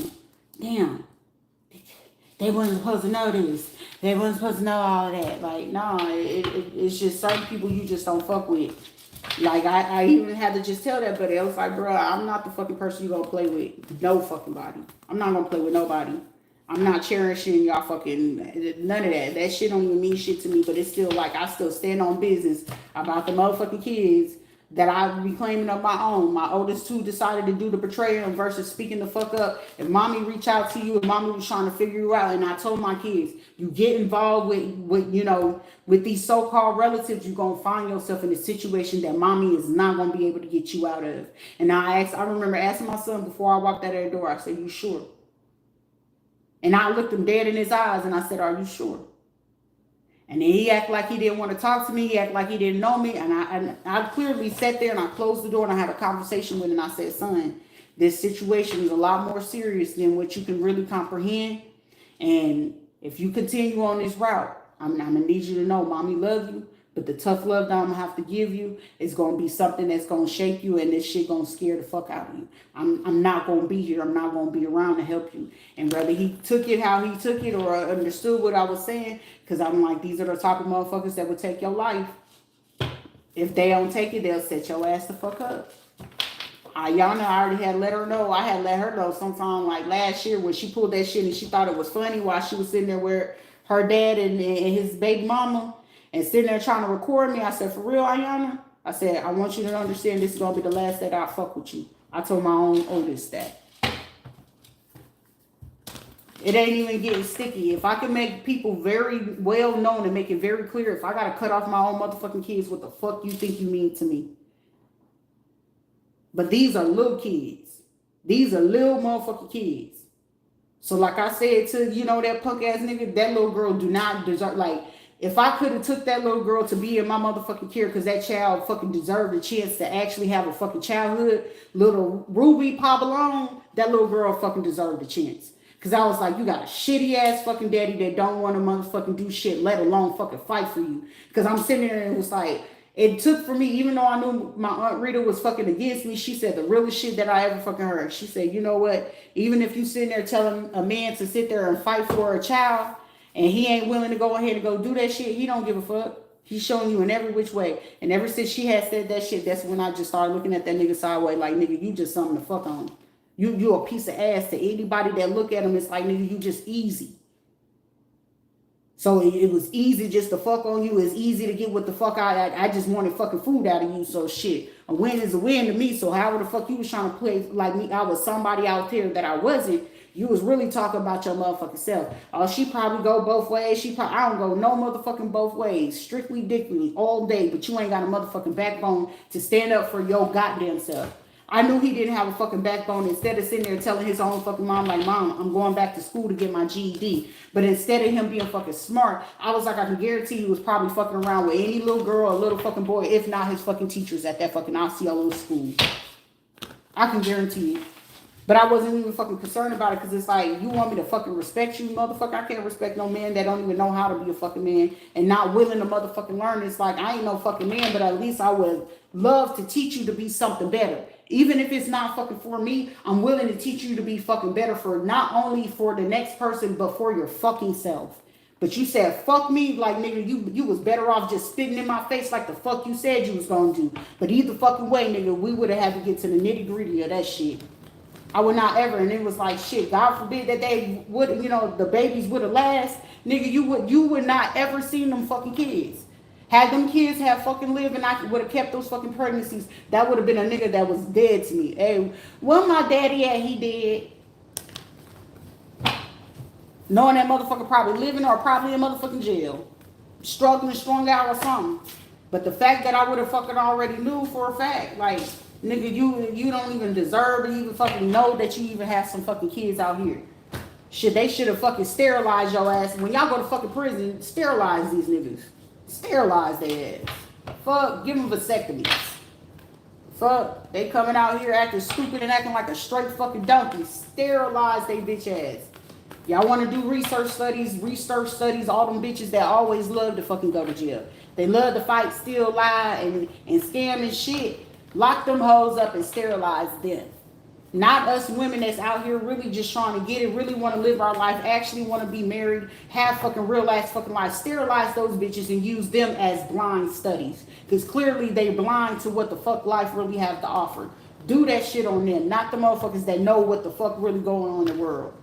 they wasn't supposed to know this. They wasn't supposed to know all of that. Like, no, it's just certain people you just don't fuck with. Like, I even had to just tell that, but it was like, bro, I'm not the fucking person you gonna play with. No fucking body. I'm not gonna play with nobody. I'm not cherishing y'all fucking, none of that. That shit don't even mean shit to me, but it's still like, I still stand on business about the motherfucking kids that I be claiming of my own. My oldest two decided to do the betrayal versus speaking the fuck up. If mommy reach out to you and mommy was trying to figure you out, and I told my kids, you get involved with these so-called relatives, you're gonna find yourself in a situation that mommy is not gonna be able to get you out of. And I remember asking my son before I walked out of the door, I said, you sure? And I looked him dead in his eyes and I said, are you sure? And then he acted like he didn't want to talk to me. He acted like he didn't know me. And I clearly sat there and I closed the door and I had a conversation with him. And I said, son, this situation is a lot more serious than what you can really comprehend. And if you continue on this route, I'm going to need you to know, mommy love you. But the tough love that I'm going to have to give you is going to be something that's going to shake you, and this shit going to scare the fuck out of you. I'm not going to be here. I'm not going to be around to help you. And whether he took it how he took it or understood what I was saying, because I'm like, these are the type of motherfuckers that would take your life. If they don't take it, they'll set your ass the fuck up. Y'all know I already had let her know. I had let her know sometime like last year when she pulled that shit and she thought it was funny while she was sitting there with her dad and his baby mama. And sitting there trying to record me, I said, for real, Ayana? I said, I want you to understand this is going to be the last that I fuck with you. I told my own oldest that. It ain't even getting sticky. If I can make people very well known and make it very clear, if I got to cut off my own motherfucking kids, what the fuck you think you mean to me? But these are little kids. These are little motherfucking kids. So like I said to, that punk ass nigga, that little girl do not deserve, like, if I could have took that little girl to be in my motherfucking care because that child fucking deserved a chance to actually have a fucking childhood, little Ruby Pabalone, that little girl fucking deserved a chance. Because I was like, you got a shitty ass fucking daddy that don't want to motherfucking do shit, let alone fucking fight for you. Because I'm sitting there and it was like, it took for me, even though I knew my Aunt Rita was fucking against me, she said the realest shit that I ever fucking heard. She said, you know what? Even if you sitting there telling a man to sit there and fight for a child, and he ain't willing to go ahead and go do that shit, he don't give a fuck. He's showing you in every which way. And ever since she had said that shit, that's when I just started looking at that nigga sideways like, nigga, you just something to fuck on. You a piece of ass to anybody that look at him. It's like, nigga, you just easy. So it was easy just to fuck on you. It's easy to get what the fuck I just wanted fucking food out of you. So shit, a win is a win to me. So however the fuck you was trying to play like me, I was somebody out there that I wasn't. You was really talking about your motherfucking self. Oh, she probably go both ways. I don't go no motherfucking both ways. Strictly dickly all day. But you ain't got a motherfucking backbone to stand up for your goddamn self. I knew he didn't have a fucking backbone. Instead of sitting there telling his own fucking mom, like, Mom, I'm going back to school to get my GED. But instead of him being fucking smart, I was like, I can guarantee he was probably fucking around with any little girl or little fucking boy, if not his fucking teachers at that fucking Osceola school. I can guarantee it. But I wasn't even fucking concerned about it because it's like, you want me to fucking respect you, motherfucker? I can't respect no man that don't even know how to be a fucking man and not willing to motherfucking learn. It's like, I ain't no fucking man, but at least I would love to teach you to be something better. Even if it's not fucking for me, I'm willing to teach you to be fucking better for not only for the next person, but for your fucking self. But you said, fuck me, like, nigga, you was better off just spitting in my face like the fuck you said you was gonna do. But either fucking way, nigga, we would have had to get to the nitty gritty of that shit. I would not ever, and it was like, shit, God forbid that they would, the babies would have last. Nigga, you would not ever seen them fucking kids. Had them kids have fucking lived and I would have kept those fucking pregnancies, that would have been a nigga that was dead to me. Hey, where my daddy at? He dead. Knowing that motherfucker probably living or probably in motherfucking jail. Struggling, strung out or something. But the fact that I would have fucking already knew for a fact, like, nigga, you don't even deserve to even fucking know that you even have some fucking kids out here. Shit, they should have fucking sterilized your ass. When y'all go to fucking prison, sterilize these niggas. Sterilize their ass. Fuck, give them vasectomies. Fuck, they coming out here acting stupid and acting like a straight fucking donkey. Sterilize they bitch ass. Y'all want to do research studies, all them bitches that always love to fucking go to jail. They love to fight, steal, lie, and scam and shit. Lock them hoes up and sterilize them. Not us women that's out here really just trying to get it, really want to live our life, actually want to be married, have fucking real ass fucking life. Sterilize those bitches and use them as blind studies. Because clearly they blind to what the fuck life really have to offer. Do that shit on them, not the motherfuckers that know what the fuck really going on in the world.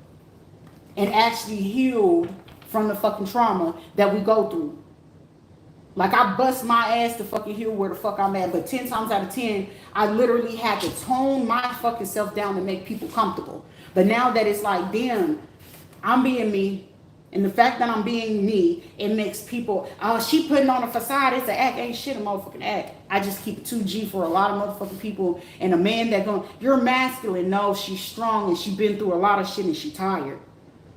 And actually healed from the fucking trauma that we go through. Like, I bust my ass to fucking heal where the fuck I'm at. But 10 times out of 10, I literally had to tone my fucking self down to make people comfortable. But now that it's like, damn, I'm being me. And the fact that I'm being me, it makes people, oh, she putting on a facade. It's an act. Ain't shit a motherfucking act. I just keep 2G for a lot of motherfucking people. And a man that going, you're masculine. No, she's strong and she been through a lot of shit and she tired.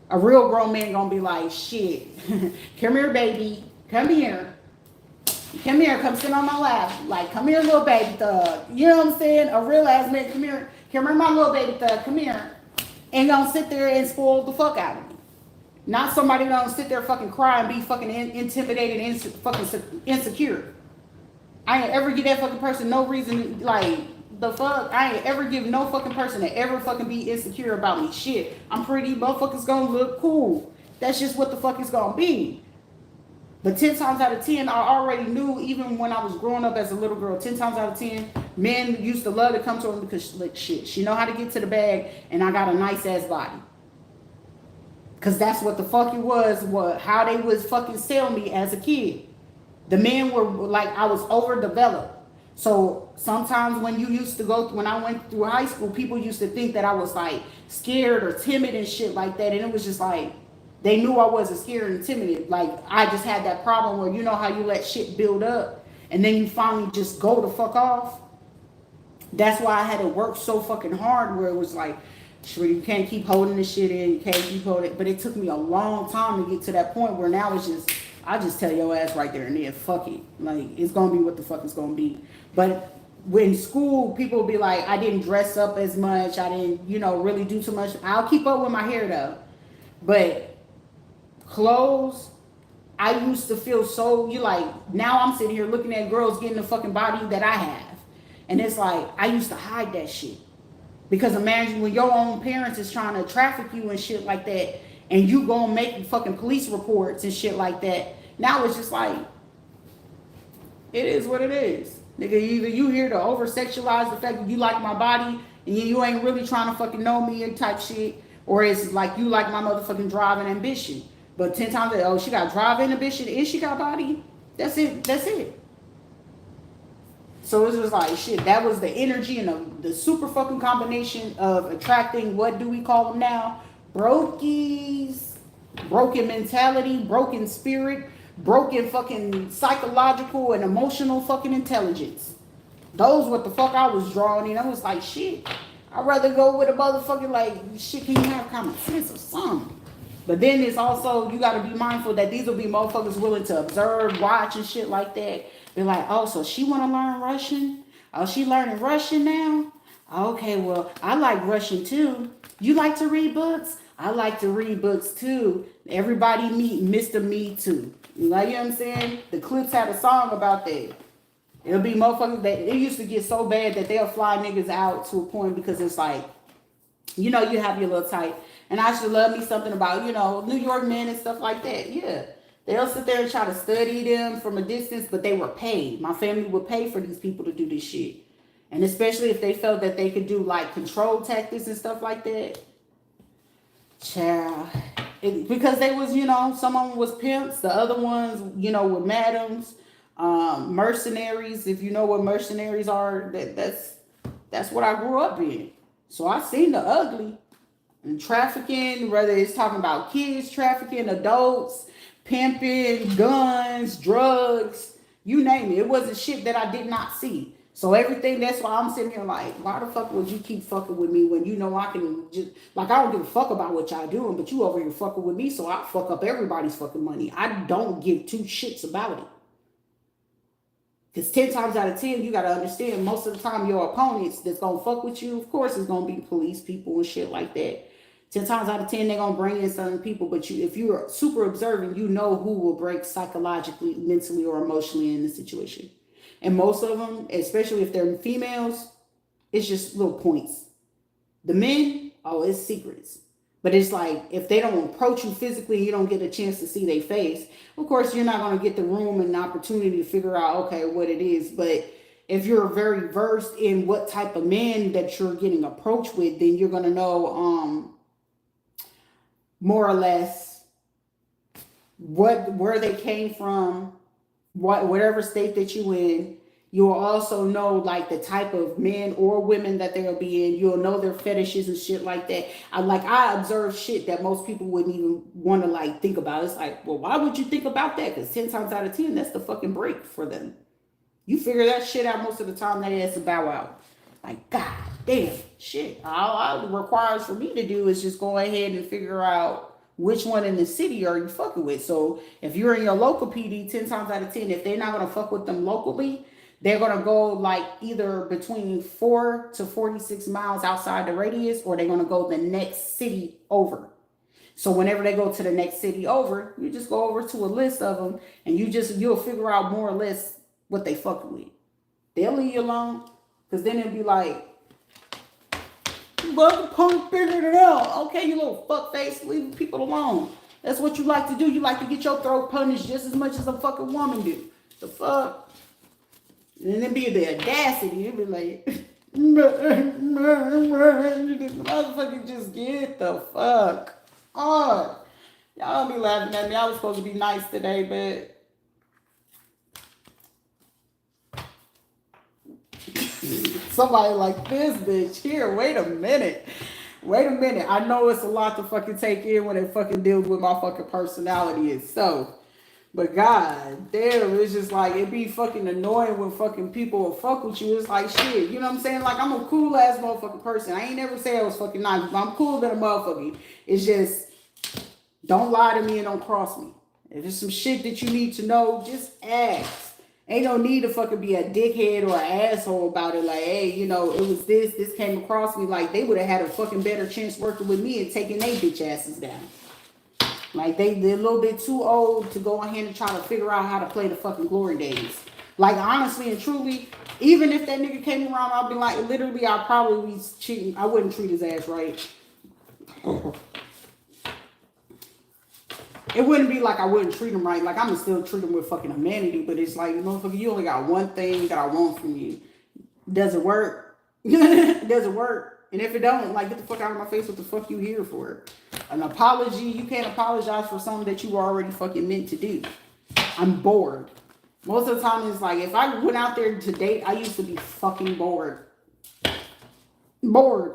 A real grown man gonna be like, shit. Come here, baby. Come here. Come here, come sit on my lap. Like, come here, little baby thug. You know what I'm saying? A real ass man, come here. Come here, my little baby thug. Come here. And gonna sit there and spoil the fuck out of me. Not somebody gonna sit there fucking cry and be fucking intimidated and fucking insecure. I ain't ever give that fucking person no reason, like, the fuck. I ain't ever give no fucking person to ever fucking be insecure about me. Shit, I'm pretty, motherfuckers gonna look cool. That's just what the fuck it's gonna be. But 10 times out of 10, I already knew, even when I was growing up as a little girl, 10 times out of 10, men used to love to come to her because, like, shit, she know how to get to the bag, and I got a nice-ass body. Because that's what the fuck it was, how they was fucking sell me as a kid. The men were, like, I was overdeveloped. So sometimes when I went through high school, people used to think that I was, like, scared or timid and shit like that, and it was just like, they knew I wasn't scared and timid. Like, I just had that problem where, you know how you let shit build up and then you finally just go the fuck off? That's why I had to work so fucking hard, where it was like, sure, you can't keep holding this shit in, you can't keep holding it. But it took me a long time to get to that point where now it's just, I just tell your ass right there and then, fuck it. Like, it's gonna be what the fuck it's gonna be. But when school, people will be like, I didn't dress up as much, I didn't, really do too much. I'll keep up with my hair though. But clothes, I used to feel so, now I'm sitting here looking at girls getting the fucking body that I have. And it's like, I used to hide that shit. Because imagine when your own parents is trying to traffic you and shit like that, and you go and make fucking police reports and shit like that. Now it's just like, it is what it is. Nigga, either you here to over-sexualize the fact that you like my body, and you ain't really trying to fucking know me and type shit, or it's like you like my motherfucking drive and ambition. But 10 times, oh, she got drive and ambition, and she got body. That's it. So it was like, shit, that was the energy and the super fucking combination of attracting, what do we call them now? Brokies, broken mentality, broken spirit, broken fucking psychological and emotional fucking intelligence. Those what the fuck I was drawing in. I was like, shit, I'd rather go with a motherfucking, like, shit, can you have common sense or something? But then it's also, you got to be mindful that these will be motherfuckers willing to observe, watch, and shit like that. They're like, oh, so she want to learn Russian? Oh, she learning Russian now? Okay, well, I like Russian too. You like to read books? I like to read books too. Everybody meet Mr. Me Too. You know what I'm saying? The Clips had a song about that. It'll be motherfuckers that, it used to get so bad that they'll fly niggas out to a point because it's like, you have your little type. And I should love me something about, New York men and stuff like that. Yeah. They'll sit there and try to study them from a distance, but they were paid. My family would pay for these people to do this shit. And especially if they felt that they could do, like, control tactics and stuff like that. Child. Because they was, some of them was pimps. The other ones, were madams, mercenaries. If you know what mercenaries are, that's what I grew up in. So I seen the ugly. And trafficking, whether it's talking about kids trafficking, adults, pimping, guns, drugs, you name it. It wasn't shit that I did not see. So everything, that's why I'm sitting here like, why the fuck would you keep fucking with me when I can just, like, I don't give a fuck about what y'all doing, but you over here fucking with me, so I fuck up everybody's fucking money. I don't give two shits about it. Because 10 times out of 10, you got to understand, most of the time your opponents that's going to fuck with you, of course, it's going to be police people and shit like that. 10 times out of 10, they're going to bring in certain people. But if you're super observant, you know who will break psychologically, mentally, or emotionally in the situation. And most of them, especially if they're females, it's just little points. The men, oh, it's secrets. But it's like if they don't approach you physically, you don't get a chance to see their face. Of course, you're not going to get the room and the opportunity to figure out, okay, what it is. But if you're very versed in what type of man that you're getting approached with, then you're going to know more or less where they came from, whatever state that you in. You will also know like the type of men or women that they'll be in. You'll know their fetishes and shit like that. I observe shit that most people wouldn't even want to like think about. It's like, well, why would you think about that? Because 10 times out of 10, that's the fucking break for them. You figure that shit out most of the time. That ass to bow out. Like, god damn, shit. All it requires for me to do is just go ahead and figure out which one in the city are you fucking with. So if you're in your local PD, 10 times out of 10, if they're not going to fuck with them locally, they're going to go like either between 4 to 46 miles outside the radius, or they're going to go the next city over. So whenever they go to the next city over, you just go over to a list of them and you'll figure out more or less what they fucking with. They'll leave you alone, because then it'll be like, but the punk figured it out. Okay, you little fuck face, leave people alone. That's what you like to do. You like to get your throat punished just as much as a fucking woman do. The fuck? And then be the audacity. It'd be like, motherfucker, just get the fuck on. Y'all be laughing at me. I was supposed to be nice today, but somebody like this bitch here. Wait a minute. I know it's a lot to fucking take in when it fucking deals with my fucking personality itself. But god damn, it's just like, it be fucking annoying when fucking people will fuck with you. It's like shit, you know what I'm saying? Like, I'm a cool ass motherfucking person. I ain't never say I was fucking nice, but I'm cooler than a motherfucker. It's just, don't lie to me and don't cross me. If there's some shit that you need to know, just ask. Ain't no need to fucking be a dickhead or an asshole about it. Like, hey, you know, it was this came across me. Like, they would have had a fucking better chance working with me and taking their bitch asses down. Like, they're a little bit too old to go ahead and try to figure out how to play the fucking glory days. Like, honestly and truly, even if that nigga came around, I'll be like, literally, I'll probably be cheating. I wouldn't treat his ass right. It wouldn't be like I wouldn't treat him right. Like, I'm gonna still treat him with fucking humanity, but it's like, motherfucker, you only got one thing that I want from you. Does it work? Does it work? And if it don't, like, get the fuck out of my face. What the fuck you here for? An apology? You can't apologize for something that you were already fucking meant to do. I'm bored. Most of the time, it's like, if I went out there to date, I used to be fucking bored. And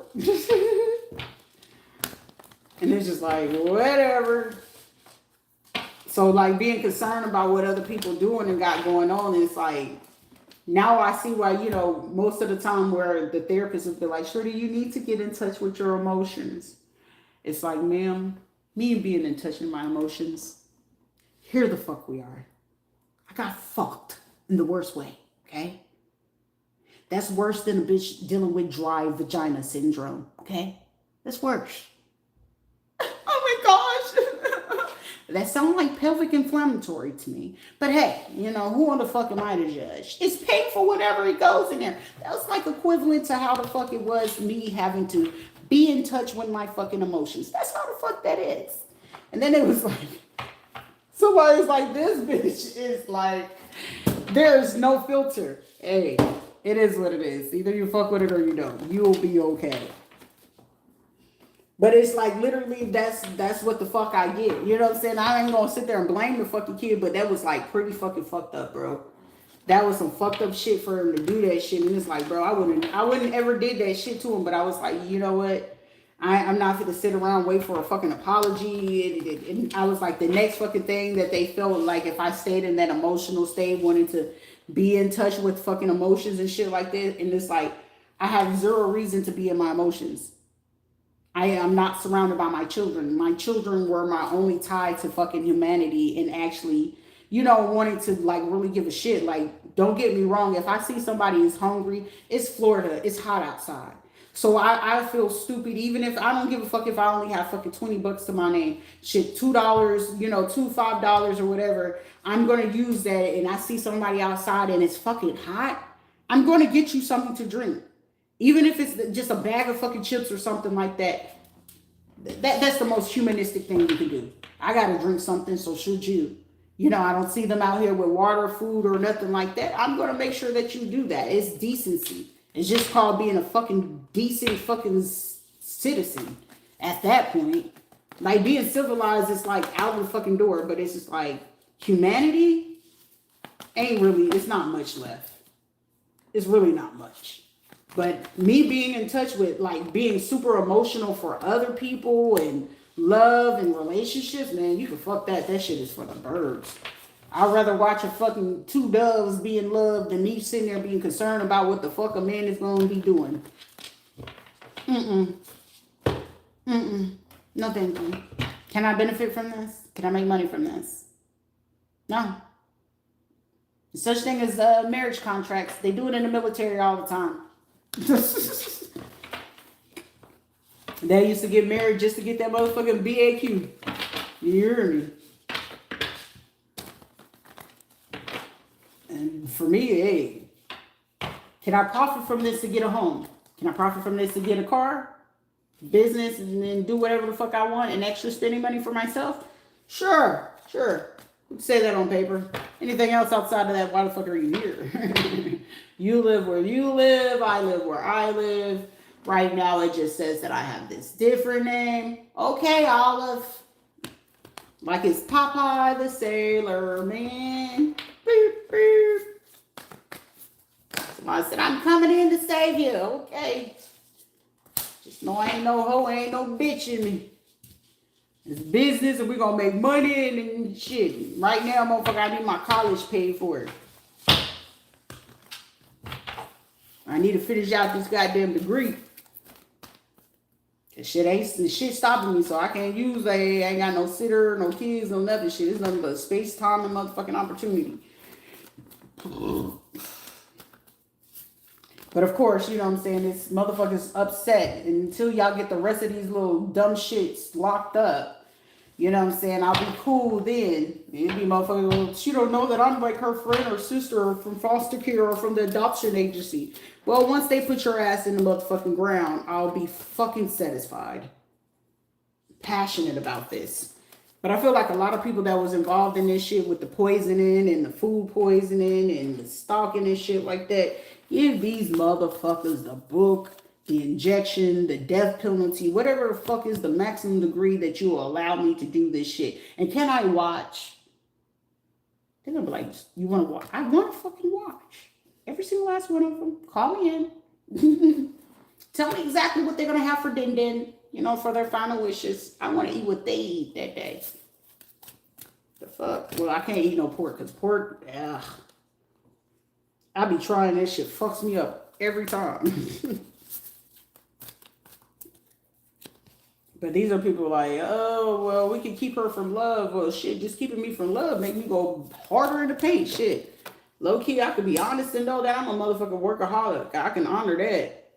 it's just like, whatever. So, like, being concerned about what other people doing and got going on, it's like, now I see why, you know, most of the time where the therapist would be like, Shirley, you need to get in touch with your emotions. It's like, ma'am, me being in touch with my emotions, here the fuck we are. I got fucked in the worst way, okay? That's worse than a bitch dealing with dry vagina syndrome, okay? That's worse. Oh my gosh. That sounds like pelvic inflammatory to me. But hey, you know, who the fuck am I to judge? It's painful whenever it goes in there. That was like equivalent to how the fuck it was me having to be in touch with my fucking emotions. That's how the fuck that is. And then it was like, somebody's like, this bitch is like, there's no filter. Hey, it is what it is. Either you fuck with it or you don't. You will be okay. But it's like, literally, that's what the fuck I get. You know what I'm saying? I ain't gonna sit there and blame the fucking kid, but that was like pretty fucking fucked up, bro. That was some fucked up shit for him to do that shit. And it's like, bro, I wouldn't ever did that shit to him. But I was like, you know what? I'm not gonna sit around wait for a fucking apology. And I was like, the next fucking thing that they felt like if I stayed in that emotional state, wanting to be in touch with fucking emotions and shit like that. And it's like, I have zero reason to be in my emotions. I am not surrounded by my children. My children were my only tie to fucking humanity and actually, you know, wanting to like really give a shit. Like, don't get me wrong. If I see somebody is hungry, it's Florida. It's hot outside. So I feel stupid even if I don't give a fuck if I only have fucking $20 to my name. Shit, $2, $5 or whatever. I'm gonna use that, and I see somebody outside and it's fucking hot. I'm gonna get you something to drink. Even if it's just a bag of fucking chips or something like that. That's the most humanistic thing you can do. I gotta drink something, so should you. I don't see them out here with water, food, or nothing like that. I'm gonna make sure that you do that. It's decency. It's just called being a fucking decent fucking citizen at that point. Like being civilized is like out the fucking door, but it's just like humanity it's not much left. It's really not much. But me being in touch with like being super emotional for other people and love and relationships, man, you can fuck that. That shit is for the birds. I'd rather watch a fucking two doves being loved than me sitting there being concerned about what the fuck a man is going to be doing. No thank you. Can I benefit from this? Can I make money from this? No. Such thing as marriage contracts. They do it in the military all the time. They used to get married just to get that motherfucking BAQ. You hear me? And for me, hey, can I profit from this to get a home? Can I profit from this to get a car, business, and then do whatever the fuck I want and extra spending money for myself? Sure. Say that on paper. Anything else outside of that, why the fuck are you here? You live where you live. I live where I live. Right now, it just says that I have this different name. Okay, Olive. Like it's Popeye the Sailor Man. Beep, beep. Somebody said, I'm coming in to save you. Okay. Just know I ain't no hoe, ain't no bitch in me. It's business and we're going to make money and shit. Right now, motherfucker, I need my college paid for it. I need to finish out this goddamn degree. The shit stopping me, so I can't use I ain't got no sitter, no kids, no nothing shit. It's nothing but space, time, and motherfucking opportunity. But of course, you know what I'm saying, this motherfucker's upset. And until y'all get the rest of these little dumb shits locked up, you know what I'm saying, I'll be cool then. It'd be motherfucker, well, she don't know that I'm like her friend or sister from foster care or from the adoption agency. Well, once they put your ass in the motherfucking ground, I'll be fucking satisfied. Passionate about this. But I feel like a lot of people that was involved in this shit with the poisoning and the food poisoning and the stalking and shit like that, give these motherfuckers the book, the injection, the death penalty, whatever the fuck is the maximum degree that you will allow me to do this shit. And can I watch? They're gonna be like, you wanna watch? I wanna fucking watch. Every single last one of them. Call me in. Tell me exactly what they're gonna have for din, for their final wishes. I wanna eat what they eat that day. The fuck? Well, I can't eat no pork, because pork, ugh. I be trying that shit. Fucks me up every time. But these are people like, oh, well, we can keep her from love. Well, shit, just keeping me from love make me go harder in the paint. Shit. Low key, I could be honest and know that I'm a motherfucking workaholic. I can honor that.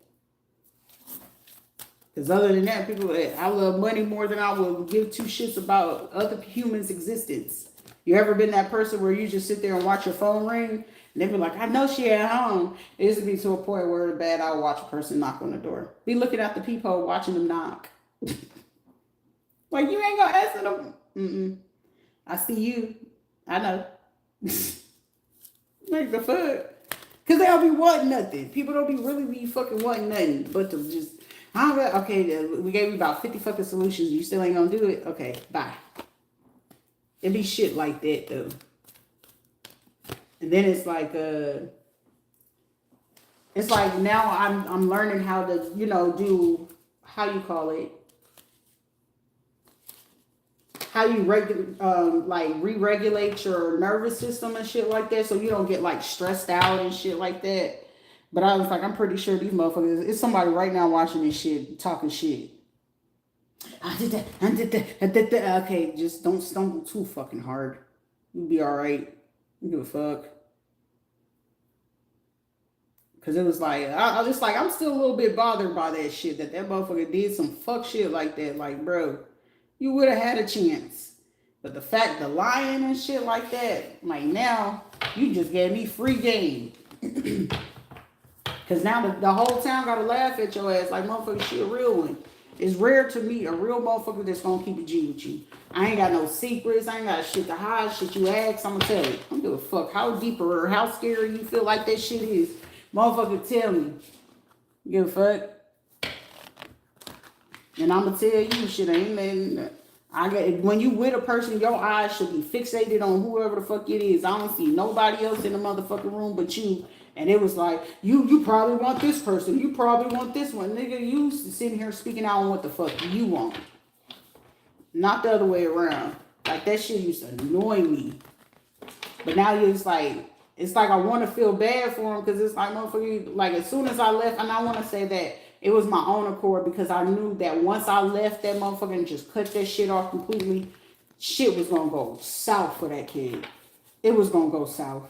Because other than that, people, I love money more than I will give two shits about other humans' existence. You ever been that person where you just sit there and watch your phone ring? And they be like, I know she at home. It used to be to a point where bad, I would watch a person knock on the door. Be looking at the peephole, watching them knock. Like, you ain't gonna answer them. I see you. I know. Like the fuck? Because they don't be wanting nothing. People don't be fucking wanting nothing. But to just, okay, we gave you about 50 fucking solutions. You still ain't gonna do it? Okay, bye. It be shit like that, though. And then it's like now I'm learning how to, do, how you call it, how you re-regulate your nervous system and shit like that, so you don't get like stressed out and shit like that. But I was like, I'm pretty sure these motherfuckers, it's somebody right now watching this shit, talking shit. I did that. Okay, just don't stumble too fucking hard. You'll be all right. You give a fuck. Cause it was like, I was just like, I'm still a little bit bothered by that shit, that motherfucker did some fuck shit like that. Like, bro, you would have had a chance. But the fact, the lying and shit like that, like now, you just gave me free game. Cause now the whole town gotta laugh at your ass like, motherfucker, she a real one. It's rare to meet a real motherfucker that's gonna keep it G with you. I ain't got no secrets. I ain't got shit to hide. Shit you ask, I'm gonna tell you. I don't give a fuck how deep or how scary you feel like that shit is. Motherfucker, tell me. Give a fuck. And I'm gonna tell you shit. When you with a person, your eyes should be fixated on whoever the fuck it is. I don't see nobody else in the motherfucking room but you. And it was like, you probably want this person. You probably want this one. Nigga, you sitting here speaking out on what the fuck you want. Not the other way around. Like, that shit used to annoy me. But now it's like I want to feel bad for him because it's like, motherfucker, like, as soon as I left, and I want to say that it was my own accord because I knew that once I left that motherfucker and just cut that shit off completely, shit was going to go south for that kid. It was going to go south.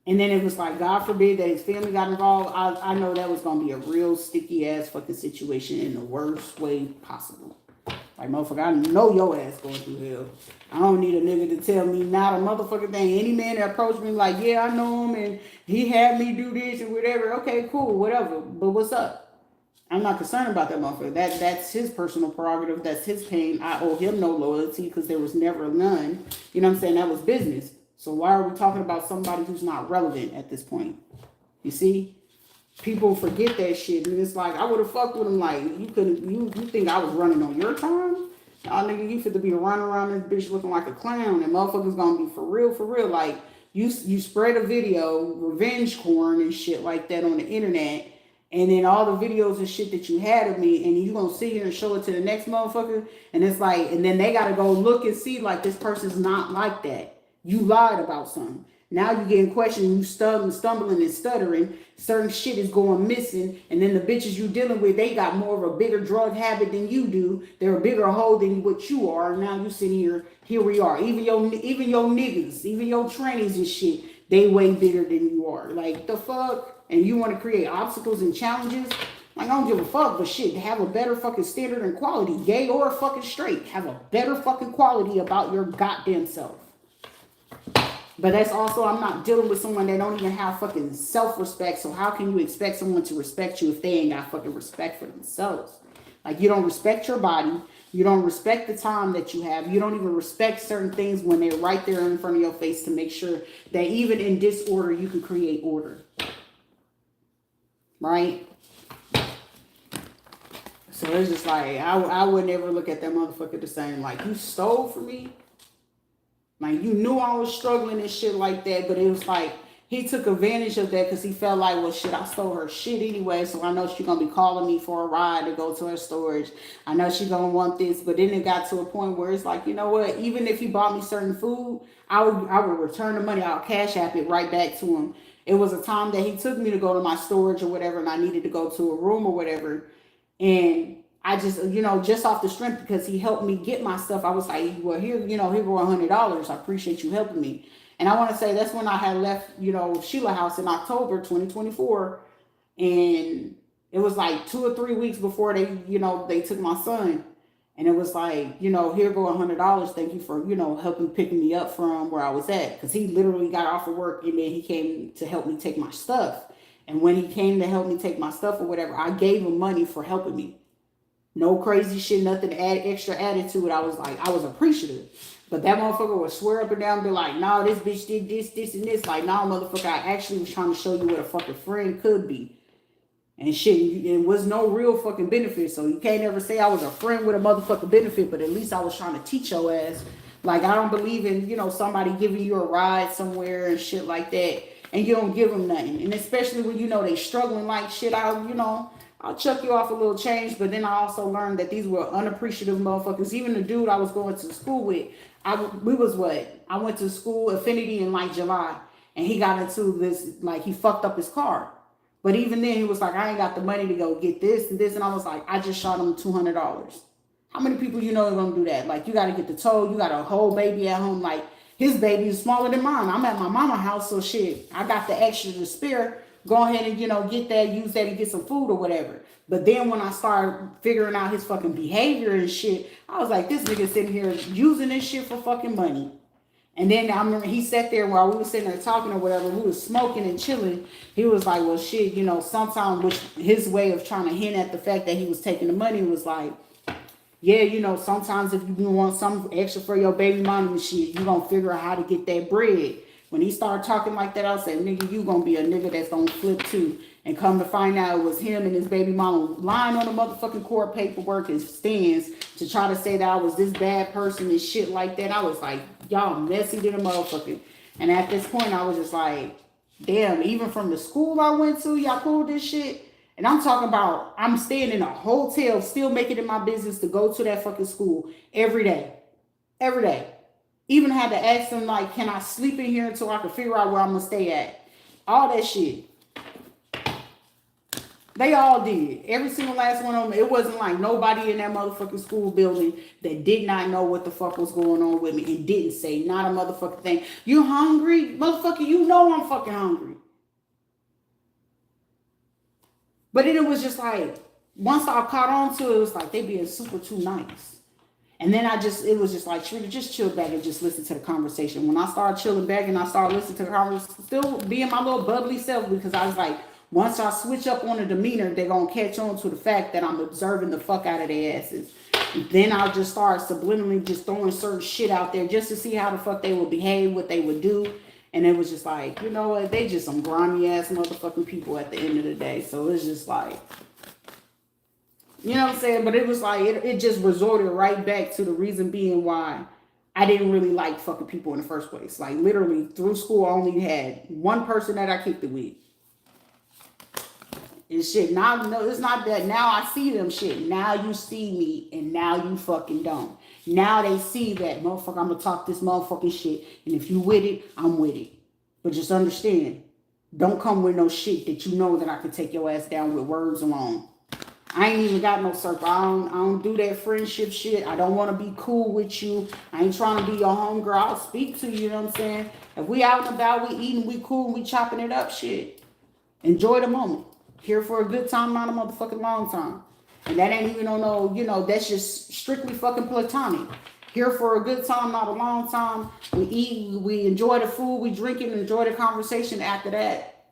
And then it was like, God forbid that his family got involved. I know that was going to be a real sticky ass fucking situation in the worst way possible. Like, motherfucker, I know your ass going through hell. I don't need a nigga to tell me not a motherfucking thing. Any man that approached me like, yeah, I know him and he had me do this and whatever. Okay, cool, whatever. But what's up? I'm not concerned about that motherfucker. That's his personal prerogative. That's his pain. I owe him no loyalty because there was never none. You know what I'm saying? That was business. So why are we talking about somebody who's not relevant at this point? You see? People forget that shit. And it's like, I would have fucked with him. Like, you think I was running on your time? Y'all nigga, you fit to be running around this bitch looking like a clown. And motherfuckers gonna be for real. Like, you spread a video, revenge porn and shit like that on the internet. And then all the videos and shit that you had of me, and you gonna sit here and show it to the next motherfucker. And it's like, and then they gotta go look and see like this person's not like that. You lied about something. Now you getting questioned, you stumbling and stuttering. Certain shit is going missing. And then the bitches you dealing with, they got more of a bigger drug habit than you do. They're a bigger hole than what you are. And now you sitting here we are. Even your niggas, even your trannies and shit, they way bigger than you are. Like, the fuck? And you want to create obstacles and challenges? Like, I don't give a fuck, but shit, have a better fucking standard and quality. Gay or fucking straight. Have a better fucking quality about your goddamn self. But that's also, I'm not dealing with someone that don't even have fucking self-respect. So how can you expect someone to respect you if they ain't got fucking respect for themselves? Like, you don't respect your body. You don't respect the time that you have. You don't even respect certain things when they're right there in front of your face to make sure that even in disorder, you can create order. Right? So it's just like, I would never look at that motherfucker the same. Like, you stole from me? Like, you knew I was struggling and shit like that, but it was like, he took advantage of that because he felt like, well, shit, I stole her shit anyway, so I know she's going to be calling me for a ride to go to her storage. I know she's going to want this, but then it got to a point where it's like, you know what, even if he bought me certain food, I would return the money, I'll cash app it right back to him. It was a time that he took me to go to my storage or whatever, and I needed to go to a room or whatever, and I just, just off the strength, because he helped me get my stuff, I was like, well, here go $100. I appreciate you helping me. And I want to say that's when I had left, Sheila House in October 2024. And it was like 2 or 3 weeks before they took my son. And it was like, here go $100. Thank you for, helping picking me up from where I was at. Because he literally got off of work and then he came to help me take my stuff. And when he came to help me take my stuff or whatever, I gave him money for helping me. No crazy shit, nothing extra added to it. I was appreciative. But that motherfucker would swear up and down and be like, nah, this bitch did this, and this. Like, nah, motherfucker, I actually was trying to show you what a fucking friend could be. And shit, it was no real fucking benefit. So you can't ever say I was a friend with a motherfucking benefit, but at least I was trying to teach your ass. Like, I don't believe in, somebody giving you a ride somewhere and shit like that, and you don't give them nothing. And especially when they struggling like shit, I'll chuck you off a little change, but then I also learned that these were unappreciative motherfuckers. Even the dude I was going to school with, I went to school, Affinity, in like July, and he got into this, like, he fucked up his car. But even then, he was like, I ain't got the money to go get this and this, and I was like, I just shot him $200. How many people are going to do that? Like, you got to get the tow, you got a whole baby at home, like, his baby is smaller than mine. I'm at my mama's house, so shit, I got the extra to spare. go ahead and, get that, use that and get some food or whatever. But then when I started figuring out his fucking behavior and shit, I was like, this nigga sitting here using this shit for fucking money. And then I remember he sat there while we were sitting there talking or whatever, we was smoking and chilling. He was like, well, shit, sometimes, which his way of trying to hint at the fact that he was taking the money was like, yeah, sometimes if you want some extra for your baby mama and shit, you gonna figure out how to get that bread. When he started talking like that, I said, nigga, you gonna be a nigga that's gonna flip too. And come to find out it was him and his baby mama lying on the motherfucking court paperwork and stands to try to say that I was this bad person and shit like that. I was like, y'all messy than a motherfucker. And at this point, I was just like, damn, even from the school I went to, y'all pulled this shit. And I'm talking about, I'm staying in a hotel, still making it my business to go to that fucking school every day. Every day. Even had to ask them, like, can I sleep in here until I can figure out where I'm going to stay at? All that shit. They all did. Every single last one of them. It wasn't like nobody in that motherfucking school building that did not know what the fuck was going on with me and didn't say not a motherfucking thing. You hungry? Motherfucker, you know I'm fucking hungry. But then it was just like, once I caught on to it, it was like they being super too nice. And then it was just like, Rita, just chill back and just listen to the conversation. When I started chilling back and I started listening to the conversation, still being my little bubbly self, because I was like, once I switch up on the demeanor, they're going to catch on to the fact that I'm observing the fuck out of their asses. And then I'll just start subliminally just throwing certain shit out there just to see how the fuck they would behave, what they would do. And it was just like, you know what? They just some grimy ass motherfucking people at the end of the day. So it's just like, you know what I'm saying? But it was like, it just resorted right back to the reason being why I didn't really like fucking people in the first place. Like literally through school, I only had one person that I kicked it with. And shit, now, no, it's not that now I see them shit. Now you see me and now you fucking don't. Now they see that, motherfucker, I'm gonna talk this motherfucking shit. And if you with it, I'm with it. But just understand, don't come with no shit that you know that I can take your ass down with words alone. I ain't even got no circle. I don't do that friendship shit. I don't want to be cool with you. I ain't trying to be your homegirl. I'll speak to you, you know what I'm saying? If we out and about, we eating, we cool, we chopping it up, shit. Enjoy the moment. Here for a good time, not a motherfucking long time. And that ain't even no, that's just strictly fucking platonic. Here for a good time, not a long time. We eat, we enjoy the food, we drink it, and enjoy the conversation after that.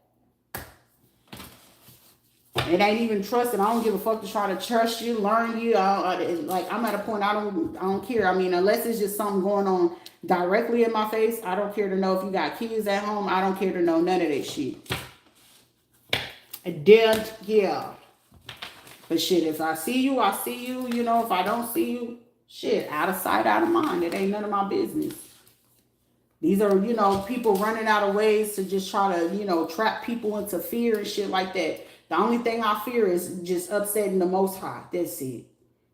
It ain't even trusting. I don't give a fuck to try to trust you, learn you. I'm at a point I don't care. I mean, unless it's just something going on directly in my face, I don't care to know if you got kids at home. I don't care to know none of that shit. Yeah. But shit, if I see you, I see you. If I don't see you, shit, out of sight, out of mind. It ain't none of my business. These are, people running out of ways to just try to, trap people into fear and shit like that. The only thing I fear is just upsetting the Most High. That's it.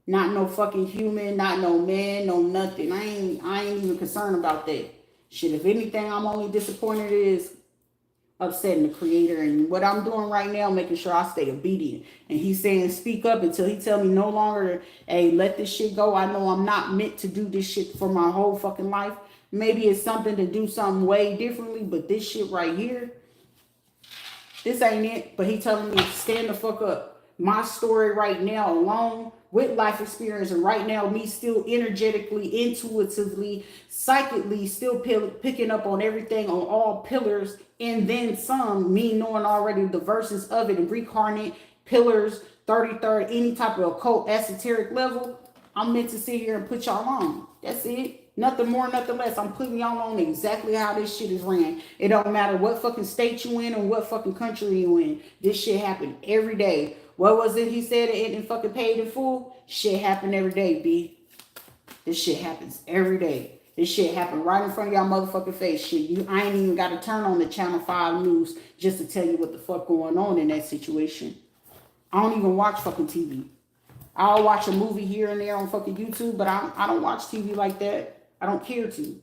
Not no fucking human, not no man, no nothing. I ain't even concerned about that. Shit, if anything, I'm only disappointed is upsetting the Creator. And what I'm doing right now, making sure I stay obedient. And he's saying speak up until he tell me no longer, hey, let this shit go. I know I'm not meant to do this shit for my whole fucking life. Maybe it's something to do something way differently, but this shit right here, this ain't it. But he telling me to stand the fuck up. My story right now alone with life experience, and right now me still energetically, intuitively, psychically still picking up on everything on all pillars, and then some, me knowing already the verses of it and reincarnate pillars, 33rd, any type of occult esoteric level. I'm meant to sit here and put y'all on. That's it. Nothing more, nothing less. I'm putting y'all on exactly how this shit is ran. It don't matter what fucking state you in or what fucking country you in. This shit happen every day. What was it he said it and fucking paid in full? Shit happen every day, B. This shit happens every day. This shit happened right in front of y'all motherfucking face. Shit, I ain't even got to turn on the Channel 5 news just to tell you what the fuck going on in that situation. I don't even watch fucking TV. I'll watch a movie here and there on fucking YouTube, but I don't watch TV like that. I don't care to.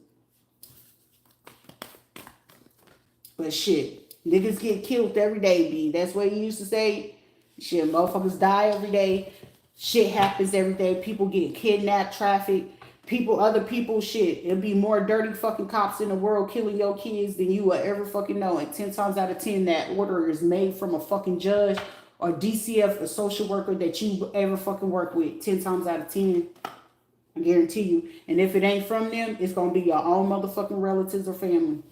But shit, niggas get killed every day, B. That's what you used to say. Shit, motherfuckers die every day. Shit happens every day. People get kidnapped, trafficked. Other people, shit. It'll be more dirty fucking cops in the world killing your kids than you will ever fucking know. And 10 times out of 10, that order is made from a fucking judge or DCF, a social worker that you ever fucking work with. 10 times out of 10. I guarantee you. And if it ain't from them, it's going to be your own motherfucking relatives or family.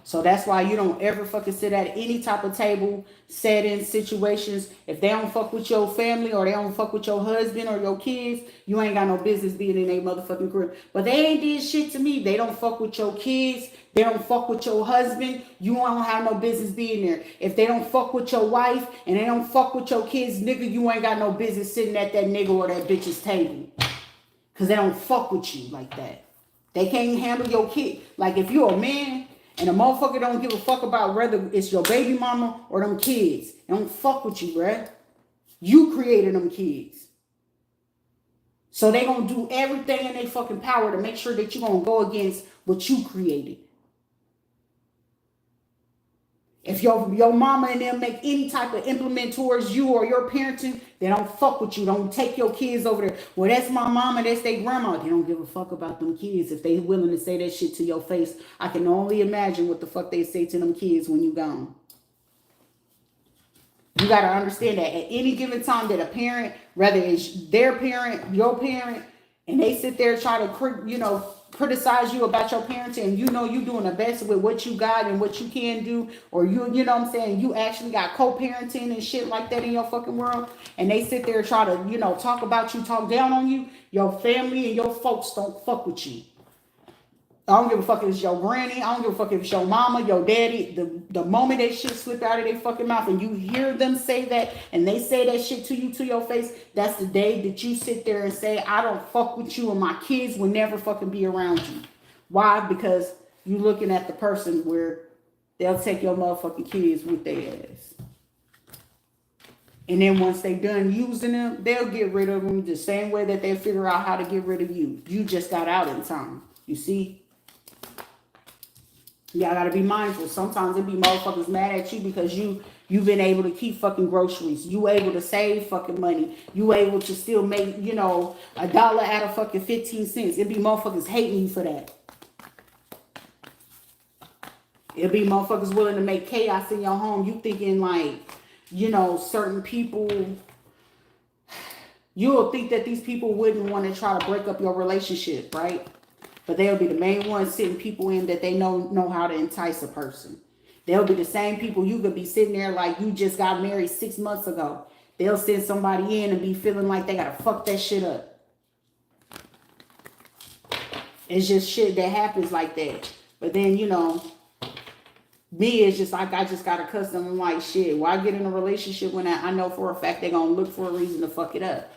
So that's why you don't ever fucking sit at any type of table, setting, situations. If they don't fuck with your family or they don't fuck with your husband or your kids, you ain't got no business being in a motherfucking crib. But they ain't did shit to me. They don't fuck with your kids. They don't fuck with your husband. You don't have no business being there. If they don't fuck with your wife and they don't fuck with your kids, nigga, you ain't got no business sitting at that nigga or that bitch's table. Because they don't fuck with you like that. They can't handle your kid. Like if you're a man and a motherfucker don't give a fuck about whether it's your baby mama or them kids. They don't fuck with you, bruh. You created them kids. So they gonna do everything in their fucking power to make sure that you gonna go against what you created. If your mama and them make any type of implement towards you or your parenting, they don't fuck with you. Don't take your kids over there. Well, that's my mama, that's their grandma. They don't give a fuck about them kids. If they willing to say that shit to your face, I can only imagine what the fuck they say to them kids when you gone. You got to understand that at any given time that a parent, whether it's their parent, your parent, and they sit there and try to, criticize you about your parenting, and you know you doing the best with what you got and what you can do, or you know what I'm saying, you actually got co-parenting and shit like that in your fucking world, and they sit there and try to, talk about you, talk down on you, your family and your folks don't fuck with you. I don't give a fuck if it's your granny. I don't give a fuck if it's your mama, your daddy. The moment that shit slip out of their fucking mouth and you hear them say that and they say that shit to you to your face, that's the day that you sit there and say, I don't fuck with you and my kids will never fucking be around you. Why? Because you looking at the person where they'll take your motherfucking kids with their ass. And then once they done using them, they'll get rid of them the same way that they figure out how to get rid of you. You just got out in time. You see? Y'all gotta be mindful. Sometimes it be motherfuckers mad at you because you've been able to keep fucking groceries. You able to save fucking money. You able to still make, $1 out of fucking 15 cents. It be motherfuckers hating you for that. It be motherfuckers willing to make chaos in your home. You thinking like, certain people, you'll think that these people wouldn't want to try to break up your relationship, right? But they'll be the main ones sitting people in that they know how to entice a person. They'll be the same people you could be sitting there like you just got married 6 months ago. They'll send somebody in and be feeling like they gotta fuck that shit up. It's just shit that happens like that. But then, me, it's just like I just got accustomed. I'm like, shit, why get in a relationship when I know for a fact they're gonna look for a reason to fuck it up?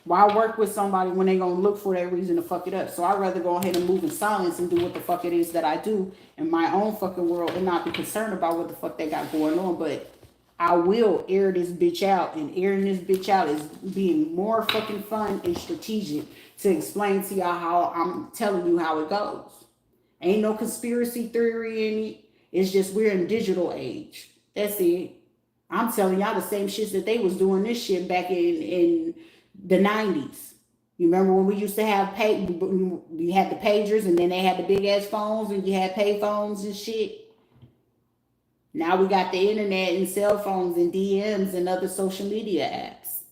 Why work with somebody when they gonna look for that reason to fuck it up? So I'd rather go ahead and move in silence and do what the fuck it is that I do in my own fucking world and not be concerned about what the fuck they got going on. But I will air this bitch out, and airing this bitch out is being more fucking fun and strategic to explain to y'all how I'm telling you how it goes. Ain't no conspiracy theory in it. It's just we're in digital age. That's it. I'm telling y'all the same shit that they was doing this shit back in the 90s. You remember when we used to have we had the pagers and then they had the big ass phones and you had pay phones and shit. Now we got the internet and cell phones and DMs and other social media apps.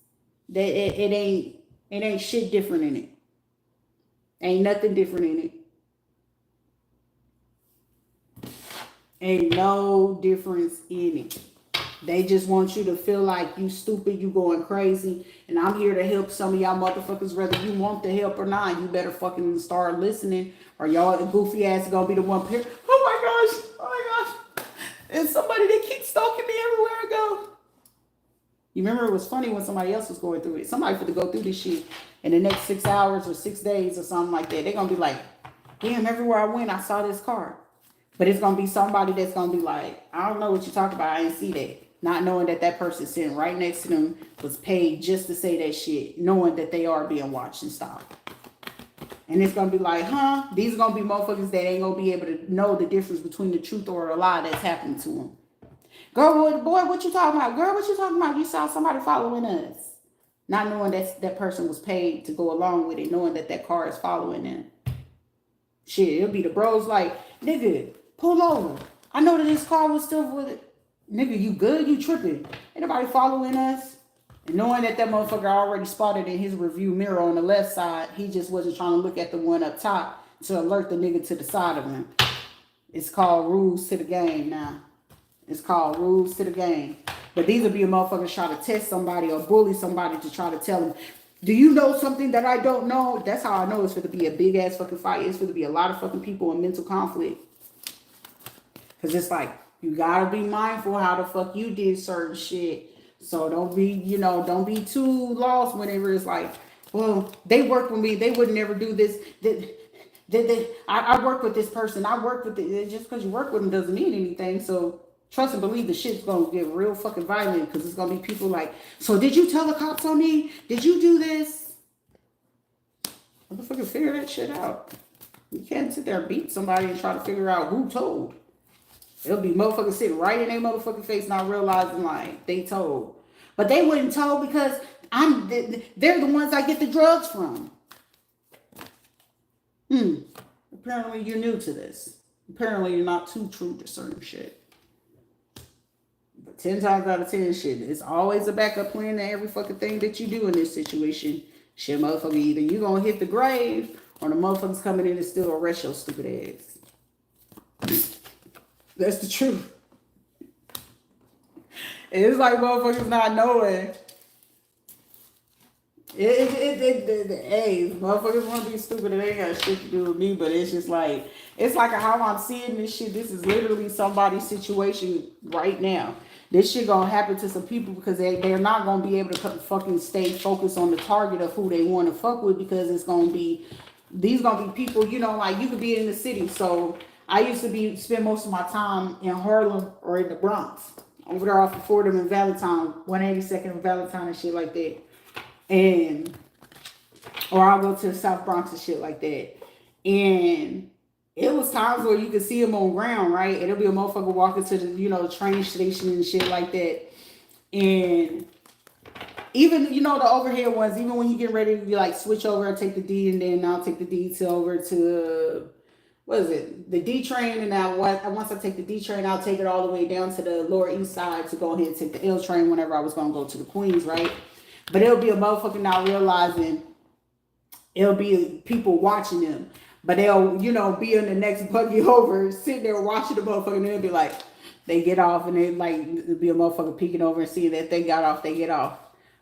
It ain't shit different in it. Ain't nothing different in it. Ain't no difference in it. They just want you to feel like you stupid, you going crazy. And I'm here to help some of y'all motherfuckers, whether you want the help or not. You better fucking start listening, or y'all goofy ass gonna be the one here. Oh my gosh. And somebody that keeps stalking me everywhere I go. You remember it was funny when somebody else was going through it. Somebody for to go through this shit in the next 6 hours or 6 days or something like that. They're gonna be like, damn, everywhere I went, I saw this car. But it's gonna be somebody that's gonna be like, I don't know what you're talking about. I ain't see that. Not knowing that that person sitting right next to them was paid just to say that shit, knowing that they are being watched and stopped. And it's going to be like, these are going to be motherfuckers that ain't going to be able to know the difference between the truth or a lie that's happening to them. Girl, boy, what you talking about? Girl, what you talking about? You saw somebody following us. not knowing that that person was paid to go along with it, knowing that that car is following them. Shit, it'll be the bros like, nigga, pull over. I know that this car was still with it. Nigga, you good? You tripping? Ain't nobody following us? And knowing that that motherfucker already spotted in his review mirror on the left side, he just wasn't trying to look at the one up top to alert the nigga to the side of him. It's called rules to the game now. It's called rules to the game. But these will be a motherfucker try to test somebody or bully somebody to try to tell them, do you know something that I don't know? That's how I know it's going to be a big ass fucking fight. It's going to be a lot of fucking people in mental conflict. Because it's like, you got to be mindful how the fuck you did certain shit. So don't be, don't be too lost whenever it's like, well, they work with me. They would never do this. I work with this person. I work with it. Just because you work with them doesn't mean anything. So trust and believe the shit's going to get real fucking violent because it's going to be people like, so did you tell the cops on me? Did you do this? Motherfucker, figure that shit out. You can't sit there and beat somebody and try to figure out who told. It'll be motherfuckers sitting right in their motherfucking face not realizing like they told. But they wouldn't tell because they're the ones I get the drugs from. Apparently you're new to this. Apparently you're not too true to certain shit. 10 times out of 10 shit, it's always a backup plan to every fucking thing that you do in this situation. Shit, motherfucker, either you gonna hit the grave or the motherfuckers coming in and still arrest your stupid ass. That's the truth. It's like motherfuckers not knowing. Hey, motherfuckers want to be stupid and they ain't got shit to do with me, but it's just like, it's like how I'm seeing this shit. This is literally somebody's situation right now. This shit gonna happen to some people because they're not gonna be able to fucking stay focused on the target of who they want to fuck with because it's gonna be, these gonna be people, like you could be in the city. So I used to spend most of my time in Harlem or in the Bronx, over there off of Fordham and Valentine, 182nd and Valentine and shit like that. Or I'll go to the South Bronx and shit like that. And it was times where you could see them on ground, right? And it'll be a motherfucker walking to the, train station and shit like that. And even, the overhead ones, even when you get ready to be like switch over and take the D and then I'll take the D over to, what is it? The D train. And once I take the D train, I'll take it all the way down to the Lower East Side to go ahead and take the L train whenever I was going to go to the Queens, right? But it'll be a motherfucker not realizing it'll be people watching them. But they'll, be in the next buggy over, sitting there watching the motherfucker, and they'll be like, they get off, and they like, it'll be a motherfucker peeking over and seeing that they got off, they get off.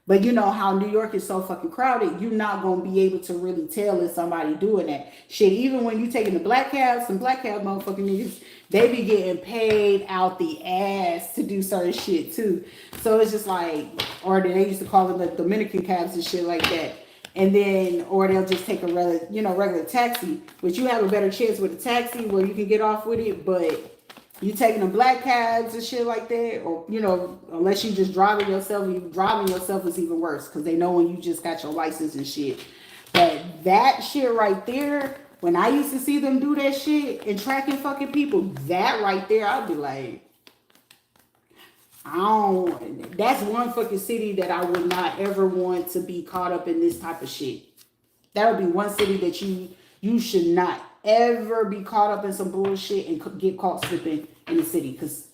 But you know how New York is so fucking crowded, you're not going to be able to really tell if somebody doing that. Shit, even when you taking the black cabs, some black cab motherfucking niggas, they be getting paid out the ass to do certain shit too. So it's just like, or they used to call them the Dominican cabs and shit like that. And then, or they'll just take a regular taxi, but you have a better chance with a taxi where you can get off with it. But you taking the black cabs and shit like that, or, unless you just driving yourself is even worse because they know when you just got your license and shit. But that shit right there, when I used to see them do that shit and tracking fucking people, that right there, I'd be like, that's one fucking city that I would not ever want to be caught up in this type of shit. That would be one city that you should not ever be caught up in some bullshit and get caught slipping in the city, because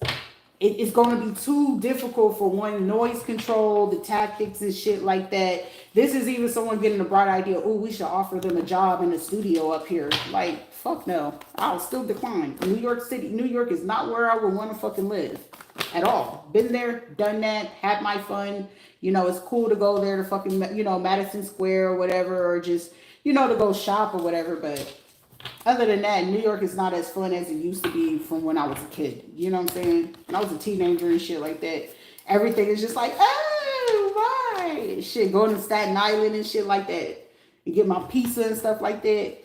it's going to be too difficult for one, noise control, the tactics and shit like that. This is even someone getting a bright idea. Oh, we should offer them a job in the studio up here. Like, fuck no. I'll still decline. New York City, New York is not where I would want to fucking live at all. Been there, done that, had my fun. It's cool to go there to fucking, Madison Square or whatever, or just, to go shop or whatever. But other than that, New York is not as fun as it used to be from when I was a kid. You know what I'm saying? When I was a teenager and shit like that, everything is just like, oh, right. Shit, going to Staten Island and shit like that. And get my pizza and stuff like that.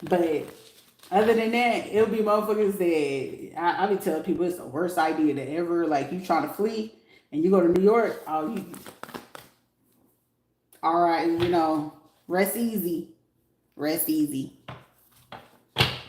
But other than that, it'll be motherfuckers that I be telling people it's the worst idea to ever, like, you trying to flee and you go to New York, all right, rest easy. Rest easy.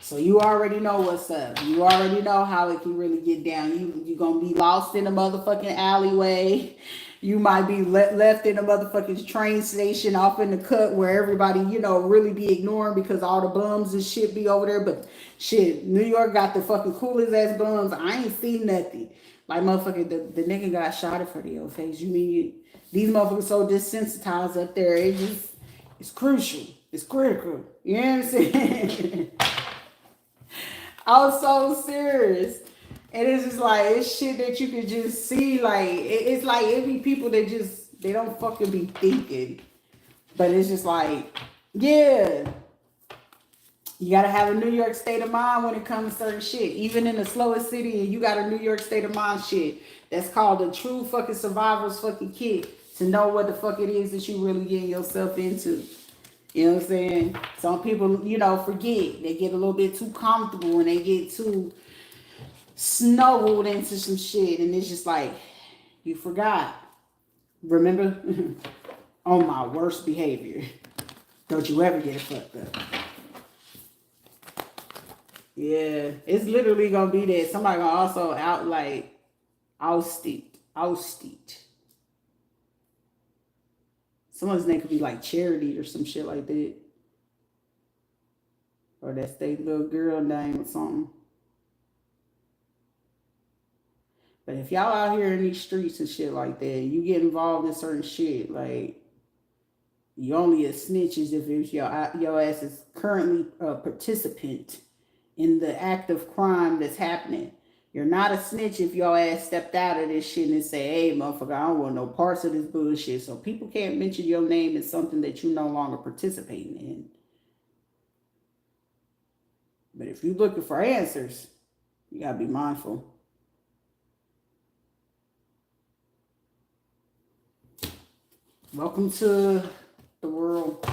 So you already know what's up. You already know how it can really get down. You gonna be lost in a motherfucking alleyway. You might be left in a motherfucking train station off in the cut where everybody, really be ignoring because all the bums and shit be over there. But shit, New York got the fucking coolest ass bums. I ain't seen nothing. Like motherfucker, the nigga got shot for the old face. You mean these motherfuckers so desensitized up there? It's crucial. It's critical. You know what I'm saying? I was so serious. And it's just like, it's shit that you can just see. Like, it's like it be people that just, they don't fucking be thinking. But it's just like, yeah. You got to have a New York state of mind when it comes to certain shit. Even in the slowest city, and you got a New York state of mind shit. That's called a true fucking survivor's fucking kit. To know what the fuck it is that you really getting yourself into. You know what I'm saying? Some people, forget. They get a little bit too comfortable and they get too snuggled into some shit. And it's just like, you forgot. Remember? On my worst behavior. Don't you ever get it fucked up. Yeah. It's literally going to be that. Somebody going to also ousted. Someone's name could be like Charity or some shit like that. Or that's their little girl name or something. But if y'all out here in these streets and shit like that, you get involved in certain shit, like, you only a snitch as if your ass is currently a participant in the act of crime that's happening. You're not a snitch if your ass stepped out of this shit and say, hey, motherfucker, I don't want no parts of this bullshit. So people can't mention your name as something that you're no longer participating in. But if you're looking for answers, you got to be mindful. Welcome to the world.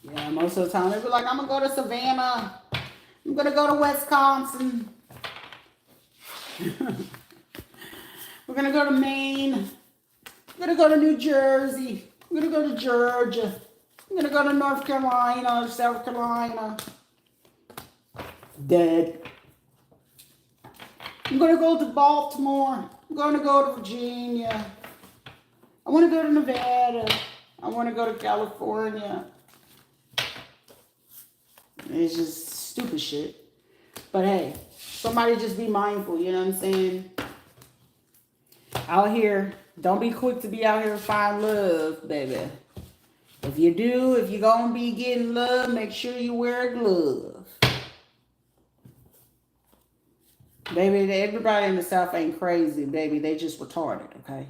Yeah, most of the time they be like, I'm going to go to Savannah. I'm going to go to Wisconsin. We're going to go to Maine. We're going to go to New Jersey. We're going to go to Georgia. I'm going to go to North Carolina, South Carolina. Dead. I'm going to go to Baltimore. I'm going to go to Virginia. I want to go to Nevada. I want to go to California. It's just stupid shit. But hey, somebody just be mindful, you know what I'm saying? Out here, don't be quick to be out here to find love, baby. If you do, if you're going to be getting love, make sure you wear a glove. Baby, everybody in the South ain't crazy, baby. They just retarded, okay?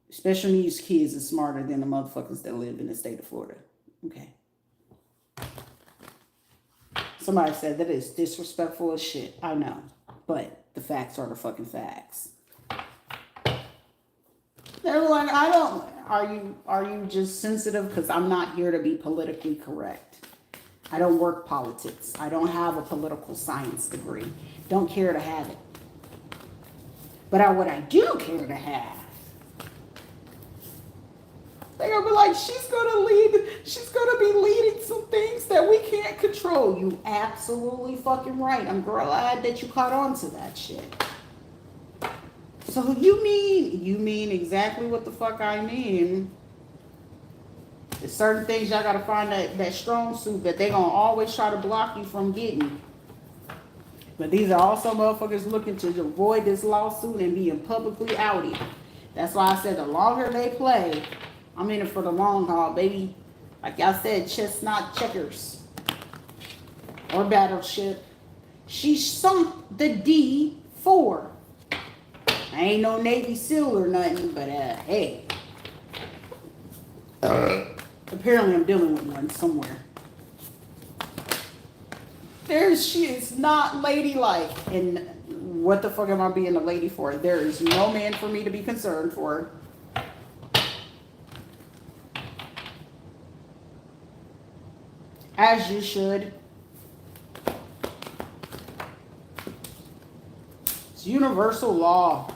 Especially these kids are smarter than the motherfuckers that live in the state of Florida, okay? Somebody said that is disrespectful as shit. I know. But the facts are the fucking facts. They're like, are you just sensitive? Because I'm not here to be politically correct. I don't work politics. I don't have a political science degree. Don't care to have it. But what I do care to have, they're going to be like, she's going to be leading some things that we can't control. You absolutely fucking right. I'm glad that you caught on to that shit. So you mean exactly what the fuck I mean. There's certain things y'all got to find that strong suit that they're going to always try to block you from getting. But these are also motherfuckers looking to avoid this lawsuit and being publicly outed. That's why I said the longer they play, I'm in it for the long haul, baby. Like y'all said, chestnut checkers. Or battleship. She sunk the D4. I ain't no Navy SEAL or nothing, but hey. Apparently I'm dealing with one somewhere. She is not ladylike. And what the fuck am I being a lady for? There is no man for me to be concerned for. As you should. It's universal law.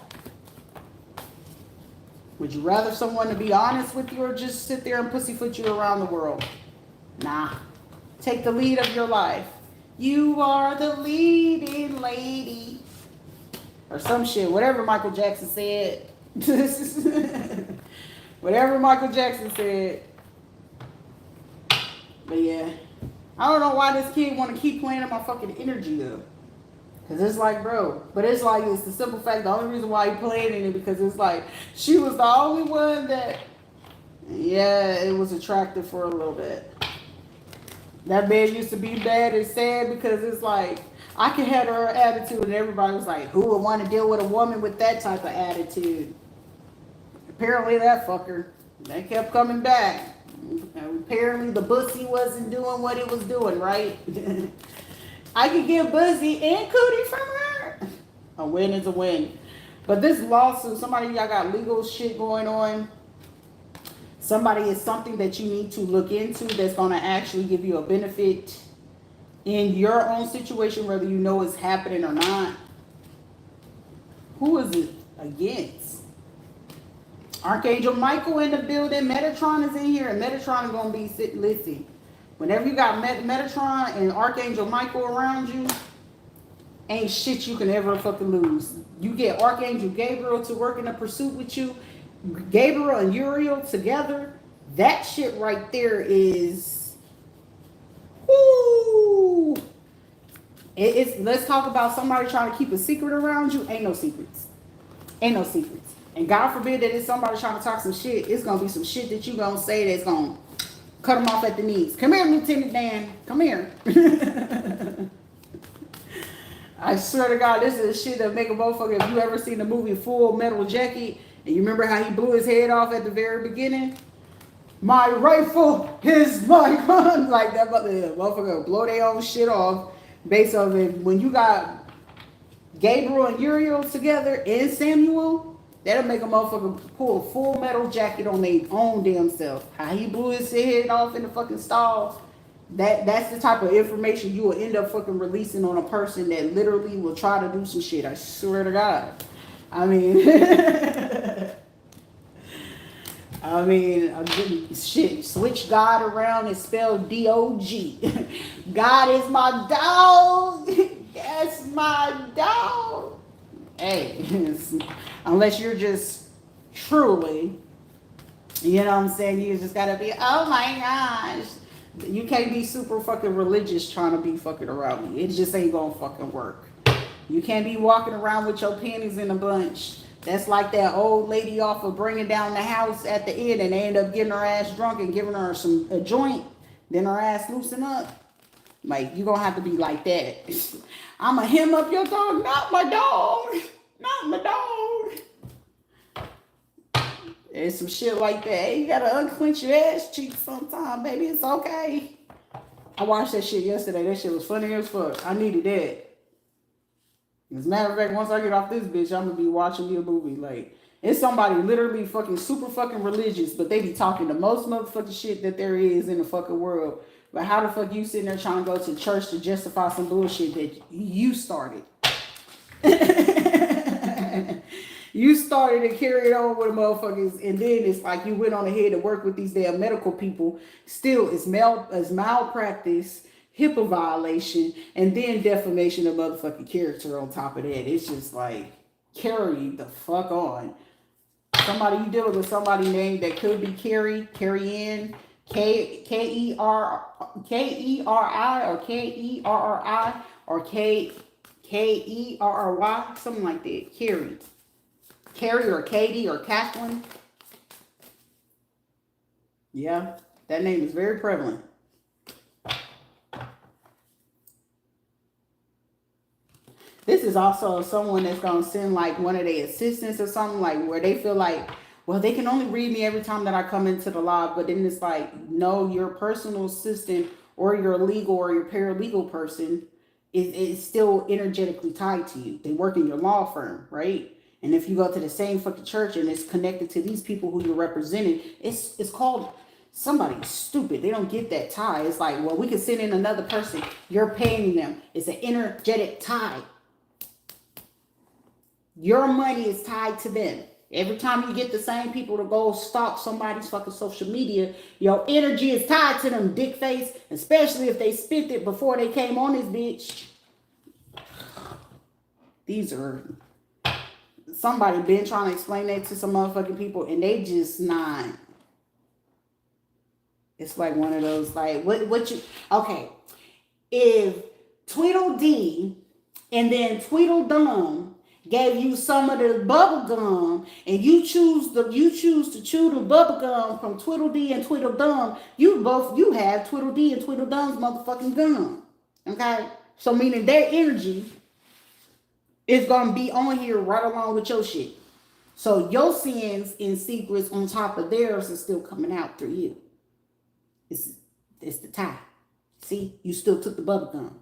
Would you rather someone to be honest with you or just sit there and pussyfoot you around the world? Nah. Take the lead of your life. You are the leading lady. or some shit. Whatever Michael Jackson said. Whatever Michael Jackson said. But yeah. I don't know why this kid want to keep playing in my fucking energy though. Cause it's like, bro, but it's like, it's the simple fact, the only reason why he played in it, because it's like, she was the only one that, yeah, it was attractive for a little bit. That man used to be bad and sad because it's like, I could have her attitude and everybody was like, who would want to deal with a woman with that type of attitude? Apparently that fucker, they kept coming back. Apparently the pussy wasn't doing what it was doing, right? I could get Buzzy and Cootie from her. A win is a win. But this lawsuit, somebody y'all got legal shit going on. Somebody is something that you need to look into that's going to actually give you a benefit in your own situation, whether you know it's happening or not. Who is it against? Archangel Michael in the building. Metatron is in here, and Metatron is going to be sitting. Listen, whenever you got Metatron and Archangel Michael around you, ain't shit you can ever fucking lose. You get Archangel Gabriel to work in a pursuit with you, Gabriel and Uriel together, that shit right there is, whoo. It's, let's talk about somebody trying to keep a secret around you. Ain't no secrets. Ain't no secrets. And God forbid that it's somebody trying to talk some shit. It's going to be some shit that you going to say that's going to cut them off at the knees. Come here, Lieutenant Dan. Come here. I swear to God, this is the shit that make a motherfucker. If you ever seen the movie Full Metal Jacket, and you remember how he blew his head off at the very beginning? My rifle is my gun. Like that motherfucker blow their own shit off based on it. When you got Gabriel and Uriel together and Samuel, that'll make a motherfucker pull a Full Metal Jacket on their own damn self. How he blew his head off in the fucking stall. That's the type of information you will end up fucking releasing on a person that literally will try to do some shit. I swear to God. I mean, shit, switch God around and spell D-O-G. God is my dog. That's my dog. Hey, unless you're just truly, you know what I'm saying? You just gotta be, oh my gosh. You can't be super fucking religious trying to be fucking around me. It just ain't gonna fucking work. You can't be walking around with your panties in a bunch. That's like that old lady off of Bringing Down the House at the end, and they end up getting her ass drunk and giving her a joint. Then her ass loosen up. Like, you gonna have to be like that. I'ma hem up your dog. Not my dog. Not my dog. And some shit like that. Hey, you gotta unclench your ass cheeks sometime, baby. It's okay. I watched that shit yesterday. That shit was funny as fuck. I needed that. As a matter of fact, once I get off this bitch, I'm gonna be watching me a movie. Like, it's somebody literally fucking super fucking religious, but they be talking the most motherfucking shit that there is in the fucking world. But how the fuck you sitting there trying to go to church to justify some bullshit that you started? You started to carry it on with the motherfuckers, and then it's like you went on ahead to work with these damn medical people. Still, it's malpractice, HIPAA violation, and then defamation of motherfucking character on top of that. It's just like, carry the fuck on. Somebody, you dealing with somebody named that could be Carrie Ann, K-E-R-I or K-E-R-R-I or K-E-R-R-Y, something like that. Carrie or Katie or Kathleen. Yeah, that name is very prevalent. This is also someone that's going to send like one of their assistants or something, like where they feel like, well, they can only read me every time that I come into the live. But then it's like, no, your personal assistant or your legal or your paralegal person is still energetically tied to you. They work in your law firm, right? And if you go to the same fucking church and it's connected to these people who you're representing, it's called somebody stupid. They don't get that tie. It's like, well, we can send in another person. You're paying them. It's an energetic tie. Your money is tied to them. Every time you get the same people to go stalk somebody's fucking social media, your energy is tied to them, dick face, especially if they spit it before they came on this bitch. These are Somebody been trying to explain that to some motherfucking people, and they just not. It's like one of those, like, what you, okay. If Tweedledee and then Tweedledum gave you some of the bubble gum, and you choose to chew the bubble gum from Tweedledee and Tweedledum, you have Tweedledee and Tweedledum's motherfucking gum. Okay? So meaning their energy is gonna be on here right along with your shit. So your sins and secrets on top of theirs are still coming out through you. It's the tie. See, you still took the bubble gum.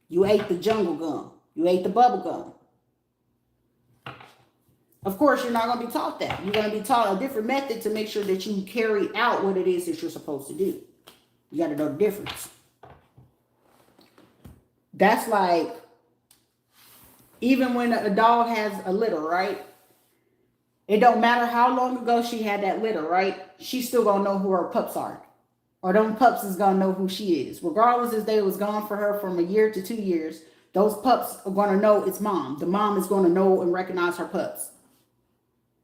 You ate the jungle gum. You ate the bubble gum. Of course, you're not going to be taught that. You're going to be taught a different method to make sure that you carry out what it is that you're supposed to do. You got to know the difference. That's like, even when a dog has a litter, right? It don't matter how long ago she had that litter, right? She's still going to know who her pups are. Or them pups is going to know who she is. Regardless if they was gone for her from a year to 2 years, those pups are going to know it's mom. The mom is going to know and recognize her pups.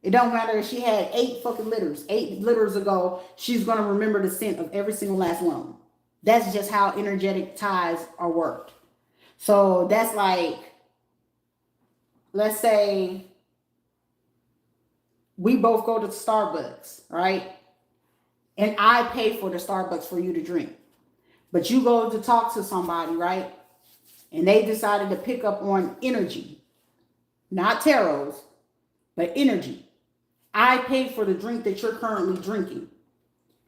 It don't matter if she had 8 fucking litters. 8 litters ago, she's going to remember the scent of every single last one of them. That's just how energetic ties are worked. So that's like, let's say we both go to Starbucks, right? And I pay for the Starbucks for you to drink. But you go to talk to somebody, right? And they decided to pick up on energy. Not tarots, but energy. I pay for the drink that you're currently drinking.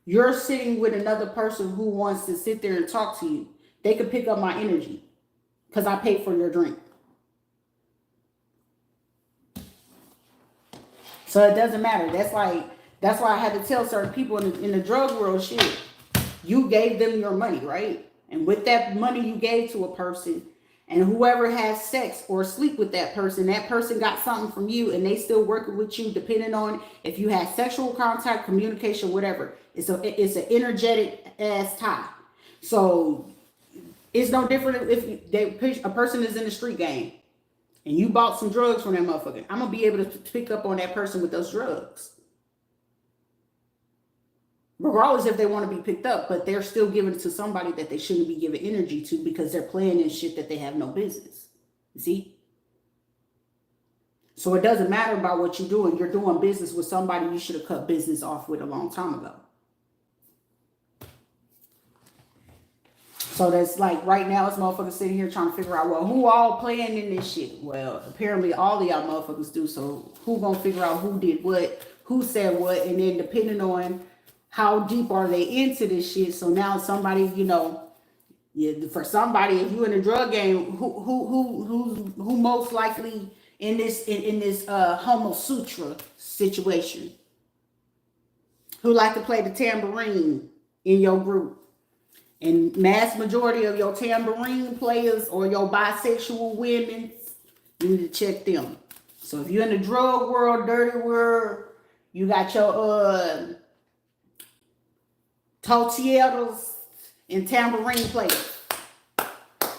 You're sitting with another person who wants to sit there and talk to you. They could pick up my energy because I paid for your drink. So it doesn't matter. That's why I had to tell certain people in the drug world, shit, you gave them your money, right? And with that money you gave to a person, and whoever has sex or sleep with that person got something from you, and they still working with you, depending on if you had sexual contact, communication, whatever. It's an energetic ass tie. So it's no different if a person is in the street game and you bought some drugs from that motherfucker. I'm gonna be able to pick up on that person with those drugs. Regardless if they want to be picked up, but they're still giving it to somebody that they shouldn't be giving energy to because they're playing in shit that they have no business. You see? So it doesn't matter about what you're doing. You're doing business with somebody you should have cut business off with a long time ago. So that's like right now, it's motherfuckers sitting here trying to figure out, well, who all playing in this shit? Well, apparently all of y'all motherfuckers do. So who gonna figure out who did what, who said what, and then depending on how deep are they into this shit? So now somebody, for somebody, if you in a drug game, who most likely in this Homo Sutra situation, who like to play the tambourine in your group, and mass majority of your tambourine players or your bisexual women, you need to check them. So if you're in the drug world, dirty world, you got your tortilleros and tambourine players.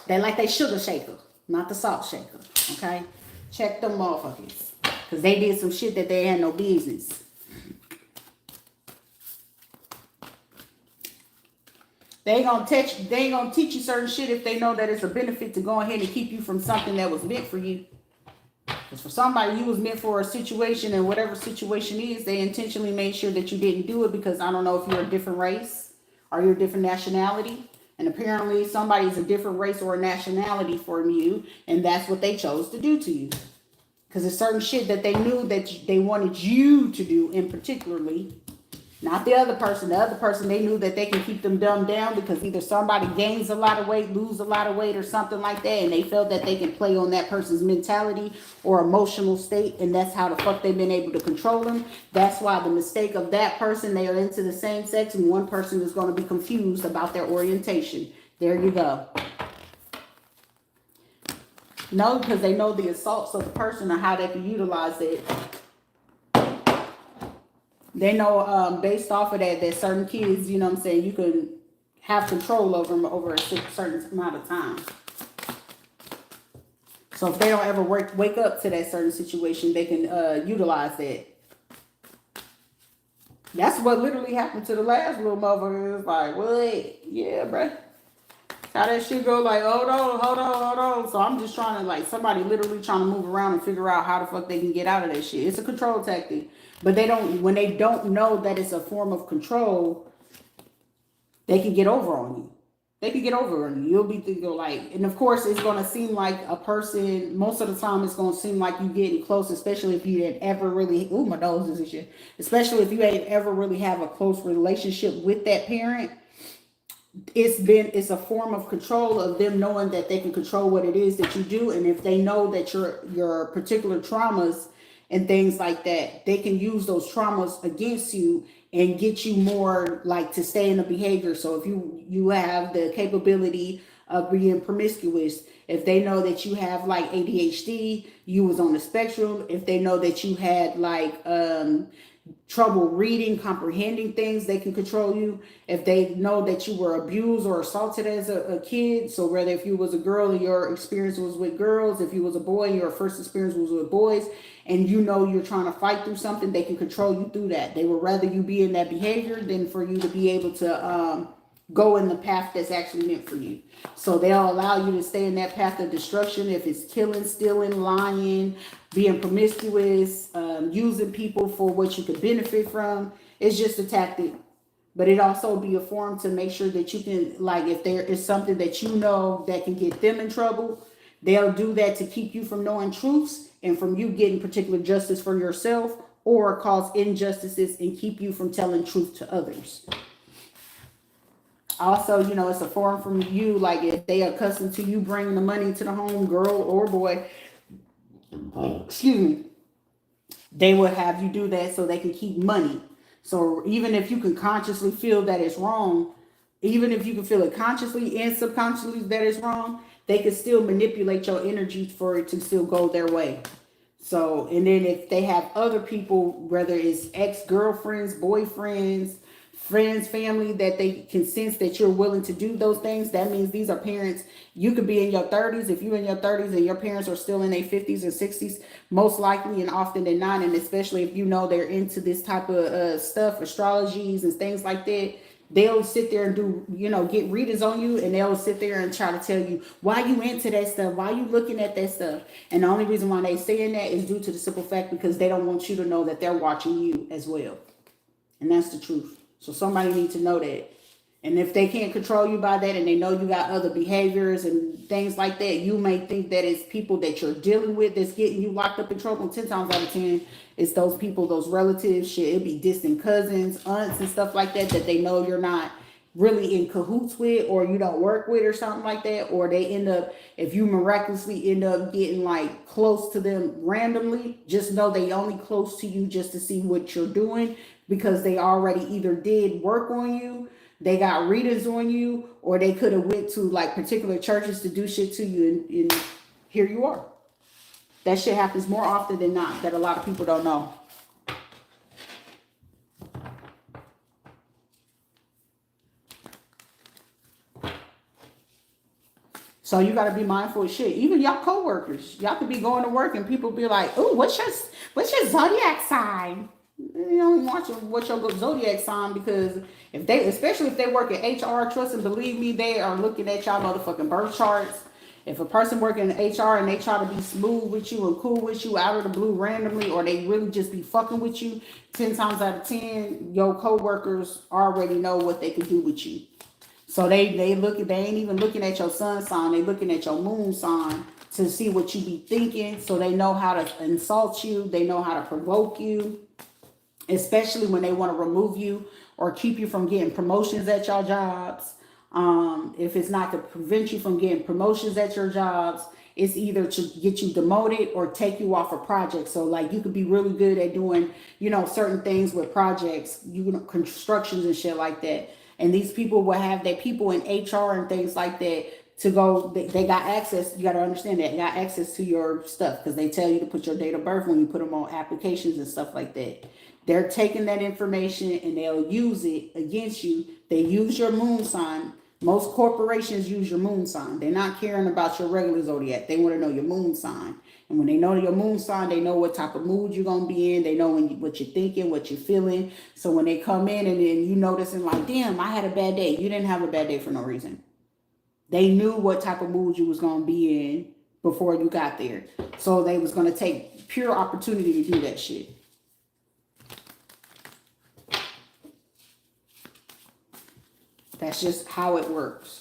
They like they sugar shaker, not the salt shaker. Okay? Check them motherfuckers. Because they did some shit that they had no business. They ain't gonna teach you certain shit if they know that it's a benefit to go ahead and keep you from something that was meant for you. Because for somebody, you was meant for a situation, and whatever situation is, they intentionally made sure that you didn't do it because I don't know if you're a different race or you're a different nationality. And apparently somebody's a different race or a nationality from you, and that's what they chose to do to you. Because there's certain shit that they knew that they wanted you to do, in particularly. Not the other person. The other person, they knew that they can keep them dumbed down because either somebody gains a lot of weight, lose a lot of weight, or something like that, and they felt that they can play on that person's mentality or emotional state, and that's how the fuck they've been able to control them. That's why the mistake of that person, they are into the same sex, and one person is going to be confused about their orientation. There you go. No, because they know the assaults of the person and how they can utilize it. They know based off of that certain kids, you know what I'm saying, you can have control over them over a certain amount of time. So if they don't ever wake up to that certain situation, they can utilize that. That's what literally happened to the last little motherfucker. It's like, what? Yeah, bruh. How that shit go? Like, hold on, hold on, hold on. So I'm just trying to, like, somebody literally trying to move around and figure out how the fuck they can get out of that shit. It's a control tactic. But they don't, when they don't know that it's a form of control, they can get over on you. They can get over on you. You'll be thinking like, and of course it's gonna seem like a person, most of the time it's gonna seem like you getting close, especially if you didn't ever really, ooh, my nose is and shit. Especially if you ain't ever really have a close relationship with that parent. It's a form of control of them knowing that they can control what it is that you do. And if they know that your particular traumas and things like that, they can use those traumas against you and get you more like to stay in the behavior. So if you have the capability of being promiscuous, if they know that you have like ADHD, you was on the spectrum, if they know that you had like trouble reading, comprehending things, they can control you. If they know that you were abused or assaulted as a kid, so whether if you was a girl and your experience was with girls, if you was a boy and your first experience was with boys, and you know you're trying to fight through something, they can control you through that. They would rather you be in that behavior than for you to be able to go in the path that's actually meant for you. So they'll allow you to stay in that path of destruction. If it's killing, stealing, lying, being promiscuous, using people for what you could benefit from, it's just a tactic. But it also be a form to make sure that you can, like, if there is something that you know that can get them in trouble, they'll do that to keep you from knowing truths and from you getting particular justice for yourself, or cause injustices and keep you from telling truth to others. Also, you know, it's a form from you, like if they are accustomed to you bringing the money to the home, girl or boy, excuse me, they will have you do that so they can keep money. So even if you can consciously feel that it's wrong, even if you can feel it consciously and subconsciously that it's wrong, they can still manipulate your energy for it to still go their way. So, and then if they have other people, whether it's ex-girlfriends, boyfriends, friends, family, that they can sense that you're willing to do those things, that means these are parents. You could be in your 30s. If you're in your 30s and your parents are still in their 50s and 60s, most likely and often than not, and especially if you know they're into this type of stuff, astrologies and things like that, they'll sit there and do, you know, get readings on you, and they'll sit there and try to tell you why you into that stuff, why you looking at that stuff. And the only reason why they saying that is due to the simple fact because they don't want you to know that they're watching you as well. And that's the truth. So somebody needs to know that. And if they can't control you by that and they know you got other behaviors and things like that, you may think that it's people that you're dealing with that's getting you locked up in trouble. 10 times out of 10, it's those people, those relatives, shit. It'd be distant cousins, aunts and stuff like that that they know you're not really in cahoots with, or you don't work with or something like that. Or they end up, if you miraculously end up getting like close to them randomly, just know they only close to you just to see what you're doing, because they already either did work on you, they got readers on you, or they could have went to like particular churches to do shit to you, and here you are. That shit happens more often than not that a lot of people don't know. So you got to be mindful of shit. Even y'all coworkers, y'all could be going to work and people be like, "Ooh, what's your zodiac sign?" You don't watch what your zodiac sign, because if they, especially if they work at HR, trust and believe me, they are looking at y'all motherfucking birth charts. If a person working in HR and they try to be smooth with you and cool with you out of the blue randomly, or they really just be fucking with you, 10 times out of 10, your coworkers already know what they can do with you. So they ain't even looking at your sun sign, they looking at your moon sign to see what you be thinking. So they know how to insult you, they know how to provoke you, especially when they want to remove you or keep you from getting promotions at your jobs. If it's not to prevent you from getting promotions at your jobs, it's either to get you demoted or take you off a project. So like you could be really good at doing, you know, certain things with projects, you know, constructions and shit like that. And these people will have their people in HR and things like that to go, they got access. You got to understand that, they got access to your stuff because they tell you to put your date of birth when you put them on applications and stuff like that. They're taking that information and they'll use it against you. They use your moon sign. Most corporations use your moon sign. They're not caring about your regular zodiac. They want to know your moon sign. And when they know your moon sign, they know what type of mood you're going to be in. They know what you're thinking, what you're feeling. So when they come in and then you notice and like, damn, I had a bad day. You didn't have a bad day for no reason. They knew what type of mood you was going to be in before you got there. So they was going to take pure opportunity to do that shit. That's just how it works.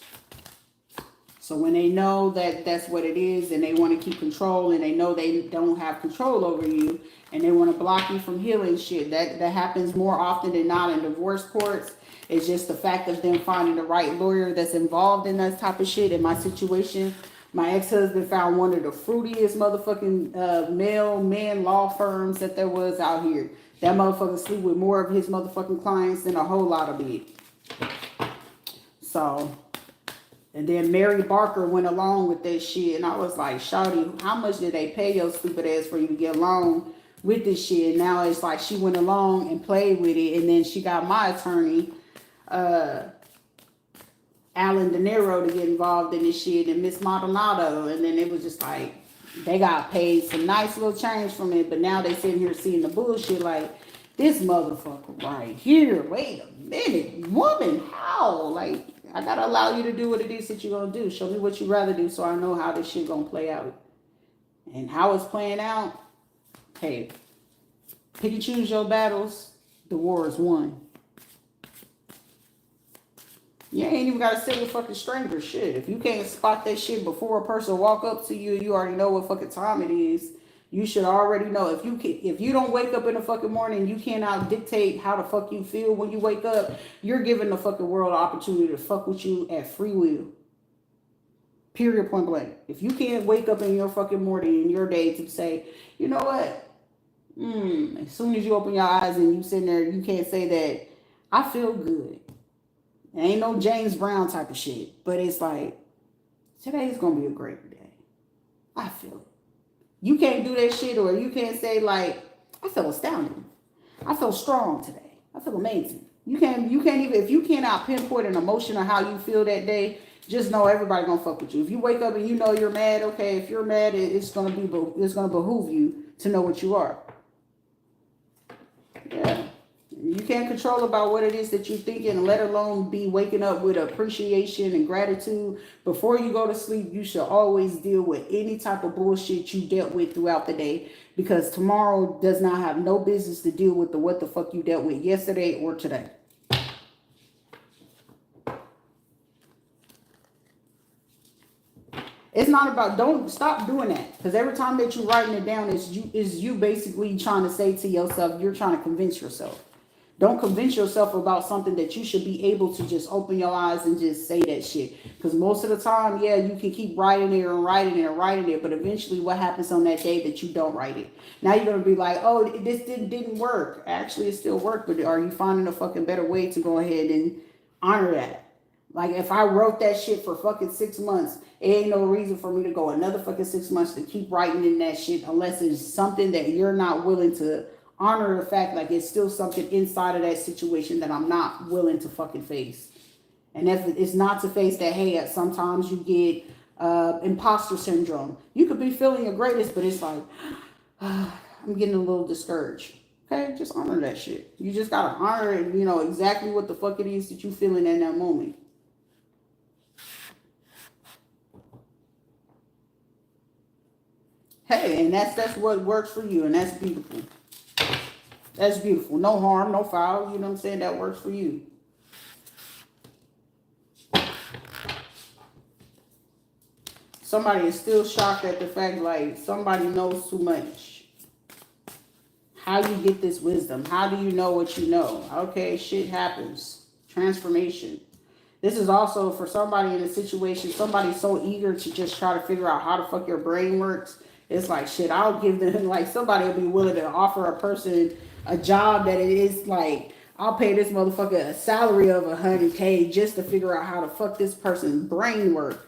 So when they know that that's what it is and they want to keep control and they know they don't have control over you and they want to block you from healing shit, that happens more often than not in divorce courts. It's just the fact of them finding the right lawyer that's involved in that type of shit. In my situation, my ex-husband found one of the fruitiest motherfucking male man law firms that there was out here. That motherfucker sleep with more of his motherfucking clients than a whole lot of it. So, and then Mary Barker went along with that shit. And I was like, shawty, how much did they pay your stupid ass for you to get along with this shit? And now it's like she went along and played with it. And then she got my attorney, Alan De Niro, to get involved in this shit, and Miss Maldonado. And then it was just like, they got paid some nice little change from it. But now they sitting here seeing the bullshit like, this motherfucker right here, wait a minute, woman, how? Like, I gotta allow you to do what it is that you're gonna do. Show me what you rather do so I know how this shit gonna play out. And how it's playing out, hey, pick and choose your battles. The war is won. You ain't even gotta sit with fucking strangers. Shit, if you can't spot that shit before a person walk up to you, you already know what fucking time it is. You should already know. If you don't wake up in the fucking morning, you cannot dictate how the fuck you feel when you wake up. You're giving the fucking world an opportunity to fuck with you at free will. Period, point blank. If you can't wake up in your fucking morning in your day to say, you know what? As soon as you open your eyes and you sitting there, you can't say that I feel good. It ain't no James Brown type of shit. But it's like, today's gonna be a great day. I feel it. You can't do that shit, or you can't say like, I feel astounding. I feel strong today. I feel amazing. You can't even, if you cannot pinpoint an emotion or how you feel that day, just know everybody gonna fuck with you. If you wake up and you know you're mad, okay, if you're mad, it's gonna behoove you to know what you are. Yeah. You can't control about what it is that you're thinking, let alone be waking up with appreciation and gratitude. Before you go to sleep, you should always deal with any type of bullshit you dealt with throughout the day, because tomorrow does not have no business to deal with what the fuck you dealt with yesterday or today. It's not about, don't stop doing that, because every time that you're writing it down is you basically trying to say to yourself, you're trying to convince yourself. Don't convince yourself about something that you should be able to just open your eyes and just say that shit. Because most of the time, yeah, you can keep writing it and writing it and writing it, but eventually what happens on that day that you don't write it? Now you're going to be like, oh, this didn't work. Actually, it still worked, but are you finding a fucking better way to go ahead and honor that? Like, if I wrote that shit for fucking 6 months, it ain't no reason for me to go another fucking 6 months to keep writing in that shit, unless it's something that you're not willing to honor the fact, like it's still something inside of that situation that I'm not willing to fucking face. And if it's not to face that, hey, sometimes you get imposter syndrome. You could be feeling your greatest, but it's like, I'm getting a little discouraged. Okay, just honor that shit. You just gotta honor it, you know, exactly what the fuck it is that you feeling in that moment. Hey, and that's what works for you, and that's beautiful. That's beautiful. No harm, no foul. You know what I'm saying? That works for you. Somebody is still shocked at the fact, like, somebody knows too much. How do you get this wisdom? How do you know what you know? Okay, shit happens. Transformation. This is also for somebody in a situation, somebody so eager to just try to figure out how the fuck your brain works. It's like, shit, I'll give them, like, somebody will be willing to offer a person a job that it is like, I'll pay this motherfucker a salary of $100K just to figure out how the fuck this person's brain work.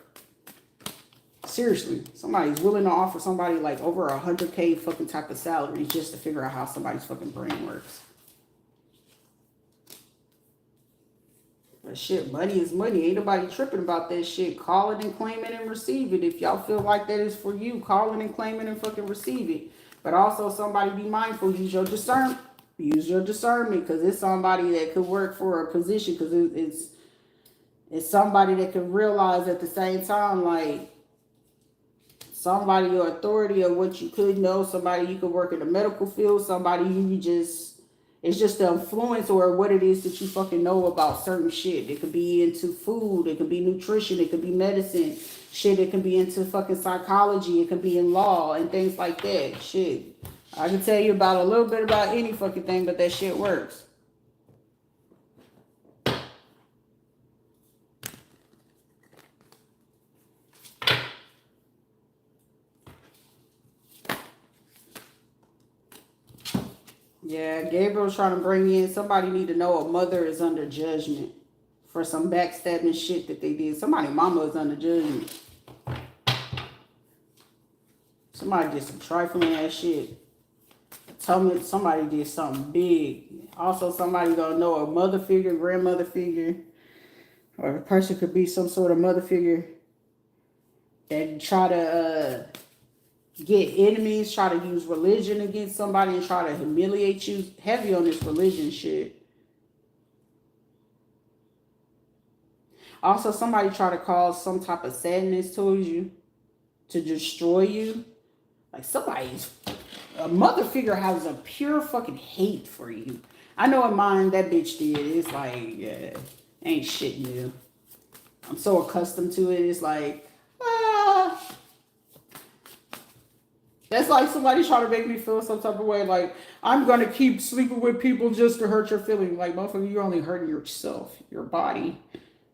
Seriously, somebody's willing to offer somebody like over $100K fucking type of salary just to figure out how somebody's fucking brain works. But shit, money is money. Ain't nobody tripping about that shit. Call it and claim it and receive it. If y'all feel like that is for you, call it and claim it and fucking receive it. But also, somebody be mindful. Use your discernment. Use your discernment, because it's somebody that could work for a position. Because it's somebody that can realize at the same time, like, somebody your authority of what you could know, somebody you could work in the medical field, somebody you just, it's just the influence or what it is that you fucking know about certain shit. It could be into food, it could be nutrition, it could be medicine, shit, it can be into fucking psychology, it could be in law and things like that. Shit. I can tell you about a little bit about any fucking thing, but that shit works. Yeah, Gabriel's trying to bring in, somebody need to know a mother is under judgment for some backstabbing shit that they did. Somebody mama is under judgment. Somebody did some trifling ass shit. Tell me somebody did something big. Also, somebody gonna know a mother figure, grandmother figure, or a person could be some sort of mother figure that try to get enemies, try to use religion against somebody and try to humiliate you. Heavy on this religion shit. Also, somebody try to cause some type of sadness towards you, to destroy you. Like a mother figure has a pure fucking hate for you. I know in mine that bitch did. It's like, yeah, ain't shit new. I'm so accustomed to it. It's like, ah. That's like somebody trying to make me feel some type of way. Like, I'm going to keep sleeping with people just to hurt your feelings. Like, motherfucker, you're only hurting yourself, your body.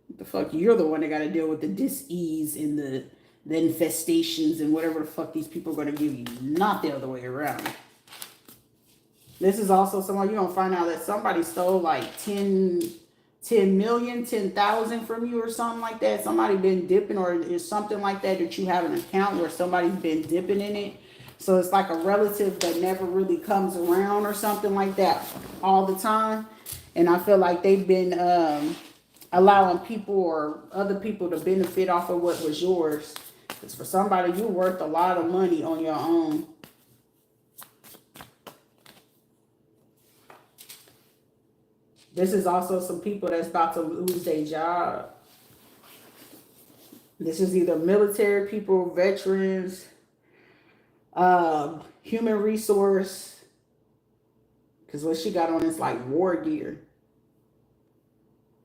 What the fuck? You're the one that got to deal with the dis-ease and the infestations and whatever the fuck these people are going to give you. Not the other way around. This is also someone you're going to find out that somebody stole like 10 million, 10,000 from you or something like that. Somebody been dipping, or is something like that you have an account where somebody's been dipping in it. So it's like a relative that never really comes around or something like that all the time. And I feel like they've been allowing people or other people to benefit off of what was yours. Because for somebody, you're worth a lot of money on your own. This is also some people that's about to lose their job. This is either military people, veterans, human resource. Because what she got on is like war gear.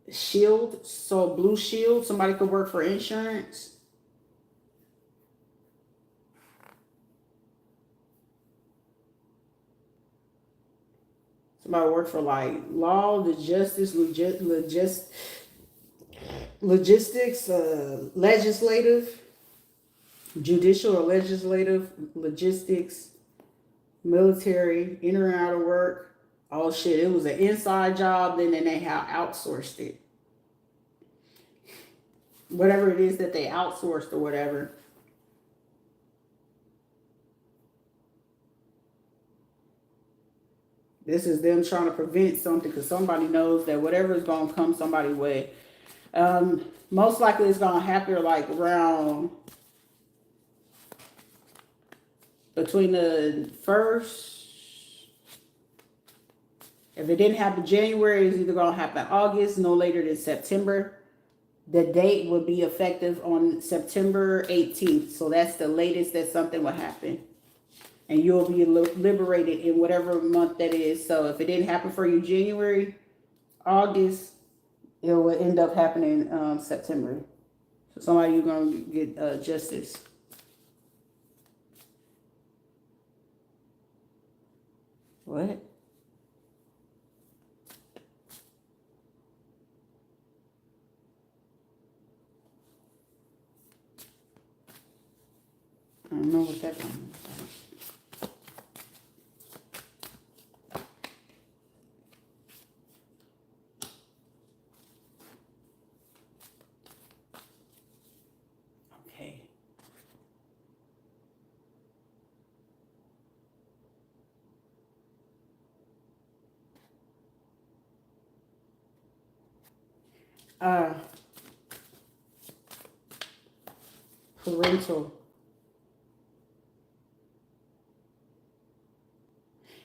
Shield, so blue shield. Somebody could work for insurance. Somebody work for like law, the justice, logistics, legislative, judicial or legislative, logistics, military, in or out of work. Oh shit, it was an inside job, then they have outsourced it. Whatever it is that they outsourced or whatever. This is them trying to prevent something because somebody knows that whatever is going to come somebody's way. Most likely it's going to happen like around between the first. If it didn't happen January, it's either going to happen August, no later than September. The date will be effective on September 18th. So that's the latest that something will happen. And you'll be liberated in whatever month that is. So if it didn't happen for you January, August, it will end up happening September. So somebody you're going to get justice. What? I don't know what that means. Okay. Uh, parental.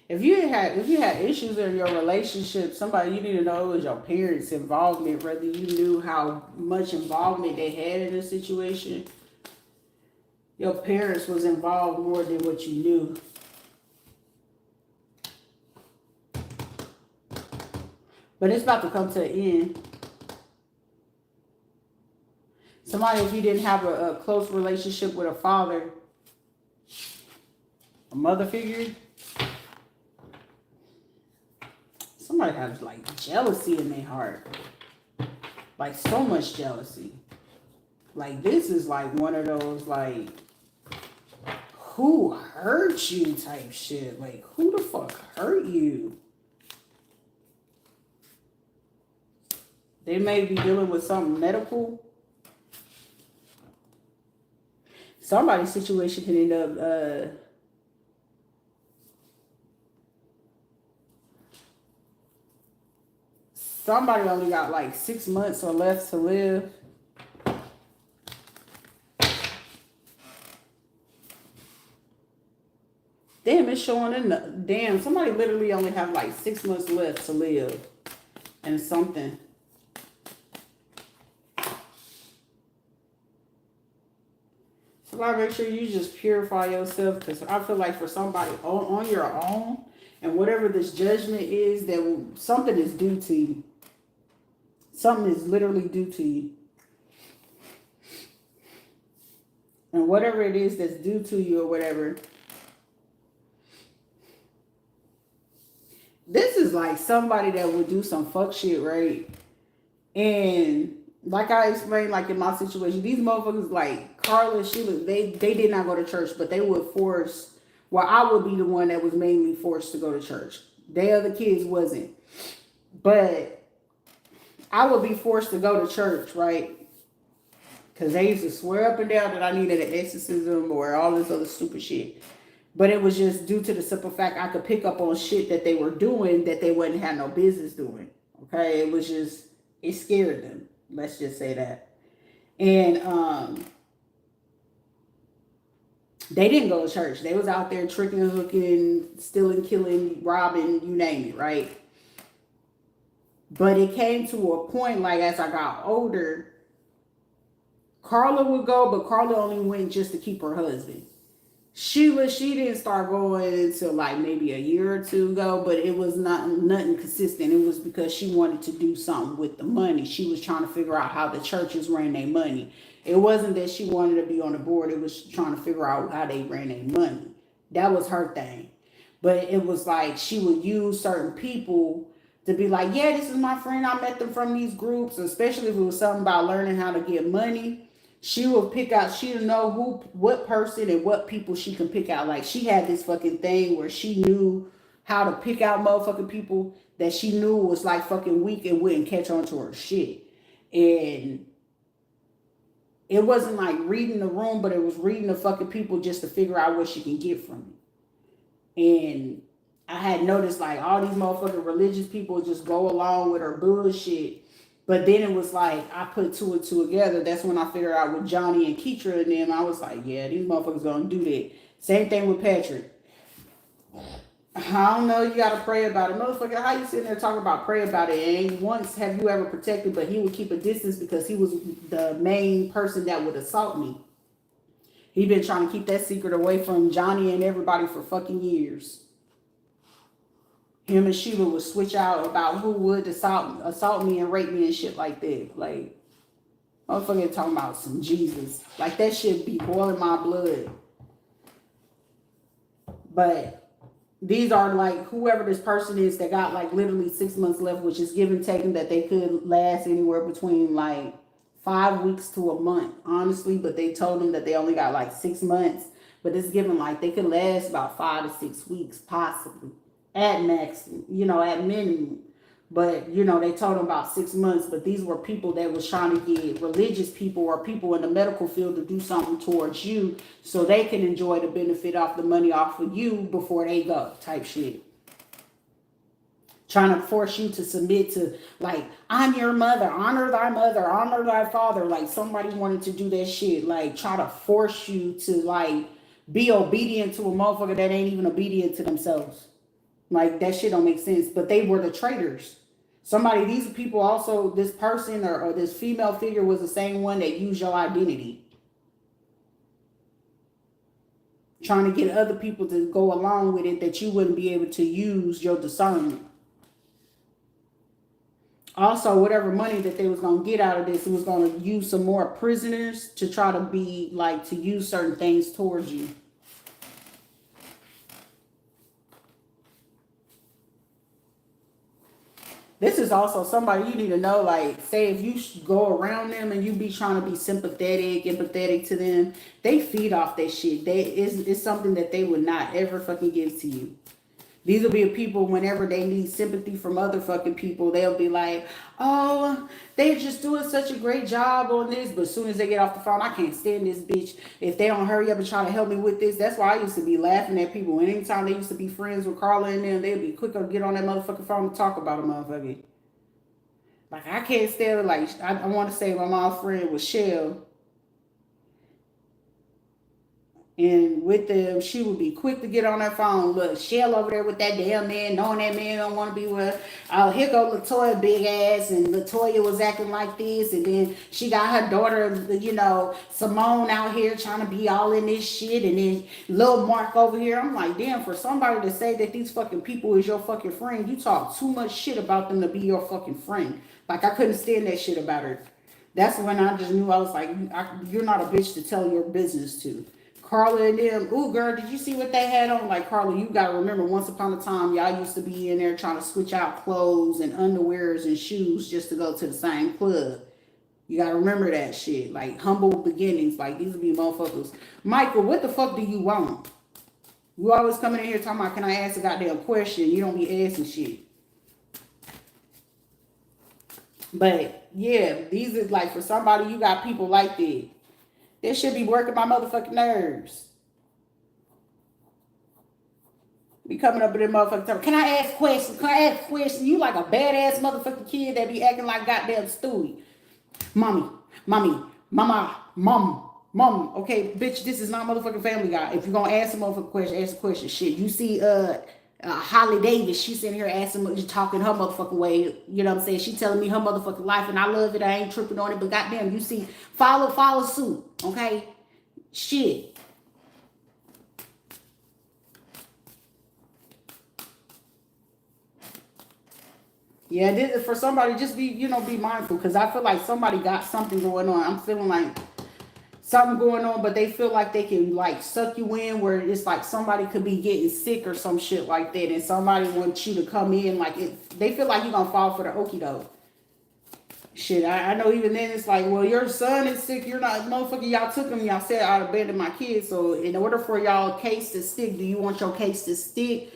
If you had issues in your relationship, somebody you need to know is your parents' involvement, whether you knew how much involvement they had in the situation. Your parents was involved more than what you knew. But it's about to come to an end. Somebody, if you didn't have a close relationship with a father, a mother figure, somebody has like jealousy in their heart. Like so much jealousy. Like this is like one of those like, who hurt you type shit. Like who the fuck hurt you? They may be dealing with something medical. Somebody's situation can end up somebody only got like 6 months or less to live. Damn, it's showing in the damn. Somebody literally only have like 6 months left to live, and something. Somebody make sure you just purify yourself, because I feel like for somebody on your own, and whatever this judgment is, that something is due to you. Something is literally due to you. And whatever it is that's due to you or whatever. This is like somebody that would do some fuck shit, right? And like I explained, like in my situation, these motherfuckers like Carla, Sheila, they did not go to church, but they would force, well, I would be the one that was mainly forced to go to church. The other kids wasn't. But I would be forced to go to church, right? Because they used to swear up and down that I needed an exorcism or all this other stupid shit. But it was just due to the simple fact I could pick up on shit that they were doing that they wouldn't have no business doing. Okay? It was just, it scared them. Let's just say that. And they didn't go to church. They was out there tricking, hooking, stealing, killing, robbing, you name it, right? But it came to a point, like as I got older, Carla would go, but Carla only went just to keep her husband. Sheila, she didn't start going until like maybe a year or two ago, but it was nothing consistent. It was because she wanted to do something with the money. She was trying to figure out how the churches ran their money. It wasn't that she wanted to be on the board. It was trying to figure out how they ran their money. That was her thing. But it was like she would use certain people to be like, yeah, this is my friend. I met them from these groups, especially if it was something about learning how to get money. She will pick out, she would know what person and what people she can pick out. Like she had this fucking thing where she knew how to pick out motherfucking people that she knew was like fucking weak and wouldn't catch on to her shit. And it wasn't like reading the room, but it was reading the fucking people just to figure out what she can get from it. And I had noticed like all these motherfucking religious people just go along with her bullshit. But then it was like, I put two and two together. That's when I figured out with Johnny and Keitra and them, I was like, yeah, these motherfuckers gonna do that. Same thing with Patrick. I don't know, you gotta pray about it. Motherfucker, how you sitting there talking about pray about it? And once have you ever protected, but he would keep a distance because he was the main person that would assault me. He been trying to keep that secret away from Johnny and everybody for fucking years. Him and Sheila would switch out about who would assault me and rape me and shit like that. Like, motherfucker talking about some Jesus. Like, that shit be boiling my blood. But these are like, whoever this person is that got like literally 6 months left, which is give and taken that they could last anywhere between like 5 weeks to a month, honestly. But they told them that they only got like 6 months. But it's given like they could last about 5 to 6 weeks, possibly. At max, at minimum. But, they told them about 6 months. But these were people that was trying to get religious people or people in the medical field to do something towards you so they can enjoy the benefit off the money off of you before they go, type shit. trying to force you to submit to, like, I'm your mother, honor thy father. Like, somebody wanted to do that shit, like try to force you to like be obedient to a motherfucker that ain't even obedient to themselves. Like, that shit don't make sense. But they were the traitors. Somebody, these people also, this person or this female figure was the same one that used your identity, trying to get other people to go along with it that you wouldn't be able to use your discernment. Also, whatever money that they was going to get out of this, it was going to use some more prisoners to try to be like, to use certain things towards you. This is also somebody you need to know, like, say if you go around them and you be trying to be sympathetic, empathetic to them, they feed off that shit. It's something that they would not ever fucking give to you. These will be people, whenever they need sympathy from other fucking people, they'll be like, oh, they're just doing such a great job on this. But as soon as they get off the phone, I can't stand this bitch. If they don't hurry up and try to help me with this, that's why I used to be laughing at people. And anytime they used to be friends with Carla and them, they'd be quick to get on that motherfucking phone and talk about a motherfucker. Like, I can't stand it. Like, I want to say my mom's friend was Shell. And with them, she would be quick to get on her phone. Look, Shell over there with that damn man, knowing that man don't want to be with her. Oh, here go Latoya, big ass, and Latoya was acting like this. And then she got her daughter, Simone out here trying to be all in this shit. And then Lil Mark over here. I'm like, damn, for somebody to say that these fucking people is your fucking friend, you talk too much shit about them to be your fucking friend. Like, I couldn't stand that shit about her. That's when I just knew, I was like, you're not a bitch to tell your business to. Carla and them, ooh, girl, did you see what they had on? Like, Carla, you got to remember, once upon a time, y'all used to be in there trying to switch out clothes and underwears and shoes just to go to the same club. You got to remember that shit. Like, humble beginnings. Like, these would be motherfuckers. Michael, what the fuck do you want? You always coming in here talking about, can I ask a goddamn question? You don't be asking shit. But, yeah, these is like, for somebody, you got people like that. This should be working my motherfucking nerves. Be coming up with them motherfucking time. Can I ask questions? Can I ask questions? You like a badass motherfucking kid that be acting like goddamn Stewie. Mommy, mom. Okay, bitch, this is not motherfucking Family Guy. If you're gonna ask a motherfucking question, ask a question. Shit, you see, Holly Davis, she's sitting here asking, talking her motherfucking way. You know what I'm saying? She telling me her motherfucking life, and I love it. I ain't tripping on it, but goddamn, you see, follow suit, okay? Shit. Yeah, this is for somebody. Just be mindful, because I feel like somebody got something going on. I'm feeling like something going on, but they feel like they can like suck you in, where it's like somebody could be getting sick or some shit like that, and somebody wants you to come in, like they feel like you're gonna fall for the okie doke. Shit, I know even then it's like, well, your son is sick, you're not, motherfucker, y'all took him, y'all said I'd abandon my kids. So in order for y'all case to stick, do you want your case to stick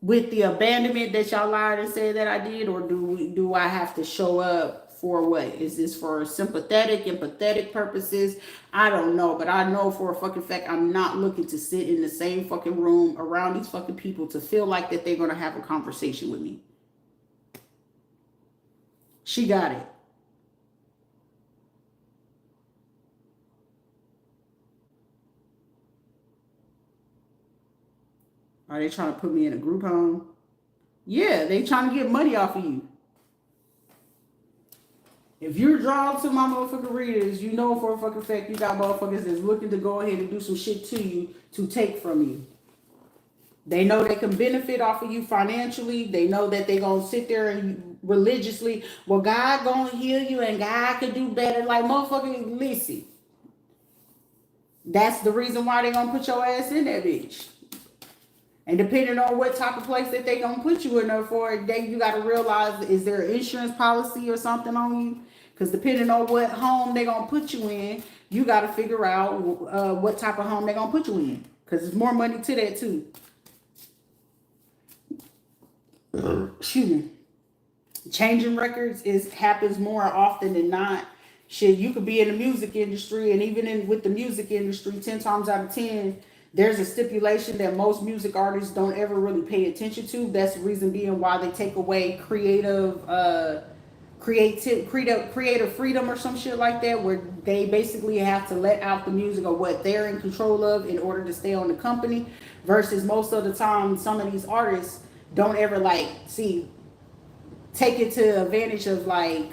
with the abandonment that y'all lied and said that I did, or do I have to show up for what? Is this for sympathetic, empathetic purposes? I don't know, but I know for a fucking fact I'm not looking to sit in the same fucking room around these fucking people to feel like that they're gonna have a conversation with me. She got it. Are they trying to put me in a group home? Yeah, they trying to get money off of you. If you're drawn to my motherfucking readers, you know for a fucking fact you got motherfuckers that's looking to go ahead and do some shit to you to take from you. They know they can benefit off of you financially. They know that they gonna sit there and religiously, well, God gonna heal you and God can do better. Like, motherfucking listen. That's the reason why they gonna put your ass in that bitch. And depending on what type of place that they gonna put you in there for, you gotta realize, is there an insurance policy or something on you? Because depending on what home they gonna put you in, you gotta figure out what type of home they gonna put you in. Because there's more money to that too. Excuse me. Changing records happens more often than not. Shit, you could be in the music industry, and even with the music industry, 10 times out of 10, There's a stipulation that most music artists don't ever really pay attention to. That's the reason being why they take away creative freedom or some shit like that, where they basically have to let out the music or what they're in control of in order to stay on the company. Versus most of the time, some of these artists don't ever like take it to advantage of like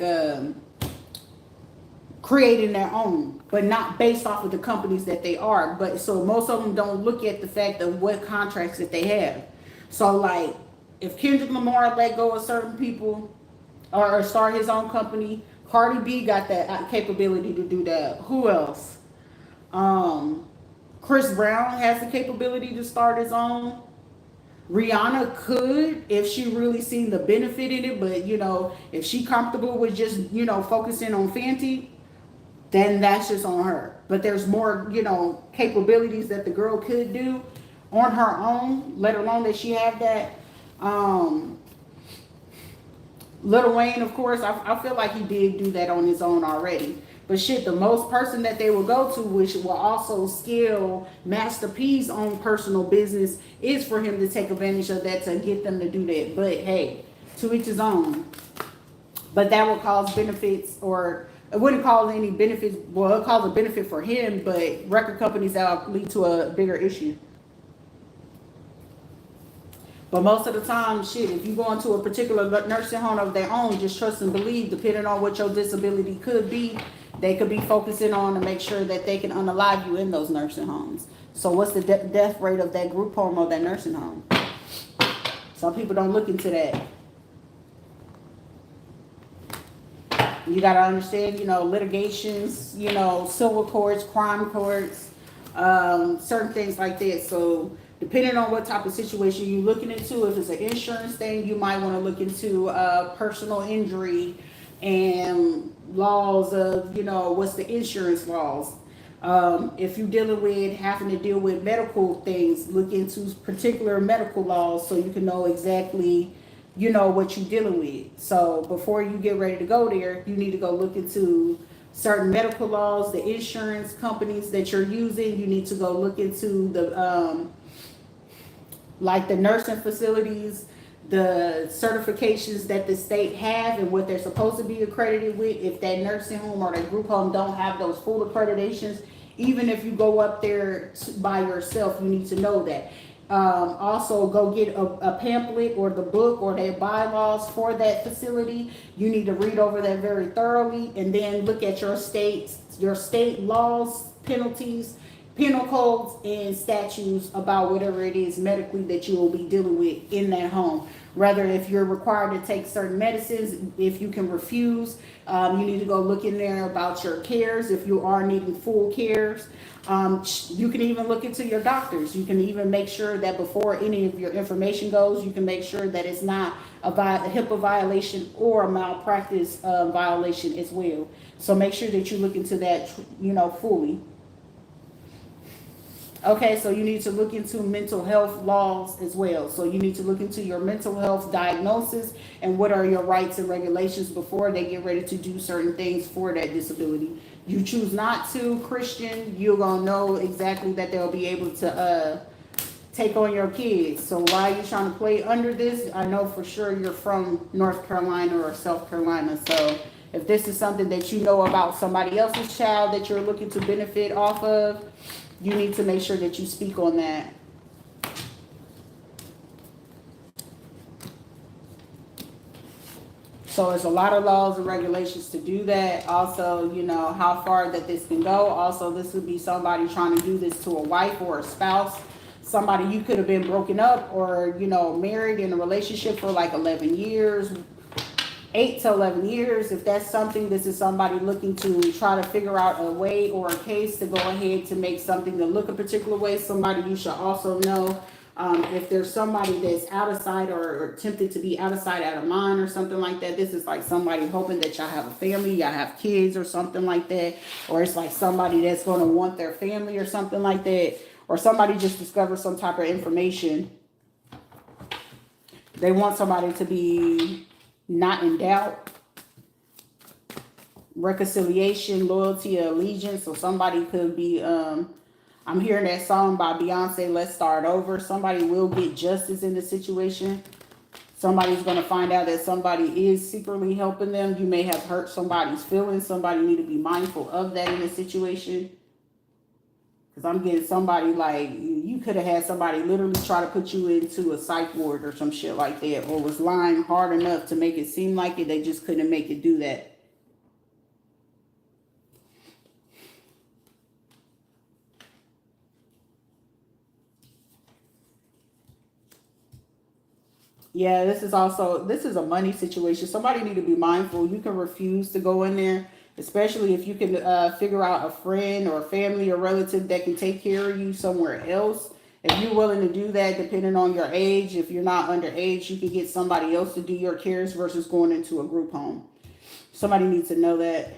creating their own, but not based off of the companies that they are. But so most of them don't look at the fact of what contracts that they have. So like if Kendrick Lamar let go of certain people or start his own company, Cardi B got that capability to do that. Who else? Chris Brown has the capability to start his own. Rihanna could if she really seen the benefit in it, but if she comfortable with just focusing on Fenty, then that's just on her. But there's more capabilities that the girl could do on her own, let alone that she have that. Lil Wayne, of course, I feel like he did do that on his own already. But shit, the most person that they will go to, which will also scale Master P's own personal business, is for him to take advantage of that to get them to do that. But hey, to each his own. But that will cause benefits, or it wouldn't cause any benefits. Well, it'll cause a benefit for him, but record companies, that will lead to a bigger issue. But most of the time, shit, if you go into a particular nursing home of their own, just trust and believe, depending on what your disability could be, they could be focusing on to make sure that they can unalive you in those nursing homes. So what's the death rate of that group home or that nursing home? Some people don't look into that. You got to understand, litigations, civil courts, crime courts, certain things like that. So depending on what type of situation you're looking into, if it's an insurance thing, you might want to look into personal injury and laws of, what's the insurance laws. If you're dealing with having to deal with medical things, look into particular medical laws so you can know exactly, what you're dealing with. So before you get ready to go there, you need to go look into certain medical laws, the insurance companies that you're using. You need to go look into the like the nursing facilities, the certifications that the state have and what they're supposed to be accredited with. If that nursing home or that group home don't have those full accreditations, even if you go up there by yourself, you need to know that. Also, go get a pamphlet or the book or their bylaws for that facility. You need to read over that very thoroughly, and then look at your state laws, penalties, penal codes, and statutes about whatever it is medically that you will be dealing with in that home. Rather, if you're required to take certain medicines, if you can refuse, you need to go look in there about your cares, if you are needing full cares. You can even look into your doctors. You can even make sure that before any of your information goes, you can make sure that it's not a HIPAA violation or a malpractice violation as well. So make sure that you look into that, fully. Okay, so you need to look into mental health laws as well. So you need to look into your mental health diagnosis and what are your rights and regulations before they get ready to do certain things for that disability. You choose not to, Christian, you're going to know exactly that they'll be able to take on your kids. So why are you trying to play under this? I know for sure you're from North Carolina or South Carolina. So if this is something that you know about somebody else's child that you're looking to benefit off of, you need to make sure that you speak on that. So there's a lot of laws and regulations to do that. Also, how far that this can go. Also, this would be somebody trying to do this to a wife or a spouse. Somebody you could have been broken up or, married in a relationship for like 11 years, 8 to 11 years. If that's something, this is somebody looking to try to figure out a way or a case to go ahead to make something to look a particular way. Somebody you should also know. If there's somebody that's out of sight or tempted to be out of sight, out of mind or something like that, this is like somebody hoping that y'all have a family, y'all have kids or something like that. Or it's like somebody that's going to want their family or something like that. Or somebody just discovered some type of information. They want somebody to be not in doubt, reconciliation, loyalty, allegiance. So somebody could be, I'm hearing that song by Beyonce, Let's Start Over. Somebody will get justice in the situation. Somebody's going to find out that somebody is secretly helping them. You may have hurt somebody's feelings. Somebody need to be mindful of that in a situation. Because I'm getting somebody like, you could have had somebody literally try to put you into a psych ward or some shit like that. Or was lying hard enough to make it seem like it. They just couldn't make it do that. Yeah, this is a money situation. Somebody need to be mindful. You can refuse to go in there, especially if you can figure out a friend or a family or relative that can take care of you somewhere else. If you're willing to do that, depending on your age, if you're not underage, you can get somebody else to do your cares versus going into a group home. Somebody needs to know that.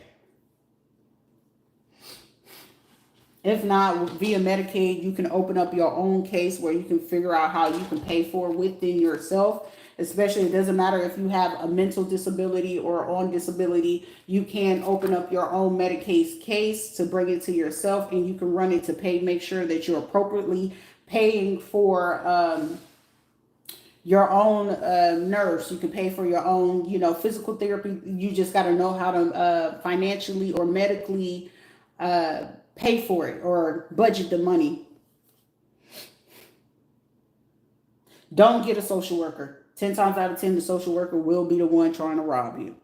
If not, via Medicaid, you can open up your own case where you can figure out how you can pay for within yourself. Especially, it doesn't matter if you have a mental disability or on disability, you can open up your own Medicaid case to bring it to yourself, and you can run it to pay, make sure that you're appropriately paying for your own nurse. You can pay for your own, physical therapy. You just got to know how to financially or medically pay for it or budget the money. Don't get a social worker. 10 times out of 10, the social worker will be the one trying to rob you.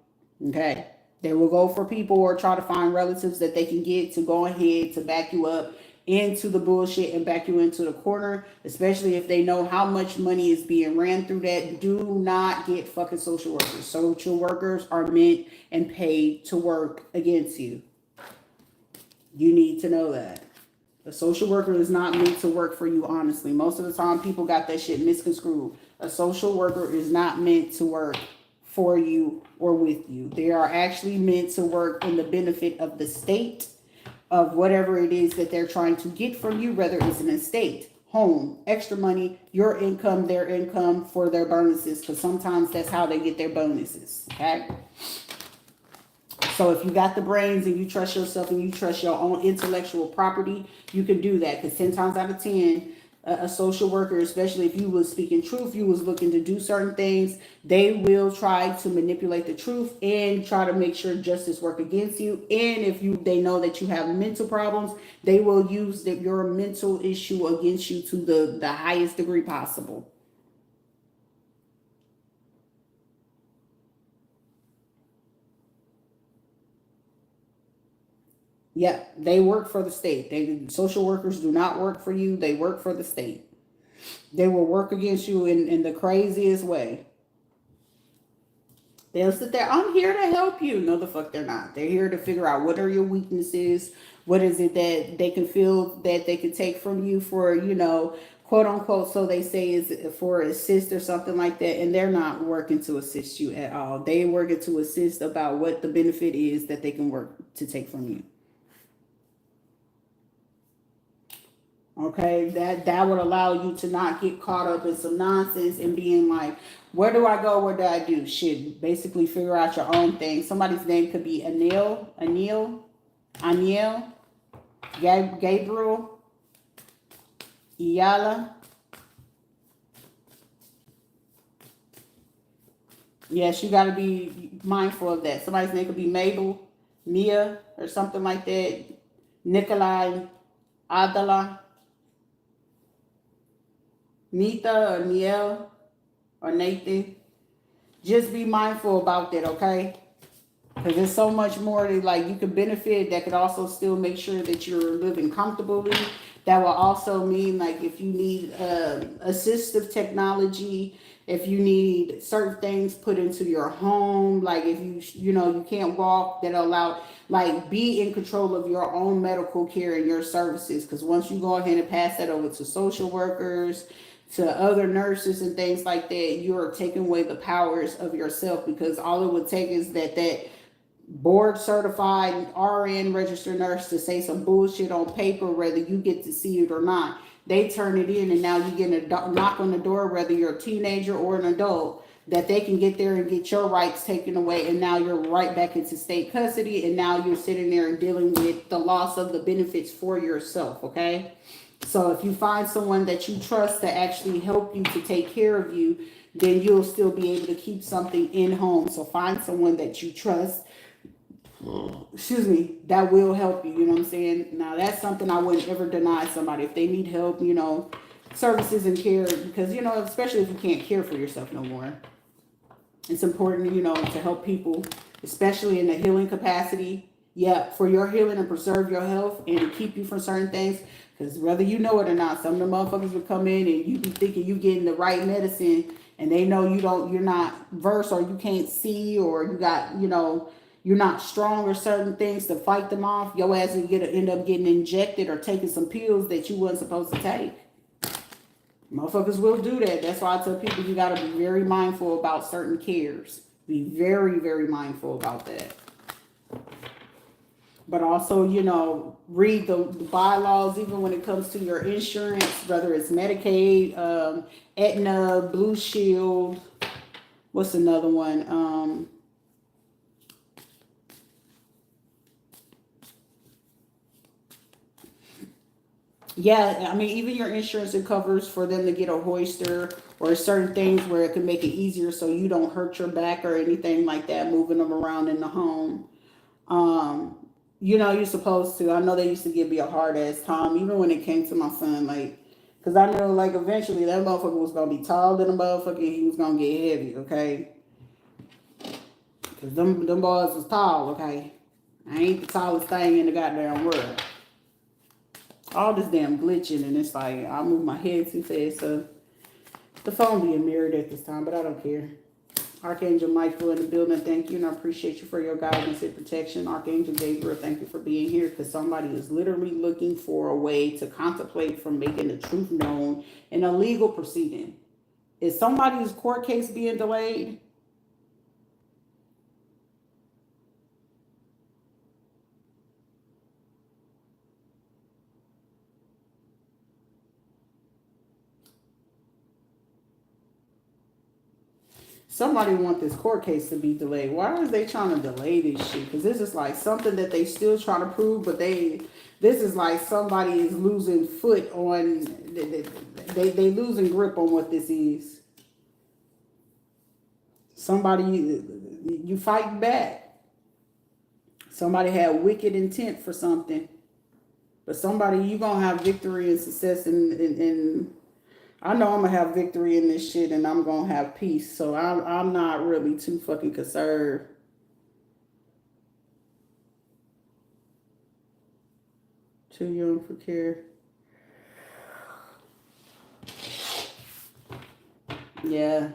Okay? They will go for people or try to find relatives that they can get to go ahead to back you up into the bullshit and back you into the corner, especially if they know how much money is being ran through that. Do not get fucking social workers. Social workers are meant and paid to work against you. You need to know that. A social worker is not meant to work for you, honestly. Most of the time, people got that shit misconstrued. A social worker is not meant to work for you or with you. They are actually meant to work in the benefit of the state, of whatever it is that they're trying to get from you, whether it's an estate, home, extra money, your income, their income for their bonuses, because sometimes that's how they get their bonuses, okay? So if you got the brains and you trust yourself and you trust your own intellectual property, you can do that. Because 10 times out of 10, a social worker, especially if you was speaking truth, you was looking to do certain things, they will try to manipulate the truth and try to make sure justice work against you. And if they know that you have mental problems, they will use your mental issue against you to the highest degree possible. Yeah, they work for the state. Social workers do not work for you. They work for the state. They will work against you in the craziest way. They'll sit there, I'm here to help you. No, the fuck they're not. They're here to figure out what are your weaknesses. What is it that they can feel that they can take from you for, quote unquote, so they say is for assist or something like that. And they're not working to assist you at all. They're working to assist about what the benefit is that they can work to take from you. Okay, that would allow you to not get caught up in some nonsense and being like, where do I go? What do I do? Shit, basically figure out your own thing. Somebody's name could be Aniel, Gabriel, Iyala. Yes, you got to be mindful of that. Somebody's name could be Mabel, Mia, or something like that. Nikolai, Adala. Nita or Niel or Nathan. Just be mindful about that, okay? Because there's so much more that you could benefit that could also still make sure that you're living comfortably. That will also mean if you need assistive technology, if you need certain things put into your home, if you can't walk, that'll allow be in control of your own medical care and your services. Because once you go ahead and pass that over to social workers, to other nurses and things like that, you're taking away the powers of yourself, because all it would take is that board certified RN registered nurse to say some bullshit on paper, whether you get to see it or not. They turn it in, and now you get a knock on the door, whether you're a teenager or an adult. that they can get there and get your rights taken away, and now you're right back into state custody, and now you're sitting there and dealing with the loss of the benefits for yourself, okay? So if you find someone that you trust to actually help you, to take care of you, then you'll still be able to keep something in home. So find someone that you trust, excuse me, that will help you, you know what I'm saying? Now that's something I wouldn't ever deny somebody if they need help, you know, services and care, because, you know, especially if you can't care for yourself no more. It's important, you know, to help people, especially in the healing capacity. Yeah, for your healing and preserve your health and to keep you from certain things. Because whether you know it or not, some of the motherfuckers will come in and you be thinking you getting the right medicine, and they know you're not versed, or you can't see, or you got, you know, you're not strong or certain things to fight them off. Your ass will end up getting injected or taking some pills that you wasn't supposed to take. Motherfuckers will do that. That's why I tell people you got to be very mindful about certain cares. Be very, very mindful about that. But also, you know, read the bylaws, even when it comes to your insurance, whether it's Medicaid, Aetna, Blue Shield. What's another one? Yeah, I mean, even your insurance, it covers for them to get a hoister or certain things where it can make it easier so you don't hurt your back or anything like that, moving them around in the home. Um, you know, you're supposed to. I know they used to give me a hard ass time, even when it came to my son, like, because I know, like, eventually that motherfucker was going to be tall than a motherfucker, and he was going to get heavy, okay? Because them boys was tall, okay? I ain't the tallest thing in the goddamn world. All this damn glitching, and it's like I move my head too fast, so the phone being mirrored at this time, but I don't care. Archangel Michael in the building, thank you, and I appreciate you for your guidance and protection. Archangel Gabriel, thank you for being here, because somebody is literally looking for a way to contemplate from making the truth known in a legal proceeding. Is somebody's court case being delayed? Somebody want this court case to be delayed. Why are they trying to delay this shit? Because this is like something that they still trying to prove, but this is like somebody is losing foot on, they losing grip on what this is. Somebody, you fighting back. Somebody had wicked intent for something, but somebody, you gonna have victory and success, and I know I'm gonna have victory in this shit, and I'm gonna have peace. So I'm not really too fucking concerned. Too young for care. Yeah.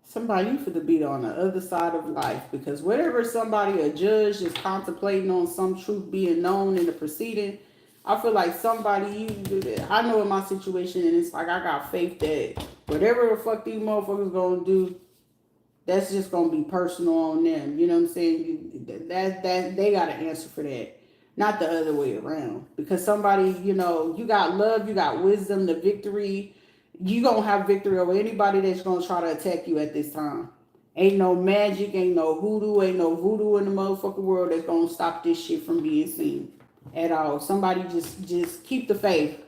Somebody, you for to be on the other side of life, because whatever somebody, a judge, is contemplating on some truth being known in the proceeding, I feel like somebody, you do that. I know in my situation, and it's like I got faith that whatever the fuck these motherfuckers gonna do, that's just gonna be personal on them. You know what I'm saying? That they got an answer for that, not the other way around. Because somebody, you know, you got love, you got wisdom, the victory. You gonna have victory over anybody that's gonna try to attack you at this time. Ain't no magic, ain't no hoodoo, ain't no voodoo in the motherfucking world that's gonna stop this shit from being seen at all. Somebody just keep the faith.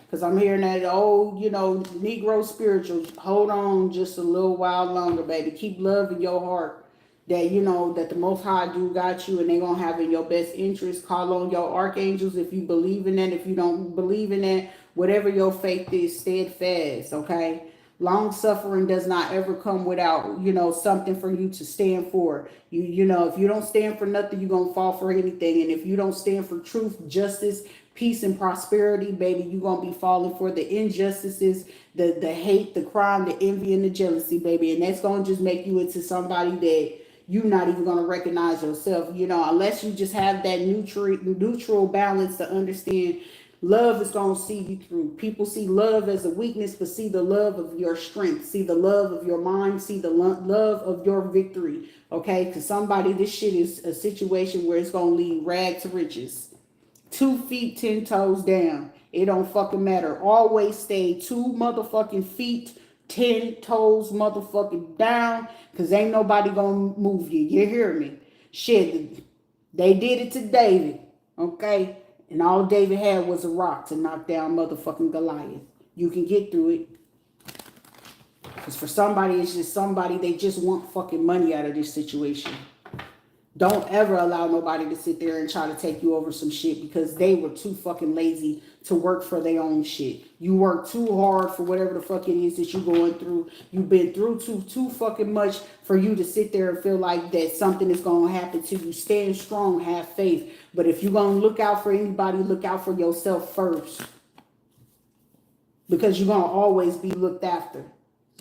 Because I'm hearing that old, you know, Negro spirituals. Hold on just a little while longer, baby. Keep love in your heart. That, you know, that the Most High do got you, and they going to have in your best interest. Call on your archangels if you believe in that. If you don't believe in that, whatever your faith is, steadfast, okay? Long suffering does not ever come without, you know, something for you to stand for. You know, if you don't stand for nothing, you're going to fall for anything. And if you don't stand for truth, justice, peace, and prosperity, baby, you're going to be falling for the injustices, the hate, the crime, the envy, and the jealousy, baby. And that's going to just make you into somebody that you're not even going to recognize yourself, you know, unless you just have that neutral balance to understand Love is going to see you through. People see love as a weakness, but see the love of your strength. See the love of your mind. See the love of your victory. Okay? Because somebody, this shit is a situation where it's going to lead rag to riches. 2 feet, 10 toes down. It don't fucking matter. Always stay 2 motherfucking feet, 10 toes motherfucking down. Because ain't nobody going to move you. You hear me? Shit, they did it to David. Okay? And all David had was a rock to knock down motherfucking Goliath. You can get through it. Because for somebody, it's just somebody, they just want fucking money out of this situation. Don't ever allow nobody to sit there and try to take you over some shit because they were too fucking lazy to work for their own shit. You work too hard for whatever the fuck it is that you're going through. You've been through too fucking much for you to sit there and feel like that something is going to happen to you. Stand strong, have faith. But if you're going to look out for anybody, look out for yourself first. Because you're going to always be looked after.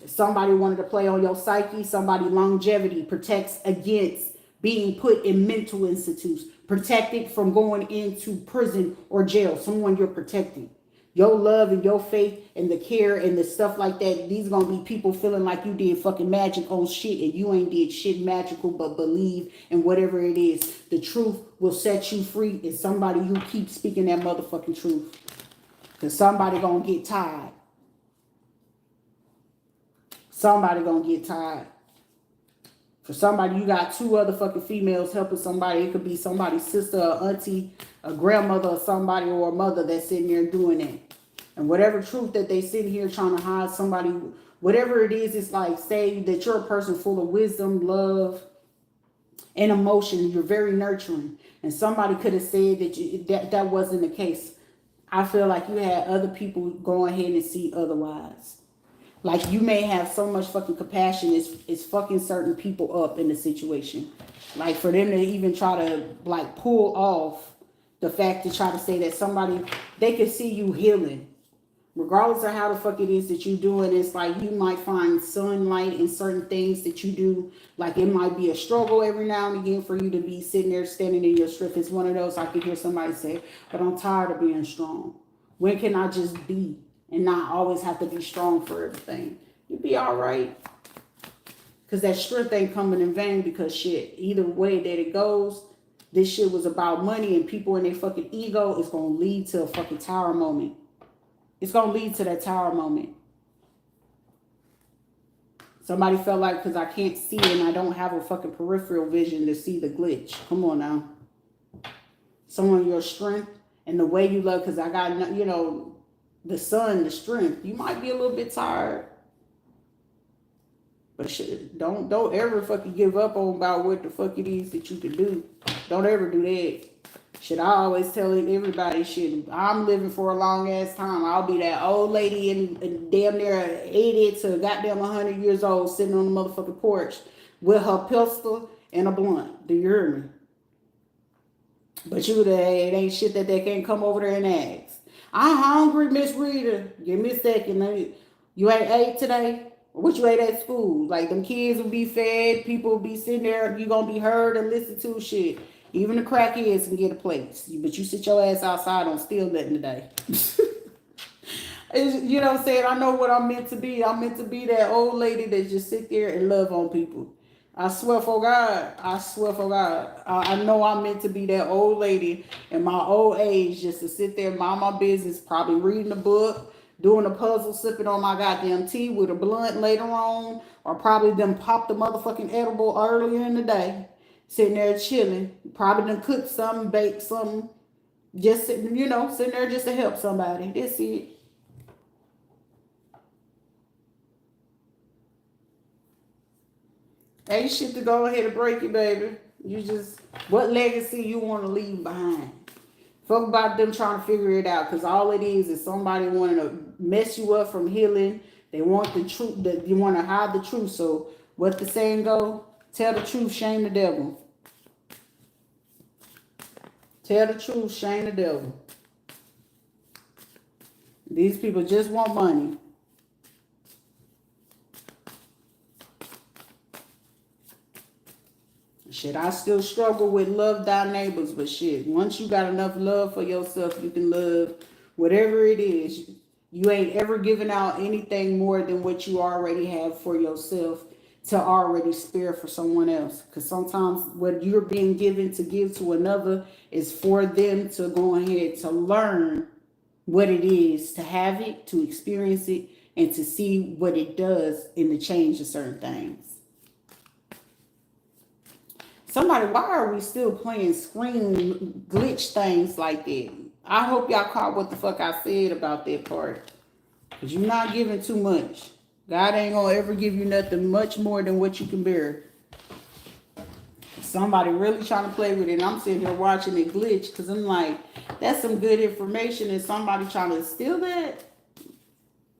If somebody wanted to play on your psyche, somebody longevity protects against being put in mental institutes, protected from going into prison or jail. Someone you're protecting. Your love and your faith and the care and the stuff like that, these are going to be people feeling like you did fucking magic on shit and you ain't did shit magical, but believe in whatever it is. The truth will set you free, and somebody who keeps speaking that motherfucking truth. Because somebody going to get tired. Somebody going to get tired. For somebody, you got 2 other fucking females helping somebody. It could be somebody's sister, or auntie, a grandmother, or somebody, or a mother that's sitting there doing it. And whatever truth that they sitting here trying to hide, somebody, whatever it is, it's like, say that you're a person full of wisdom, love, and emotion. You're very nurturing. And somebody could have said that that wasn't the case. I feel like you had other people go ahead and see otherwise. Like, you may have so much fucking compassion, it's fucking certain people up in the situation. Like, for them to even try to, like, pull off the fact to try to say that somebody, they could see you healing. Regardless of how the fuck it is that you're doing, it's like you might find sunlight in certain things that you do. Like, it might be a struggle every now and again for you to be sitting there standing in your strength. It's one of those I could hear somebody say, but I'm tired of being strong. When can I just be? And not always have to be strong for everything. You'll be all right. Because that strength ain't coming in vain, because shit, either way that it goes, this shit was about money and people and their fucking ego. Is going to lead to a fucking tower moment. It's going to lead to that tower moment. Somebody felt like, because I can't see and I don't have a fucking peripheral vision to see the glitch. Come on now. Someone, your strength and the way you love, because I got, you know, the sun, the strength. You might be a little bit tired. But shit, don't ever fucking give up on about what the fuck it is that you can do. Don't ever do that. Shit, I always tell everybody, shit, I'm living for a long ass time. I'll be that old lady and damn near 80 to goddamn 100 years old sitting on the motherfucking porch with her pistol and a blunt. Do you hear me? But it ain't shit that they can't come over there and ask. I'm hungry, Miss Rita. Give me a second. You ain't ate today? What you ate at school? Like, them kids will be fed. People will be sitting there. You going to be heard and listened to shit. Even the crackheads can get a place. But you sit your ass outside on still nothing today. You know what I'm saying? I know what I'm meant to be. I'm meant to be that old lady that just sit there and love on people. I swear for God. I swear for God. I know I'm meant to be that old lady in my old age just to sit there, mind my business, probably reading a book, doing a puzzle, sipping on my goddamn tea with a blunt later on, or probably them pop the motherfucking edible earlier in the day, sitting there chilling, probably done cook something, bake something, just sitting, you know, sitting there just to help somebody. That's it. Ain't shit to go ahead and break it, baby. You just, what legacy you want to leave behind? Fuck about them trying to figure it out, because all it is somebody wanting to mess you up from healing. They want the truth, that you want to hide the truth. So what the saying go? Tell the truth, shame the devil. Tell the truth, shame the devil. These people just want money. Shit, I still struggle with love thy neighbors, but shit, once you got enough love for yourself, you can love Whatever it is, you ain't ever giving out anything more than what you already have for yourself to already spare for someone else. Because sometimes what you're being given to give to another is for them to go ahead to learn what it is to have it, to experience it, and to see what it does in the change of certain things. Somebody, why are we still playing screen glitch things like that? I hope y'all caught what the fuck I said about that part. Because you're not giving too much. God ain't going to ever give you nothing much more than what you can bear. Somebody really trying to play with it, and I'm sitting here watching it glitch because I'm like, that's some good information, and somebody trying to steal that?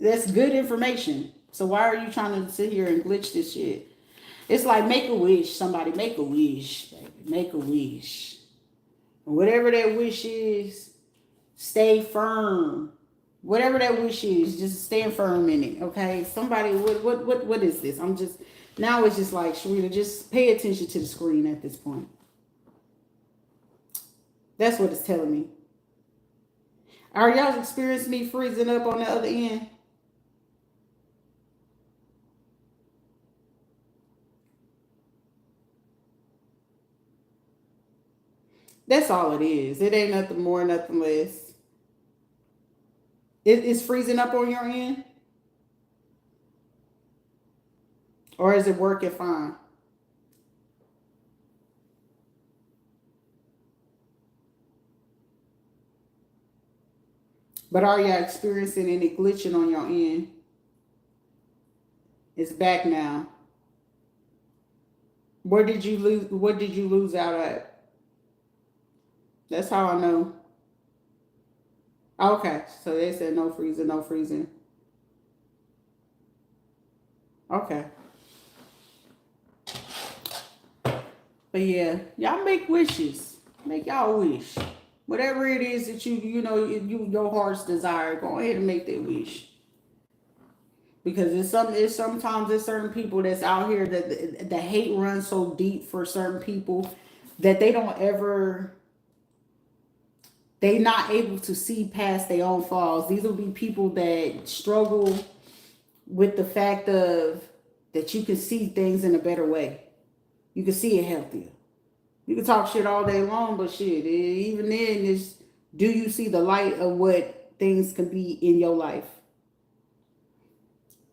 That's good information. So why are you trying to sit here and glitch this shit? It's like make a wish. Somebody make a wish, baby. Make a wish. Whatever that wish is, stay firm. Whatever that wish is, just stand firm in it. Okay. Somebody, what is this? I'm just now it's just like Sharita, just pay attention to the screen at this point. That's what it's telling me. Are y'all experiencing me freezing up on the other end? That's all it is. It ain't nothing more, nothing less. It's freezing up on your end? Or is it working fine? But are y'all experiencing any glitching on your end? It's back now. Where did you lose? What did you lose out at? That's how I know. Okay, so they said no freezing, no freezing. Okay. But yeah, y'all make wishes. Make y'all wish. Whatever it is that you know your heart's desire, go ahead and make that wish. Because it's sometimes there's certain people that's out here that the hate runs so deep for certain people that they not able to see past their own flaws. These will be people that struggle with the fact of that you can see things in a better way. You can see it healthier. You can talk shit all day long, but shit, even then, is do you see the light of what things can be in your life?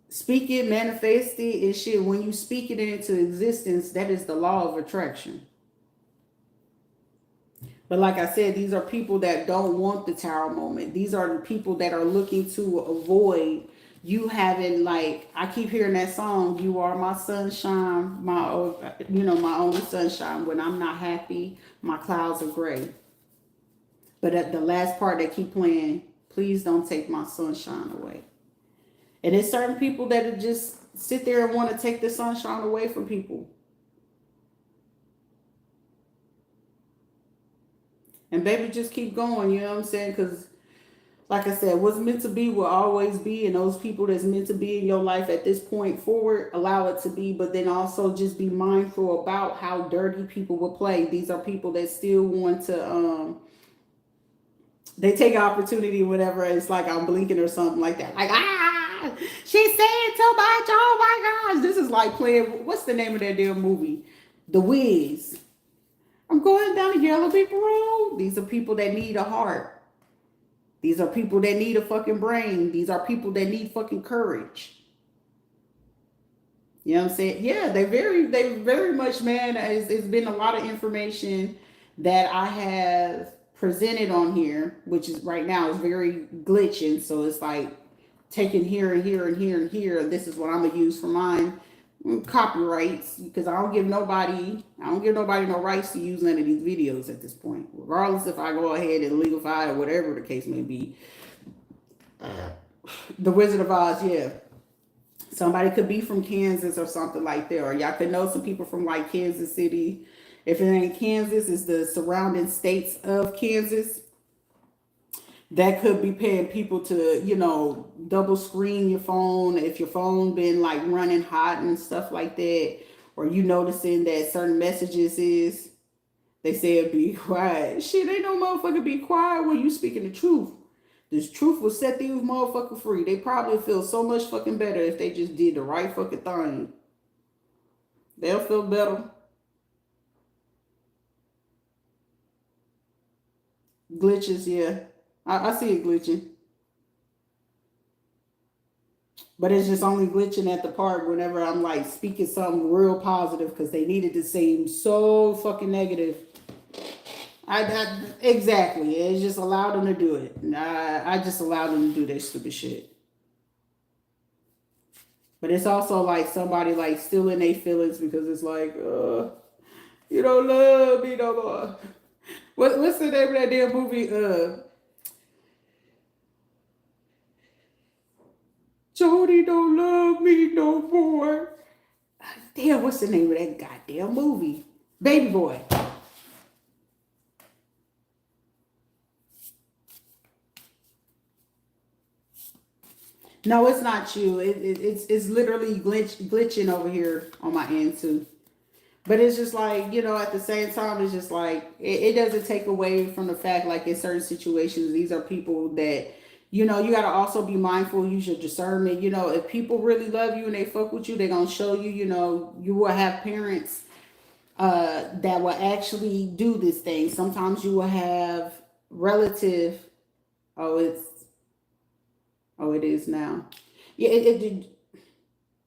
Speak it, manifest it, and shit. When you speak it into existence, that is the law of attraction. But like I said, these are people that don't want the tower moment. These are the people that are looking to avoid you having, like, I keep hearing that song, "You are my sunshine, my only sunshine. When I'm not happy, my clouds are gray." But at the last part, they keep playing, "Please don't take my sunshine away." And there's certain people that just sit there and want to take the sunshine away from people. And baby, just keep going, you know what I'm saying? Because, like I said, what's meant to be will always be. And those people that's meant to be in your life at this point forward, allow it to be. But then also just be mindful about how dirty people will play. These are people that still want to, they take opportunity whenever it's like I'm blinking or something like that. Like, she's saying too much. Oh my gosh. This is like playing, what's the name of that damn movie? The Wiz. I'm going down the yellow brick road. These are people that need a heart. These are people that need a fucking brain. These are people that need fucking courage. You know what I'm saying? Yeah, they very much, man. It's been a lot of information that I have presented on here, which is right now is very glitching. So it's like taking here and here and here and here. This is what I'm gonna use for mine. Copyrights, because I don't give nobody no rights to use none of these videos at this point, regardless if I go ahead and legalize or whatever the case may be. The Wizard of Oz, yeah. Somebody could be from Kansas or something like that, or y'all could know some people from like Kansas City. If it ain't Kansas, it's the surrounding states of Kansas. That could be paying people to, double screen your phone if your phone been like running hot and stuff like that, or you noticing that certain messages they said be quiet. Shit, ain't no motherfucker be quiet when you speaking the truth. This truth will set these motherfuckers free. They probably feel so much fucking better if they just did the right fucking thing. They'll feel better. Glitches, yeah. I see it glitching. But it's just only glitching at the part whenever I'm like speaking something real positive because they needed to seem so fucking negative. Exactly. It just allowed them to do it. I just allowed them to do that stupid shit. But it's also like somebody like still in their feelings because it's like, you don't love me no more. What's the name of that damn movie? Jody don't love me no more. Damn, what's the name of that goddamn movie? Baby Boy. No, it's not you. It's literally glitching over here on my end too. But it's just like, at the same time, it's just like, it doesn't take away from the fact, like in certain situations, these are people that, you got to also be mindful, use your discernment. If people really love you and they fuck with you, they're going to show you, you will have parents that will actually do this thing. Sometimes you will have relative. Oh, it is now. Yeah, it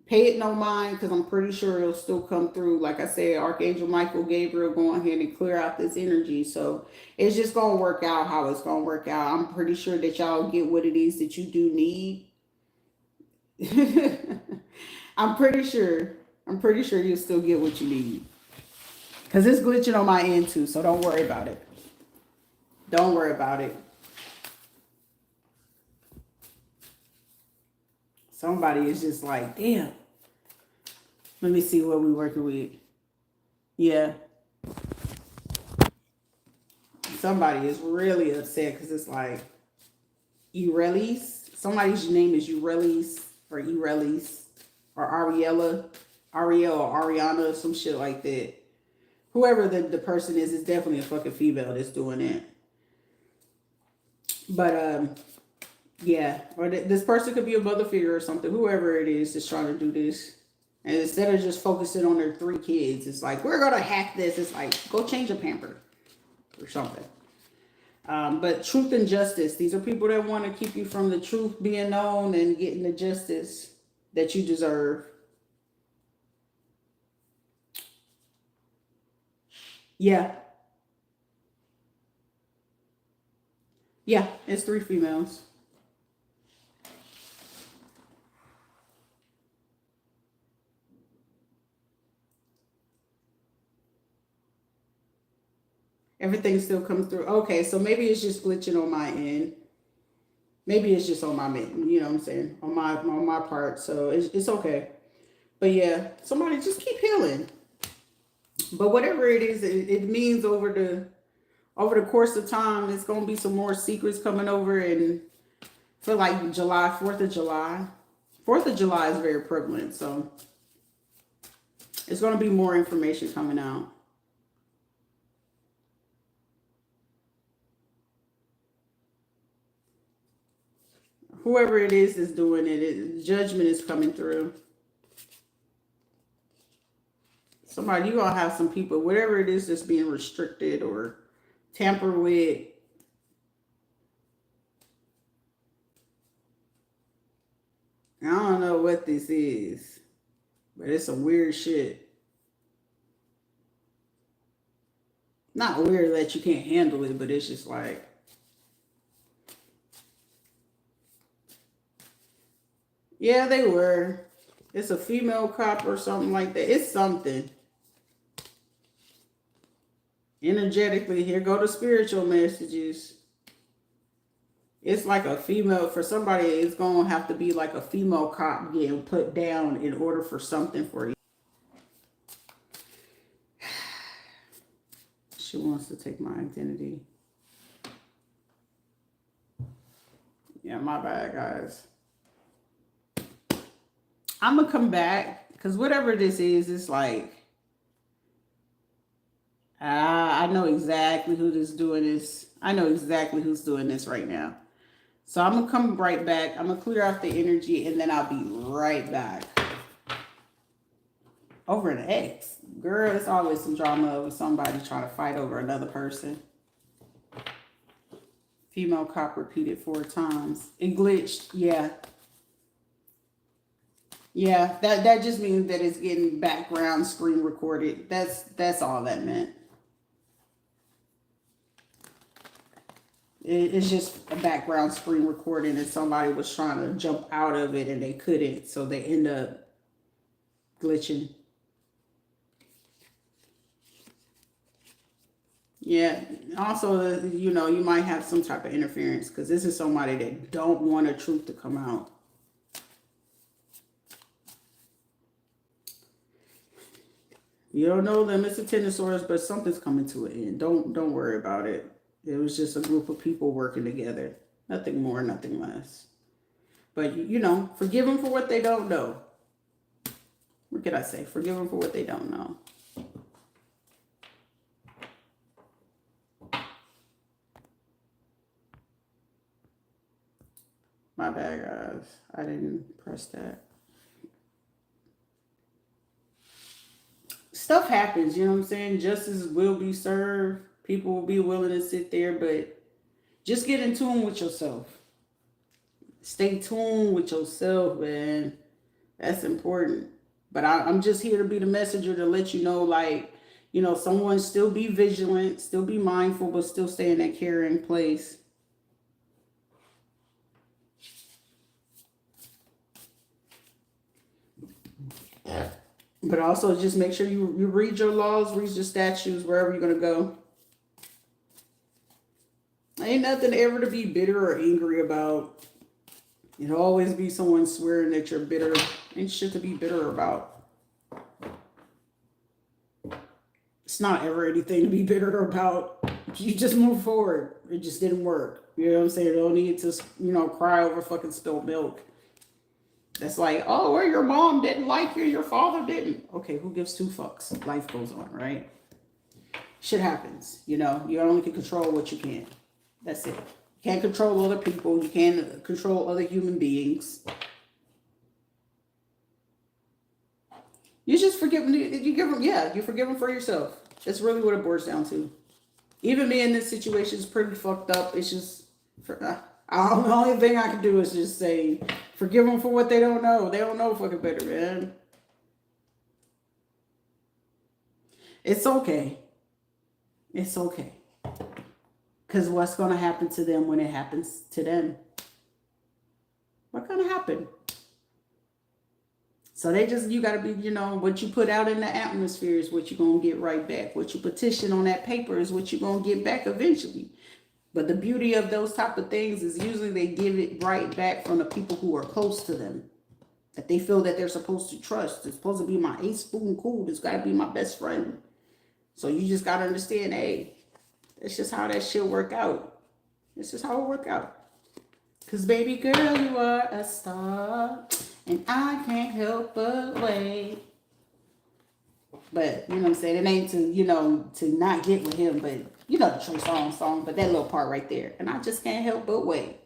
pay it no mind because I'm pretty sure it'll still come through. Like I said, Archangel Michael, Gabriel, go ahead and clear out this energy. So it's just going to work out how it's going to work out. I'm pretty sure that y'all get what it is that you do need. I'm pretty sure you'll still get what you need. Because it's glitching on my end too. So don't worry about it. Don't worry about it. Somebody is just like, damn. Let me see what we're working with. Yeah. Somebody is really upset because it's like, Eurelis. Somebody's name is Eurelis or Eurelis or Ariella. Ariel or Ariana, some shit like that. Whoever the person is definitely a fucking female that's doing it. But, yeah, or this person could be a mother figure or something. Whoever it is that's trying to do this. And instead of just focusing on their 3 kids, it's like, we're going to hack this. It's like, go change a pamper or something. But truth and justice. These are people that want to keep you from the truth being known and getting the justice that you deserve. Yeah. Yeah, it's 3 females. Everything still comes through. Okay, so maybe it's just glitching on my end. Maybe it's just on my end, you know what I'm saying? On my part. So it's okay. But yeah, somebody just keep healing. But whatever it is, it means over the course of time, it's gonna be some more secrets coming over, and for like July, 4th of July. 4th of July is very prevalent, so it's gonna be more information coming out. Whoever it is that's doing it, judgment is coming through. Somebody, you're gonna have some people, whatever it is that's being restricted or tampered with. I don't know what this is, but it's some weird shit. Not weird that you can't handle it, but it's just like, yeah, they were. It's a female cop or something like that. It's something. Energetically, here go the spiritual messages. It's like a female, for somebody, it's going to have to be like a female cop getting put down in order for something for you. She wants to take my identity. Yeah, my bad, guys. I'm going to come back because whatever this is, it's like, I know exactly who is doing this. I know exactly who's doing this right now. So I'm going to come right back. I'm going to clear out the energy and then I'll be right back. Over an ex. Girl, it's always some drama with somebody trying to fight over another person. Female cop repeated 4 times. It glitched. Yeah. Yeah, that just means that it's getting background screen recorded. That's all that meant. It's just a background screen recording and somebody was trying to jump out of it and they couldn't, so they end up glitching. Yeah. Also, you know, you might have some type of interference because this is somebody that don't want the truth to come out. You don't know them, it's a Tennosaurus, but something's coming to an end. Don't worry about it. It was just a group of people working together. Nothing more, nothing less. But, you know, forgive them for what they don't know. What could I say? Forgive them for what they don't know. My bad, guys. I didn't press that. Stuff happens, you know what I'm saying? Justice will be served. People will be willing to sit there, but just get in tune with yourself. Stay tuned with yourself, man. That's important. But I'm just here to be the messenger to let you know, like, you know, someone still be vigilant, still be mindful, but still stay in that caring place. But also just make sure you read your laws, read your statutes, wherever you're going to go. Ain't nothing ever to be bitter or angry about. It'll always be someone swearing that you're bitter. Ain't shit to be bitter about. It's not ever anything to be bitter about. You just move forward. It just didn't work. You know what I'm saying? Don't need to, you know, cry over fucking spilled milk. That's like, oh, well, your mom didn't like you, your father didn't. Okay, who gives 2 fucks? Life goes on, right? Shit happens. You know, you only can control what you can. That's it. You can't control other people. You can't control other human beings. You just forgive them. You give them, yeah, you forgive them for yourself. That's really what it boils down to. Even me in this situation is pretty fucked up. It's just, the only thing I can do is just say, forgive them for what they don't know. They don't know fucking better, man. It's okay. It's okay. Because what's going to happen to them when it happens to them? What's going to happen? So you got to be, you know, what you put out in the atmosphere is what you're going to get right back. What you petition on that paper is what you're going to get back eventually. But the beauty of those type of things is usually they give it right back from the people who are close to them. That they feel that they're supposed to trust. It's supposed to be my ace spoon cool. It's got to be my best friend. So you just got to understand, hey, that's just how that shit work out. This is how it work out. Because baby girl, you are a star. And I can't help but wait. But, you know what I'm saying? It ain't to, you know, to not get with him. But, you know the Trey song. But that little part right there. And I just can't help but wait.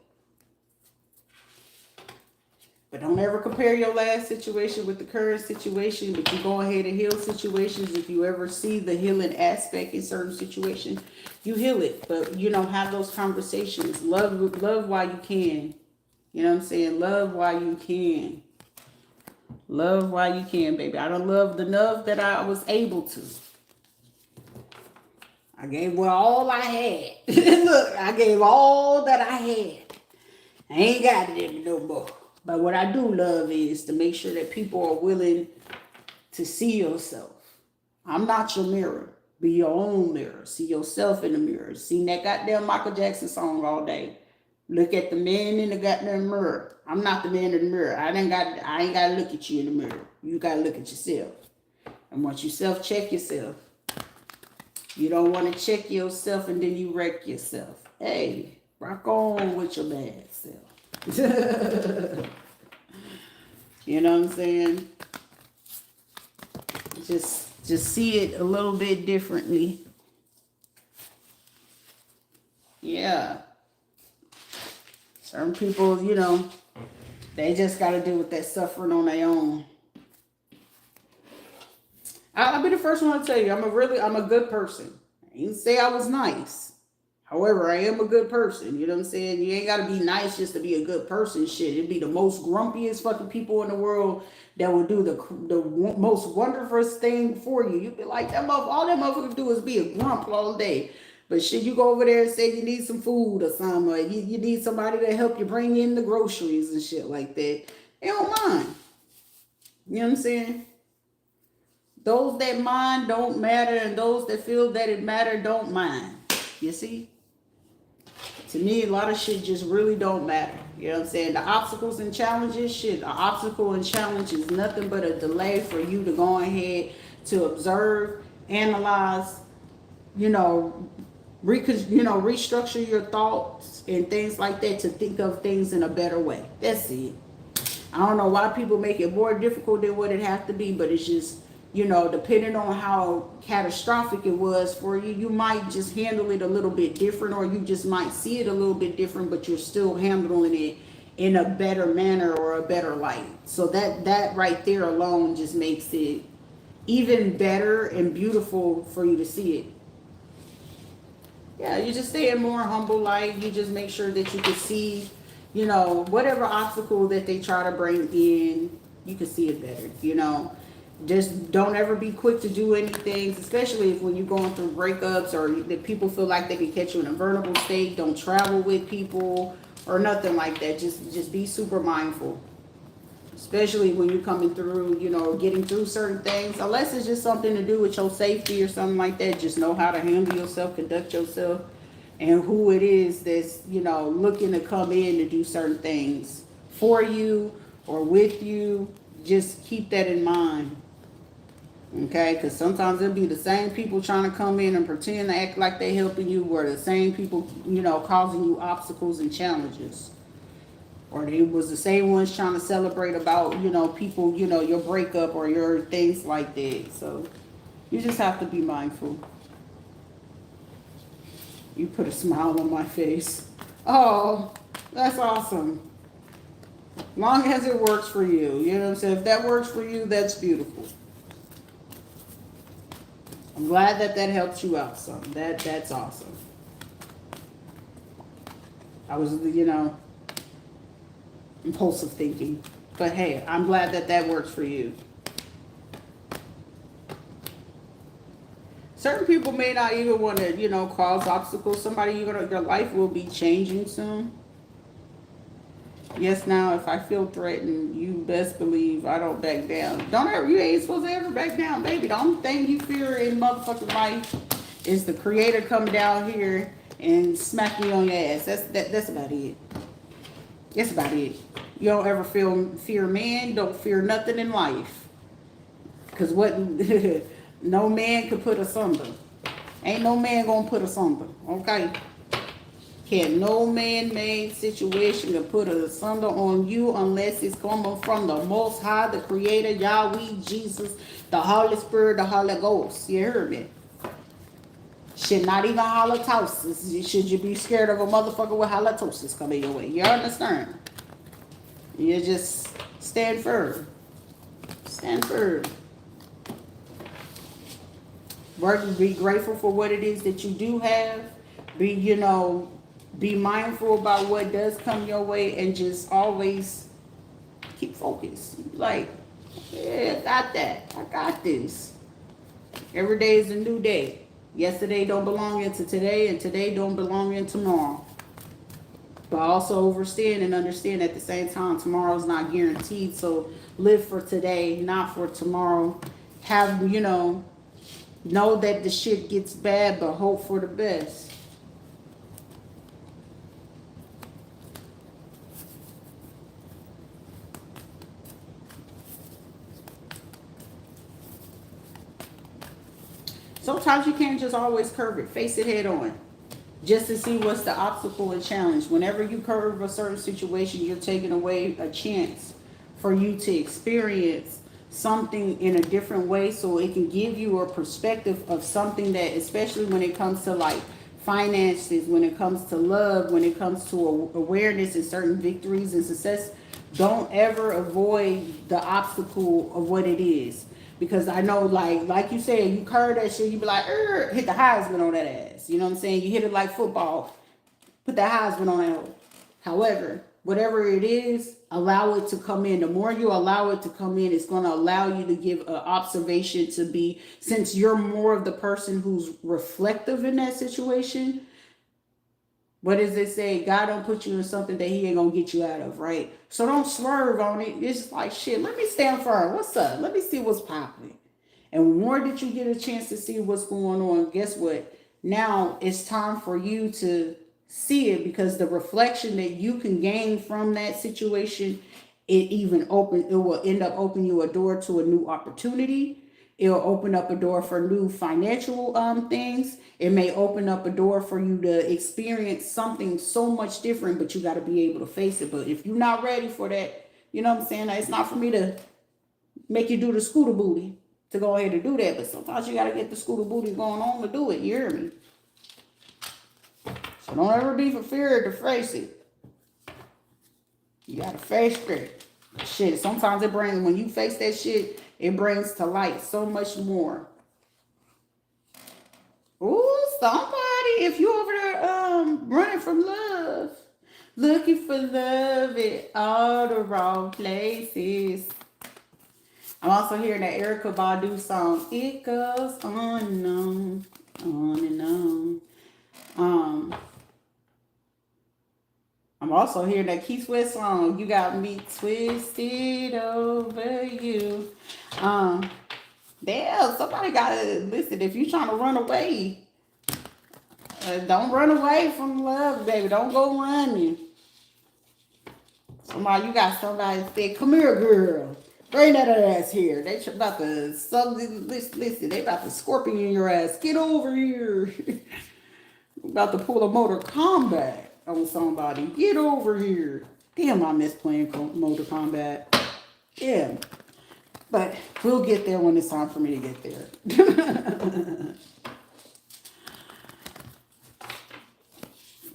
But don't ever compare your last situation with the current situation. But you go ahead and heal situations. If you ever see the healing aspect in certain situations, you heal it. But, you know, have those conversations. Love while you can. You know what I'm saying? Love while you can. Love while you can, baby. I don't love enough that I was able to. I gave all I had. Look, I gave all that I had. I ain't got it no more. But what I do love is to make sure that people are willing to see yourself. I'm not your mirror. Be your own mirror. See yourself in the mirror. Sing that goddamn Michael Jackson song all day. Look at the man in the goddamn mirror. I'm not the man in the mirror. I ain't got to look at you in the mirror. You got to look at yourself. And once you self-check yourself, you don't want to check yourself and then you wreck yourself. Hey, rock on with your bad self. You know what I'm saying? Just see it a little bit differently. Yeah. Certain people, you know, they just got to deal with that suffering on their own. I'll be the first one to tell you, I'm a good person. I didn't say I was nice. However, I am a good person. You know what I'm saying? You ain't got to be nice just to be a good person. Shit, it'd be the most grumpiest fucking people in the world that would do the most wonderful thing for you. You'd be like, all that motherfucker do is be a grump all day. But shit, you go over there and say you need some food or something, or you need somebody to help you bring in the groceries and shit like that. They don't mind. You know what I'm saying? Those that mind don't matter, and those that feel that it matter don't mind. You see? To me, a lot of shit just really don't matter. You know what I'm saying? The obstacles and challenges, shit, an obstacle and challenge is nothing but a delay for you to go ahead to observe, analyze, restructure your thoughts and things like that to think of things in a better way. That's it. I don't know why people make it more difficult than what it has to be, but it's just, depending on how catastrophic it was for you, you might just handle it a little bit different, or you just might see it a little bit different, but you're still handling it in a better manner or a better light. So that right there alone just makes it even better and beautiful for you to see it. Yeah, you just stay in more humble light. You just make sure that you can see, whatever obstacle that they try to bring in, you can see it better, Just don't ever be quick to do anything, especially if when you're going through breakups or that people feel like they can catch you in a vulnerable state. Don't travel with people or nothing like that. Just be super mindful, especially when you're coming through, getting through certain things. Unless it's just something to do with your safety or something like that. Just know how to handle yourself, conduct yourself, and who it is that's, looking to come in to do certain things for you or with you. Just keep that in mind. Okay, because sometimes it'll be the same people trying to come in and pretend to act like they're helping you, or the same people, causing you obstacles and challenges. Or they was the same ones trying to celebrate about, people, your breakup or your things like that. So you just have to be mindful. You put a smile on my face. Oh, that's awesome. Long as it works for you. You know what I'm saying? If that works for you, that's beautiful. I'm glad that helps you out some. That's awesome. I was, impulsive thinking. But hey, I'm glad that works for you. Certain people may not even want to, cause obstacles. Your life will be changing soon. Yes, now, if I feel threatened, you best believe I don't back down. You ain't supposed to ever back down, baby. The only thing you fear in motherfucking life is the creator coming down here and smack you on your ass. That's about it. That's about it. You don't ever fear man, don't fear nothing in life. Because what no man could put asunder. Ain't no man gonna put asunder, okay? Can no man-made situation to put asunder on you unless it's coming from the Most High, the Creator, Yahweh, Jesus, the Holy Spirit, the Holy Ghost. You heard me? Should not even halitosis. Should you be scared of a motherfucker with halitosis coming your way? You understand? You just stand firm. Stand firm. Be grateful for what it is that you do have. Be mindful about what does come your way, and just always keep focused. Like, yeah, I got that. I got this. Every day is a new day. Yesterday don't belong into today, and today don't belong in tomorrow. But also understand at the same time, tomorrow's not guaranteed. So live for today, not for tomorrow. Have, know that the shit gets bad, but hope for the best. Sometimes you can't just always curve it. Face it head on. Just to see what's the obstacle and challenge. Whenever you curve a certain situation, you're taking away a chance for you to experience something in a different way, so it can give you a perspective of something that, especially when it comes to like finances, when it comes to love, when it comes to awareness and certain victories and success, don't ever avoid the obstacle of what it is. Because I know, like you said, you curve that shit, you be like, hit the Heisman on that ass. You know what I'm saying? You hit it like football, put that Heisman on that hole. However, whatever it is, allow it to come in. The more you allow it to come in, it's going to allow you to give an observation to be, since you're more of the person who's reflective in that situation. What does it say? God don't put you in something that he ain't going to get you out of, right? So don't swerve on it. It's like, shit, let me stand firm. What's up? Let me see what's popping. And the more that you get a chance to see what's going on, guess what? Now it's time for you to see it, because the reflection that you can gain from that situation, it will end up opening you a door to a new opportunity. It'll open up a door for new financial things. It may open up a door for you to experience something so much different, but you got to be able to face it. But if you're not ready for that, you know what I'm saying? It's not for me to make you do the scooter booty to go ahead and do that. But sometimes you got to get the scooter booty going on to do it. You hear me? So don't ever be feared to face it. You got to face it. Shit, sometimes it brings, when you face that shit, it brings to light so much more. Ooh, somebody, if you over there running from love, looking for love in all the wrong places. I'm also hearing that Erykah Badu song, It Goes On and On and On. I'm also hearing that Keith Sweat song, You Got Me Twisted Over You. Damn, somebody gotta listen. If you trying to run away, don't run away from love, baby. Don't go running. You got somebody that said, come here, girl. Bring that ass here. They about to listen. They about to scorpion in your ass. Get over here. About to pull a Mortal Kombat on somebody. Get over here. Damn, I miss playing Mortal Kombat. Yeah. But we'll get there when it's time for me to get there.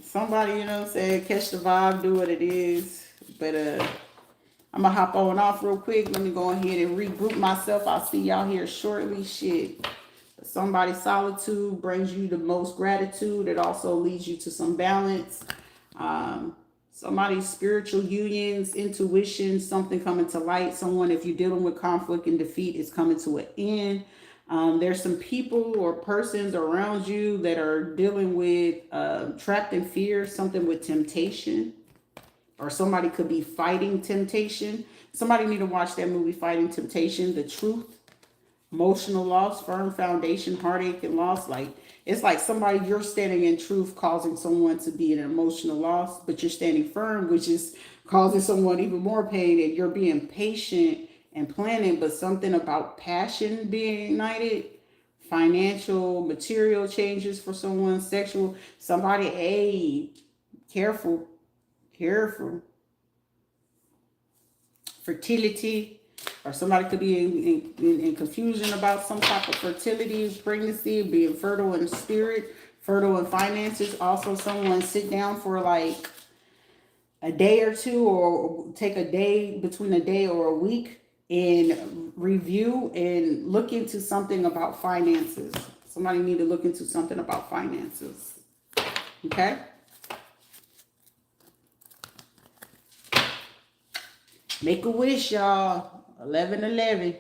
Somebody, you know what I'm saying, catch the vibe, do what it is. But I'm going to hop on and off real quick. Let me go ahead and regroup myself. I'll see y'all here shortly. Shit. Somebody's solitude brings you the most gratitude. It also leads you to some balance. Somebody's spiritual unions, intuition, something coming to light. Someone, if you're dealing with conflict and defeat, is coming to an end. There's some people or persons around you that are dealing with trapped in fear, something with temptation. Or somebody could be fighting temptation. Somebody need to watch that movie, Fighting Temptation, The Truth. Emotional loss, firm foundation, heartache, and loss. It's like somebody, you're standing in truth, causing someone to be in an emotional loss, but you're standing firm, which is causing someone even more pain, and you're being patient and planning, but something about passion being ignited, financial, material changes for someone, sexual, somebody, hey, careful. Fertility, or somebody could be in confusion about some type of fertility, pregnancy, being fertile in spirit, fertile in finances. Also, someone sit down for like a day or two, or take a day, between a day or a week, and review and look into something about finances. Somebody need to look into something about finances. Okay? Make a wish, y'all. 11/11.